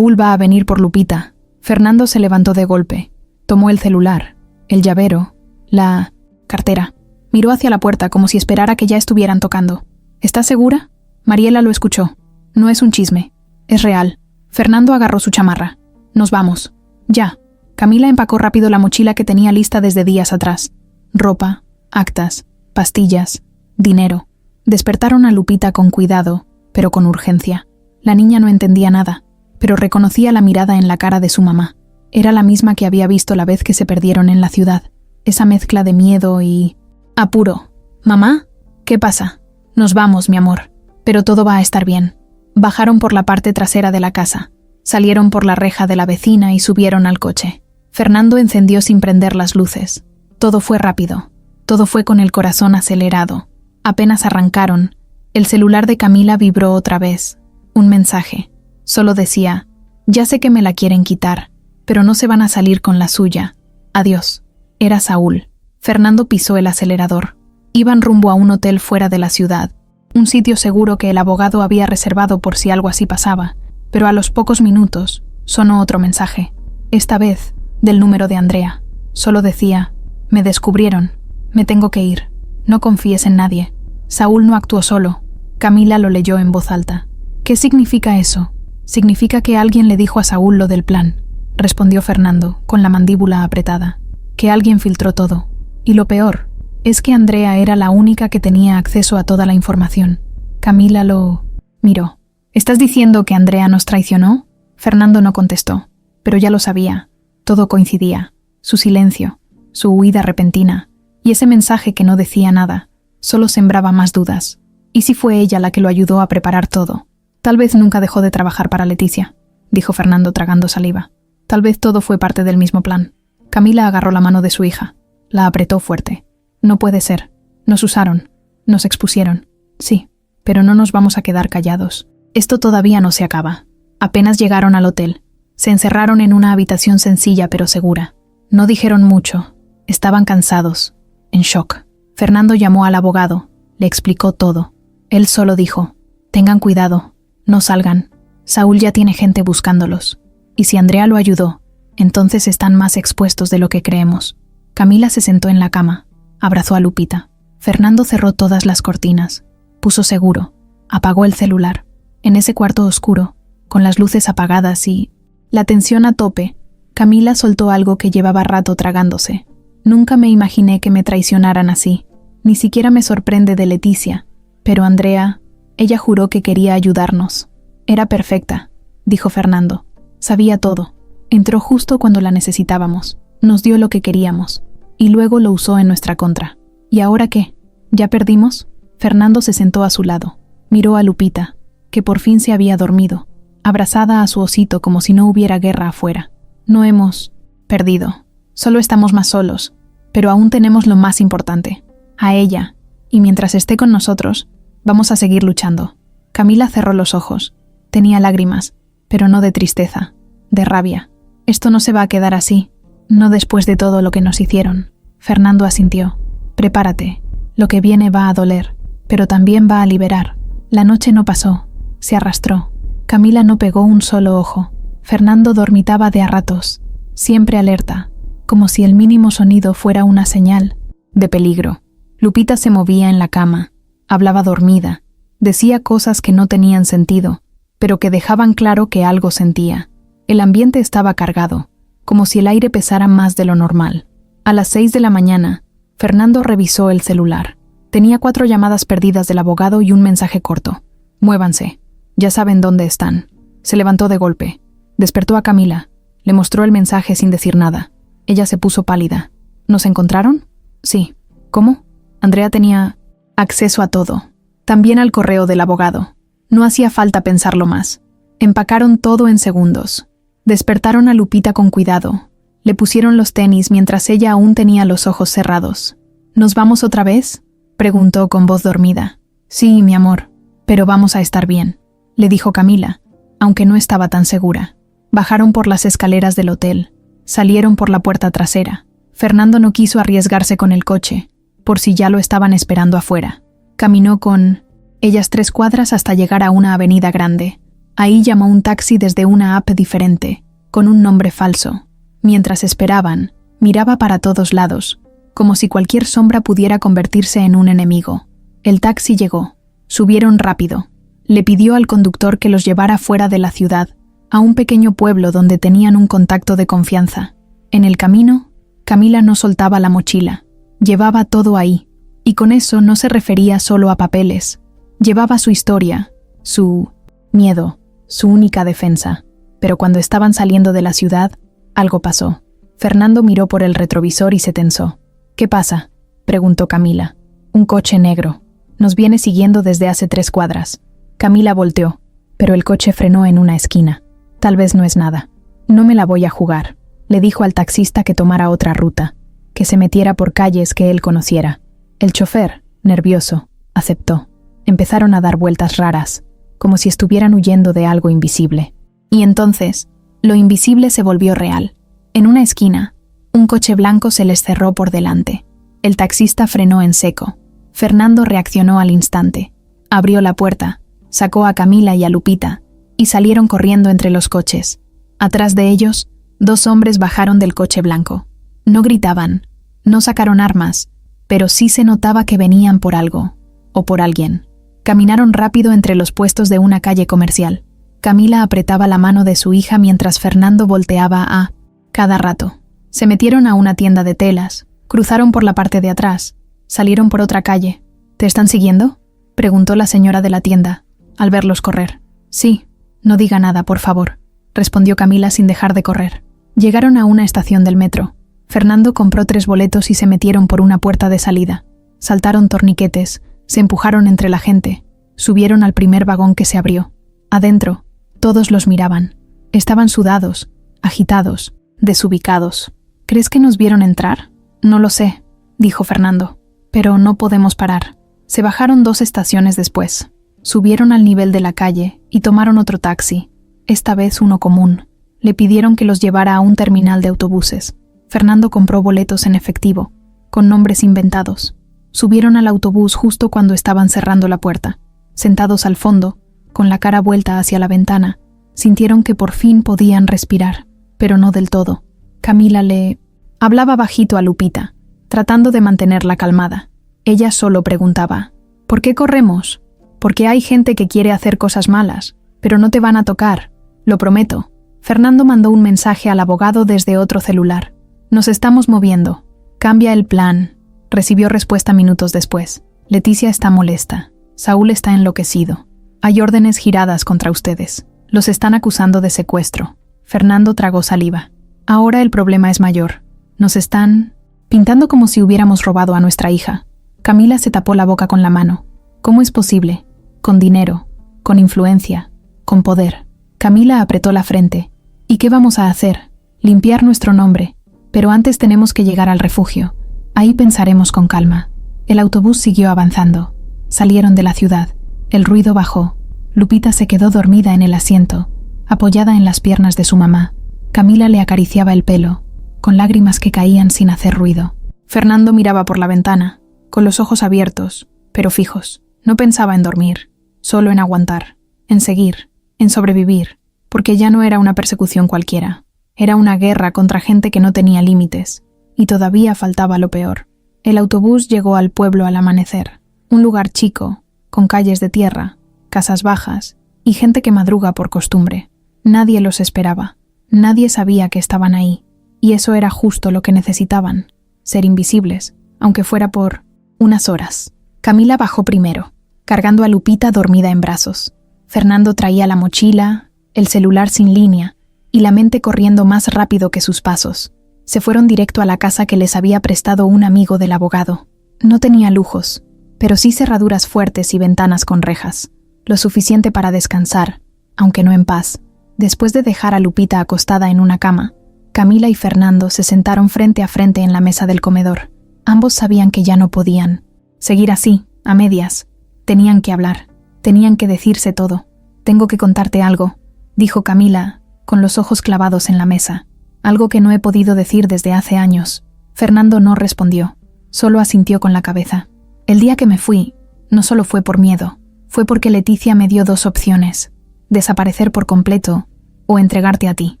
va a venir por Lupita. Fernando se levantó de golpe. Tomó el celular, el llavero, la cartera. Miró hacia la puerta como si esperara que ya estuvieran tocando. ¿Estás segura? Mariela lo escuchó. No es un chisme. Es real. Fernando agarró su chamarra. Nos vamos. Ya. Camila empacó rápido la mochila que tenía lista desde días atrás. Ropa, actas, pastillas, dinero. Despertaron a Lupita con cuidado, pero con urgencia. La niña no entendía nada, pero reconocía la mirada en la cara de su mamá. Era la misma que había visto la vez que se perdieron en la ciudad. Esa mezcla de miedo y apuro. ¿Mamá? ¿Qué pasa? Nos vamos, mi amor. Pero todo va a estar bien. Bajaron por la parte trasera de la casa. Salieron por la reja de la vecina y subieron al coche. Fernando encendió sin prender las luces. Todo fue rápido. Todo fue con el corazón acelerado. Apenas arrancaron, el celular de Camila vibró otra vez. Un mensaje. Solo decía, ya sé que me la quieren quitar, pero no se van a salir con la suya. Adiós. Era Saúl. Fernando pisó el acelerador. Iban rumbo a un hotel fuera de la ciudad, un sitio seguro que el abogado había reservado por si algo así pasaba, pero a los pocos minutos sonó otro mensaje. Esta vez, del número de Andrea. Solo decía, me descubrieron, me tengo que ir. No confíes en nadie. Saúl no actuó solo. Camila lo leyó en voz alta. ¿Qué significa eso? Significa que alguien le dijo a Saúl lo del plan, respondió Fernando, con la mandíbula apretada. Que alguien filtró todo. Y lo peor es que Andrea era la única que tenía acceso a toda la información. Camila lo miró. ¿Estás diciendo que Andrea nos traicionó? Fernando no contestó, pero ya lo sabía. Todo coincidía. Su silencio, su huida repentina, y ese mensaje que no decía nada, solo sembraba más dudas. ¿Y si fue ella la que lo ayudó a preparar todo? Tal vez nunca dejó de trabajar para Leticia, dijo Fernando tragando saliva. Tal vez todo fue parte del mismo plan. Camila agarró la mano de su hija. La apretó fuerte. No puede ser. Nos usaron. Nos expusieron. Sí, pero no nos vamos a quedar callados. Esto todavía no se acaba. Apenas llegaron al hotel. Se encerraron en una habitación sencilla pero segura. No dijeron mucho. Estaban cansados, en shock. Fernando llamó al abogado. Le explicó todo. Él solo dijo, tengan cuidado, no salgan. Saúl ya tiene gente buscándolos. Y si Andrea lo ayudó, entonces están más expuestos de lo que creemos. Camila se sentó en la cama. Abrazó a Lupita. Fernando cerró todas las cortinas. Puso seguro. Apagó el celular. En ese cuarto oscuro, con las luces apagadas y la tensión a tope, Camila soltó algo que llevaba rato tragándose. Nunca me imaginé que me traicionaran así. Ni siquiera me sorprende de Leticia. Pero Andrea, ella juró que quería ayudarnos. Era perfecta, dijo Fernando. Sabía todo. Entró justo cuando la necesitábamos. Nos dio lo que queríamos. y luego lo usó en nuestra contra. ¿Y ahora qué? ¿Ya perdimos? Fernando se sentó a su lado. Miró a Lupita, que por fin se había dormido, abrazada a su osito como si no hubiera guerra afuera. No hemos perdido. Solo estamos más solos, pero aún tenemos lo más importante, a ella, y mientras esté con nosotros, vamos a seguir luchando. Camila cerró los ojos. Tenía lágrimas, pero no de tristeza, de rabia. Esto no se va a quedar así, no después de todo lo que nos hicieron. Fernando asintió. Prepárate, lo que viene va a doler, pero también va a liberar. La noche no pasó, se arrastró. Camila no pegó un solo ojo. Fernando dormitaba de a ratos, siempre alerta, como si el mínimo sonido fuera una señal de peligro. Lupita se movía en la cama, hablaba dormida, decía cosas que no tenían sentido, pero que dejaban claro que algo sentía. El ambiente estaba cargado, como si el aire pesara más de lo normal. A las 6 de la mañana, Fernando revisó el celular. Tenía 4 llamadas perdidas del abogado y un mensaje corto. Muévanse, ya saben dónde están. Se levantó de golpe. Despertó a Camila. Le mostró el mensaje sin decir nada. Ella se puso pálida. ¿Nos encontraron? Sí. ¿Cómo? Andrea tenía acceso a todo. También al correo del abogado. No hacía falta pensarlo más. Empacaron todo en segundos. Despertaron a Lupita con cuidado. Le pusieron los tenis mientras ella aún tenía los ojos cerrados. ¿Nos vamos otra vez?, preguntó con voz dormida. Sí, mi amor, pero vamos a estar bien, le dijo Camila, aunque no estaba tan segura. Bajaron por las escaleras del hotel. Salieron por la puerta trasera. Fernando no quiso arriesgarse con el coche, por si ya lo estaban esperando afuera. Caminó con ellas 3 cuadras hasta llegar a una avenida grande. Ahí llamó un taxi desde una app diferente, con un nombre falso. Mientras esperaban, miraba para todos lados, como si cualquier sombra pudiera convertirse en un enemigo. El taxi llegó. Subieron rápido. Le pidió al conductor que los llevara fuera de la ciudad, a un pequeño pueblo donde tenían un contacto de confianza. En el camino, Camila no soltaba la mochila. Llevaba todo ahí, y con eso no se refería solo a papeles. Llevaba su historia, su miedo, su única defensa. Pero cuando estaban saliendo de la ciudad, algo pasó. Fernando miró por el retrovisor y se tensó. ¿Qué pasa?, preguntó Camila. Un coche negro. Nos viene siguiendo desde hace 3 cuadras. Camila volteó, pero el coche frenó en una esquina. Tal vez no es nada. No me la voy a jugar, le dijo al taxista que tomara otra ruta, que se metiera por calles que él conociera. El chofer, nervioso, aceptó. Empezaron a dar vueltas raras, como si estuvieran huyendo de algo invisible. Y entonces, lo invisible se volvió real. En una esquina, un coche blanco se les cerró por delante. El taxista frenó en seco. Fernando reaccionó al instante. Abrió la puerta, sacó a Camila y a Lupita, y salieron corriendo entre los coches. Atrás de ellos, 2 hombres bajaron del coche blanco. No gritaban, no sacaron armas, pero sí se notaba que venían por algo, o por alguien. Caminaron rápido entre los puestos de una calle comercial. Camila apretaba la mano de su hija mientras Fernando volteaba a cada rato. Se metieron a una tienda de telas, cruzaron por la parte de atrás, salieron por otra calle. ¿Te están siguiendo?, preguntó la señora de la tienda, al verlos correr. Sí, no diga nada, por favor, respondió Camila sin dejar de correr. Llegaron a una estación del metro. Fernando compró 3 boletos y se metieron por una puerta de salida. Saltaron torniquetes, se empujaron entre la gente, subieron al primer vagón que se abrió. Adentro, todos los miraban. Estaban sudados, agitados, desubicados. ¿Crees que nos vieron entrar? No lo sé, dijo Fernando, pero no podemos parar. Se bajaron 2 estaciones después. Subieron al nivel de la calle y tomaron otro taxi, esta vez uno común. Le pidieron que los llevara a un terminal de autobuses. Fernando compró boletos en efectivo, con nombres inventados. Subieron al autobús justo cuando estaban cerrando la puerta. Sentados al fondo, con la cara vuelta hacia la ventana, sintieron que por fin podían respirar, pero no del todo. Camila le hablaba bajito a Lupita, tratando de mantenerla calmada. Ella solo preguntaba, ¿por qué corremos? Porque hay gente que quiere hacer cosas malas, pero no te van a tocar, lo prometo. Fernando mandó un mensaje al abogado desde otro celular. Nos estamos moviendo. Cambia el plan. Recibió respuesta minutos después. Leticia está molesta. Saúl está enloquecido. Hay órdenes giradas contra ustedes. Los están acusando de secuestro. Fernando tragó saliva. Ahora el problema es mayor. Nos están pintando como si hubiéramos robado a nuestra hija. Camila se tapó la boca con la mano. ¿Cómo es posible? Con dinero, con influencia, con poder. Camila apretó la frente. ¿Y qué vamos a hacer? Limpiar nuestro nombre. Pero antes tenemos que llegar al refugio. Ahí pensaremos con calma. El autobús siguió avanzando. Salieron de la ciudad. El ruido bajó. Lupita se quedó dormida en el asiento, apoyada en las piernas de su mamá. Camila le acariciaba el pelo, con lágrimas que caían sin hacer ruido. Fernando miraba por la ventana, con los ojos abiertos, pero fijos. No pensaba en dormir, solo en aguantar, en seguir, en sobrevivir, porque ya no era una persecución cualquiera. Era una guerra contra gente que no tenía límites, y todavía faltaba lo peor. El autobús llegó al pueblo al amanecer, un lugar chico, con calles de tierra, casas bajas y gente que madruga por costumbre. Nadie los esperaba, nadie sabía que estaban ahí, y eso era justo lo que necesitaban, ser invisibles, aunque fuera por unas horas. Camila bajó primero, cargando a Lupita dormida en brazos. Fernando traía la mochila, el celular sin línea, y la mente corriendo más rápido que sus pasos. Se fueron directo a la casa que les había prestado un amigo del abogado. No tenía lujos, pero sí cerraduras fuertes y ventanas con rejas, lo suficiente para descansar, aunque no en paz. Después de dejar a Lupita acostada en una cama, Camila y Fernando se sentaron frente a frente en la mesa del comedor. Ambos sabían que ya no podían seguir así, a medias. Tenían que hablar, tenían que decirse todo. «Tengo que contarte algo», dijo Camila, con los ojos clavados en la mesa. «Algo que no he podido decir desde hace años». Fernando no respondió, solo asintió con la cabeza. «El día que me fui, no solo fue por miedo, fue porque Leticia me dio dos opciones: desaparecer por completo o entregarte a ti.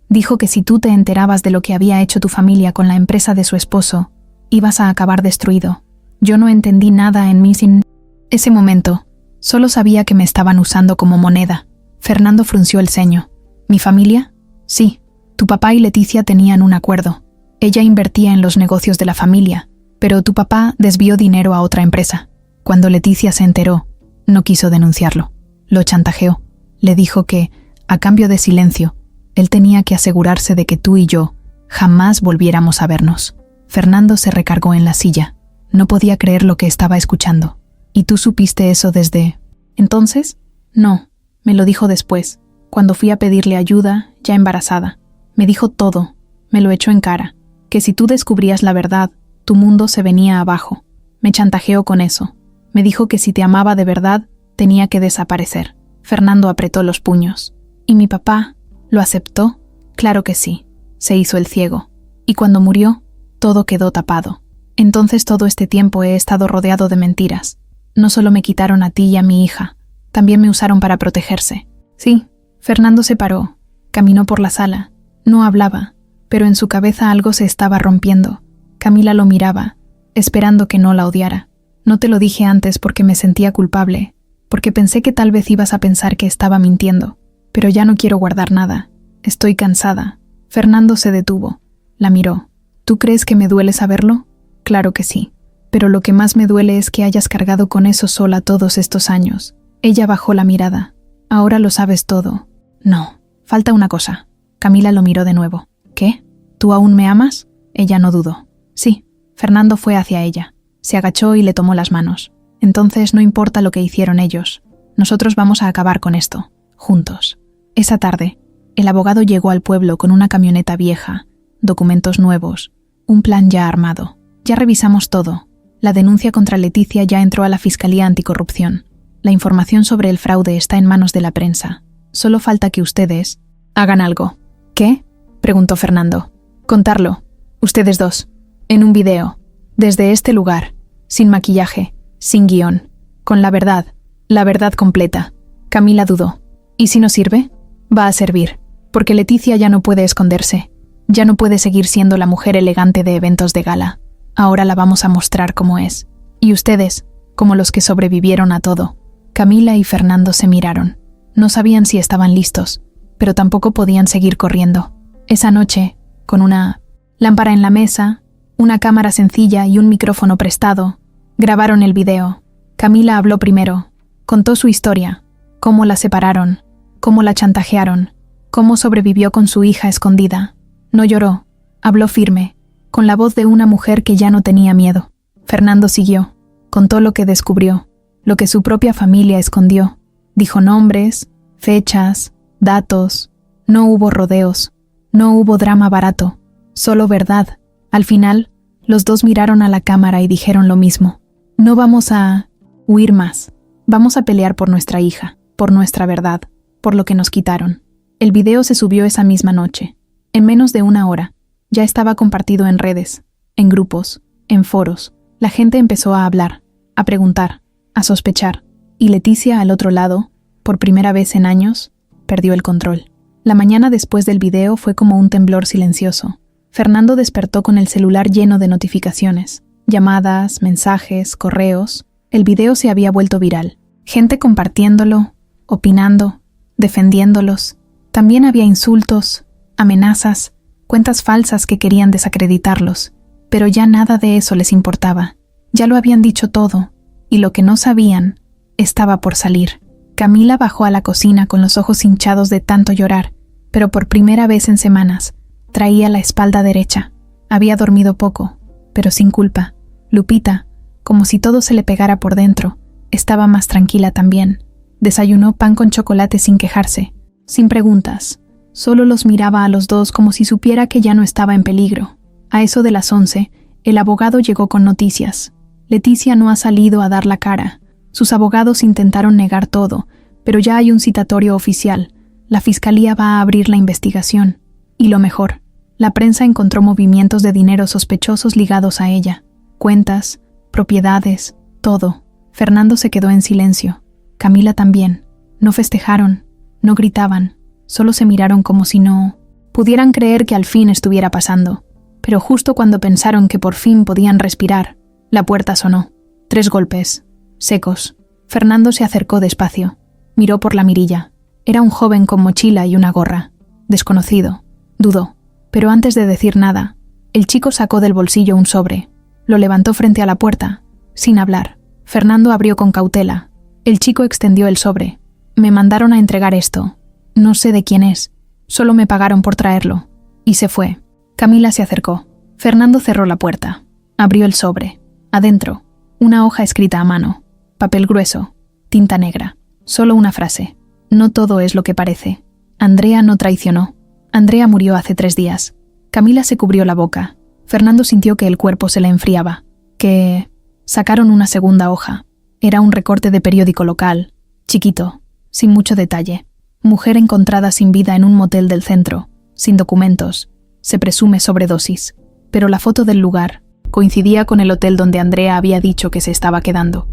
Dijo que si tú te enterabas de lo que había hecho tu familia con la empresa de su esposo, ibas a acabar destruido. Yo no entendí nada en mí sin ese momento. Solo sabía que me estaban usando como moneda». Fernando frunció el ceño. «¿Mi familia?» «Sí. Tu papá y Leticia tenían un acuerdo. Ella invertía en los negocios de la familia, pero tu papá desvió dinero a otra empresa. Cuando Leticia se enteró, no quiso denunciarlo. Lo chantajeó. Le dijo que, a cambio de silencio, él tenía que asegurarse de que tú y yo jamás volviéramos a vernos». Fernando se recargó en la silla. No podía creer lo que estaba escuchando. «¿Y tú supiste eso desde entonces?» «No, me lo dijo después, cuando fui a pedirle ayuda, ya embarazada. Me dijo todo, me lo echó en cara, que si tú descubrías la verdad, tu mundo se venía abajo. Me chantajeó con eso. Me dijo que si te amaba de verdad, tenía que desaparecer». Fernando apretó los puños. «¿Y mi papá lo aceptó?» «Claro que sí. Se hizo el ciego. Y cuando murió, todo quedó tapado. Entonces todo este tiempo he estado rodeado de mentiras. No solo me quitaron a ti y a mi hija, también me usaron para protegerse». «Sí». Fernando se paró, caminó por la sala. No hablaba, pero en su cabeza algo se estaba rompiendo. Camila lo miraba, esperando que no la odiara. «No te lo dije antes porque me sentía culpable, porque pensé que tal vez ibas a pensar que estaba mintiendo, pero ya no quiero guardar nada. Estoy cansada». Fernando se detuvo, la miró. «¿Tú crees que me duele saberlo?» «Claro que sí, pero lo que más me duele es que hayas cargado con eso sola todos estos años». Ella bajó la mirada. «Ahora lo sabes todo». «No, falta una cosa». Camila lo miró de nuevo. «¿Qué? ¿Tú aún me amas?» Ella no dudó. «Sí». Fernando fue hacia ella. Se agachó y le tomó las manos. «Entonces no importa lo que hicieron ellos. Nosotros vamos a acabar con esto, juntos». Esa tarde, el abogado llegó al pueblo con una camioneta vieja, documentos nuevos, un plan ya armado. «Ya revisamos todo. La denuncia contra Leticia ya entró a la Fiscalía Anticorrupción. La información sobre el fraude está en manos de la prensa. Solo falta que ustedes hagan algo». «¿Qué?», preguntó Fernando. «Contarlo. Ustedes dos. En un video. Desde este lugar. Sin maquillaje. Sin guión. Con la verdad. La verdad completa». Camila dudó. «¿Y si no sirve?» «Va a servir. Porque Leticia ya no puede esconderse. Ya no puede seguir siendo la mujer elegante de eventos de gala. Ahora la vamos a mostrar como es. Y ustedes, como los que sobrevivieron a todo». Camila y Fernando se miraron. No sabían si estaban listos, pero tampoco podían seguir corriendo. Esa noche, con una lámpara en la mesa, una cámara sencilla y un micrófono prestado, grabaron el video. Camila habló primero. Contó su historia, cómo la separaron, cómo la chantajearon, cómo sobrevivió con su hija escondida. No lloró, habló firme, con la voz de una mujer que ya no tenía miedo. Fernando siguió, contó lo que descubrió, lo que su propia familia escondió. Dijo nombres, fechas, datos. No hubo rodeos, no hubo drama barato, solo verdad. Al final, los dos miraron a la cámara y dijeron lo mismo. No vamos a huir más. Vamos a pelear por nuestra hija, por nuestra verdad, por lo que nos quitaron. El video se subió esa misma noche. En menos de una hora, ya estaba compartido en redes, en grupos, en foros. La gente empezó a hablar, a preguntar, a sospechar. Y Leticia, al otro lado, por primera vez en años, perdió el control. La mañana después del video fue como un temblor silencioso. Fernando despertó con el celular lleno de notificaciones, llamadas, mensajes, correos. El video se había vuelto viral. Gente compartiéndolo, opinando, defendiéndolos. También había insultos, amenazas, cuentas falsas que querían desacreditarlos. Pero ya nada de eso les importaba. Ya lo habían dicho todo, y lo que no sabían estaba por salir. Camila bajó a la cocina con los ojos hinchados de tanto llorar, pero por primera vez en semanas traía la espalda derecha. Había dormido poco, pero sin culpa. Lupita, como si todo se le pegara por dentro, estaba más tranquila también. Desayunó pan con chocolate sin quejarse, sin preguntas. Solo los miraba a los dos como si supiera que ya no estaba en peligro. A eso de las 11, el abogado llegó con noticias. Leticia no ha salido a dar la cara. Sus abogados intentaron negar todo, pero ya hay un citatorio oficial. La fiscalía va a abrir la investigación. Y lo mejor, la prensa encontró movimientos de dinero sospechosos ligados a ella. Cuentas, propiedades, todo. Fernando se quedó en silencio. Camila también. No festejaron, no gritaban, solo se miraron como si no pudieran creer que al fin estuviera pasando. Pero justo cuando pensaron que por fin podían respirar, la puerta sonó. 3 golpes, secos. Fernando se acercó despacio. Miró por la mirilla. Era un joven con mochila y una gorra. Desconocido. Dudó. Pero antes de decir nada, el chico sacó del bolsillo un sobre. Lo levantó frente a la puerta, sin hablar. Fernando abrió con cautela. El chico extendió el sobre. Me mandaron a entregar esto. No sé de quién es. Solo me pagaron por traerlo. Y se fue. Camila se acercó. Fernando cerró la puerta. Abrió el sobre. Adentro, una hoja escrita a mano. Papel grueso. Tinta negra. Solo una frase. No todo es lo que parece. Andrea no traicionó. Andrea murió hace 3 días. Camila se cubrió la boca. Fernando sintió que el cuerpo se le enfriaba. Que sacaron una segunda hoja. Era un recorte de periódico local. Chiquito. Sin mucho detalle. Mujer encontrada sin vida en un motel del centro. Sin documentos. Se presume sobredosis. Pero la foto del lugar coincidía con el hotel donde Andrea había dicho que se estaba quedando.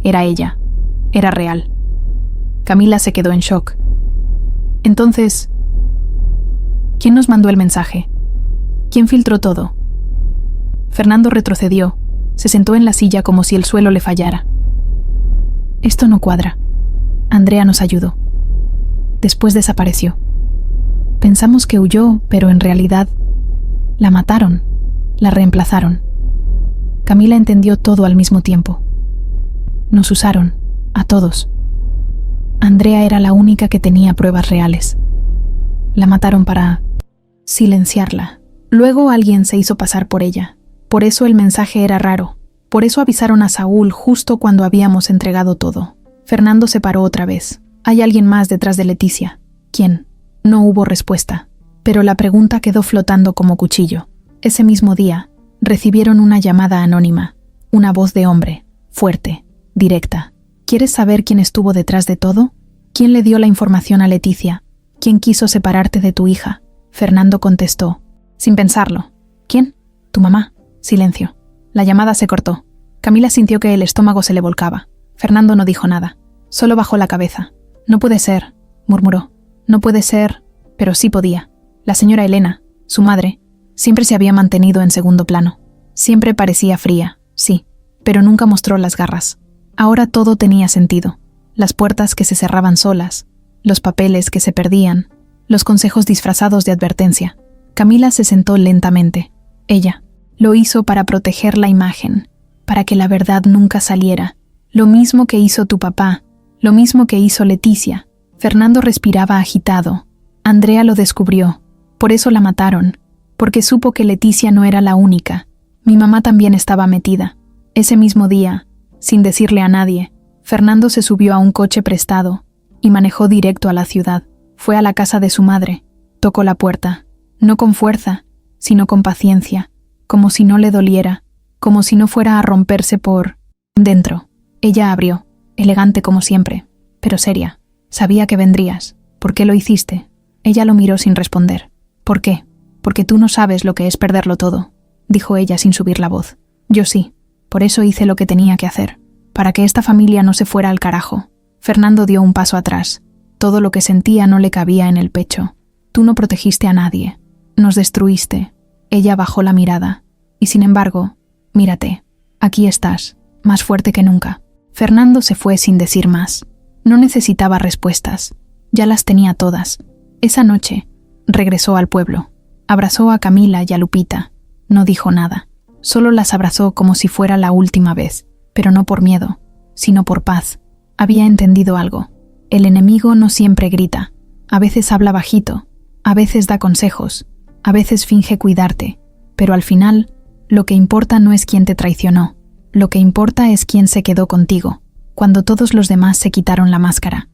Era ella. Era real. Camila se quedó en shock. Entonces, ¿quién nos mandó el mensaje? ¿Quién filtró todo? Fernando retrocedió. Se sentó en la silla como si el suelo le fallara. Esto no cuadra. Andrea nos ayudó. Después desapareció. Pensamos que huyó, pero en realidad la mataron. La reemplazaron. Camila entendió todo al mismo tiempo. Nos usaron, a todos. Andrea era la única que tenía pruebas reales. La mataron para silenciarla. Luego alguien se hizo pasar por ella. Por eso el mensaje era raro. Por eso avisaron a Saúl justo cuando habíamos entregado todo. Fernando se paró otra vez. Hay alguien más detrás de Leticia. ¿Quién? No hubo respuesta. Pero la pregunta quedó flotando como cuchillo. Ese mismo día, recibieron una llamada anónima. Una voz de hombre, fuerte, directa. ¿Quieres saber quién estuvo detrás de todo? ¿Quién le dio la información a Leticia? ¿Quién quiso separarte de tu hija? Fernando contestó, sin pensarlo. ¿Quién? Tu mamá. Silencio. La llamada se cortó. Camila sintió que el estómago se le volcaba. Fernando no dijo nada. Solo bajó la cabeza. No puede ser, murmuró. No puede ser, pero sí podía. La señora Elena, su madre, siempre se había mantenido en segundo plano. Siempre parecía fría, sí, pero nunca mostró las garras. Ahora todo tenía sentido. Las puertas que se cerraban solas, los papeles que se perdían, los consejos disfrazados de advertencia. Camila se sentó lentamente. Ella lo hizo para proteger la imagen, para que la verdad nunca saliera. Lo mismo que hizo tu papá, lo mismo que hizo Leticia. Fernando respiraba agitado. Andrea lo descubrió. Por eso la mataron. porque supo que Leticia no era la única. Mi mamá también estaba metida. Ese mismo día, sin decirle a nadie, Fernando se subió a un coche prestado y manejó directo a la ciudad. Fue a la casa de su madre, tocó la puerta, no con fuerza, sino con paciencia, como si no le doliera, como si no fuera a romperse por dentro. Ella abrió, elegante como siempre, pero seria. Sabía que vendrías. ¿Por qué lo hiciste? Ella lo miró sin responder. ¿Por qué? Porque tú no sabes lo que es perderlo todo, dijo ella sin subir la voz. Yo sí. Por eso hice lo que tenía que hacer, para que esta familia no se fuera al carajo. Fernando dio un paso atrás. Todo lo que sentía no le cabía en el pecho. Tú no protegiste a nadie. Nos destruiste. Ella bajó la mirada. Y sin embargo, mírate. Aquí estás, más fuerte que nunca. Fernando se fue sin decir más. No necesitaba respuestas. Ya las tenía todas. Esa noche, regresó al pueblo. Abrazó a Camila y a Lupita. No dijo nada. Solo las abrazó como si fuera la última vez, pero no por miedo, sino por paz. Había entendido algo. El enemigo no siempre grita. A veces habla bajito, a veces da consejos, a veces finge cuidarte, pero al final, lo que importa no es quién te traicionó. Lo que importa es quién se quedó contigo, cuando todos los demás se quitaron la máscara.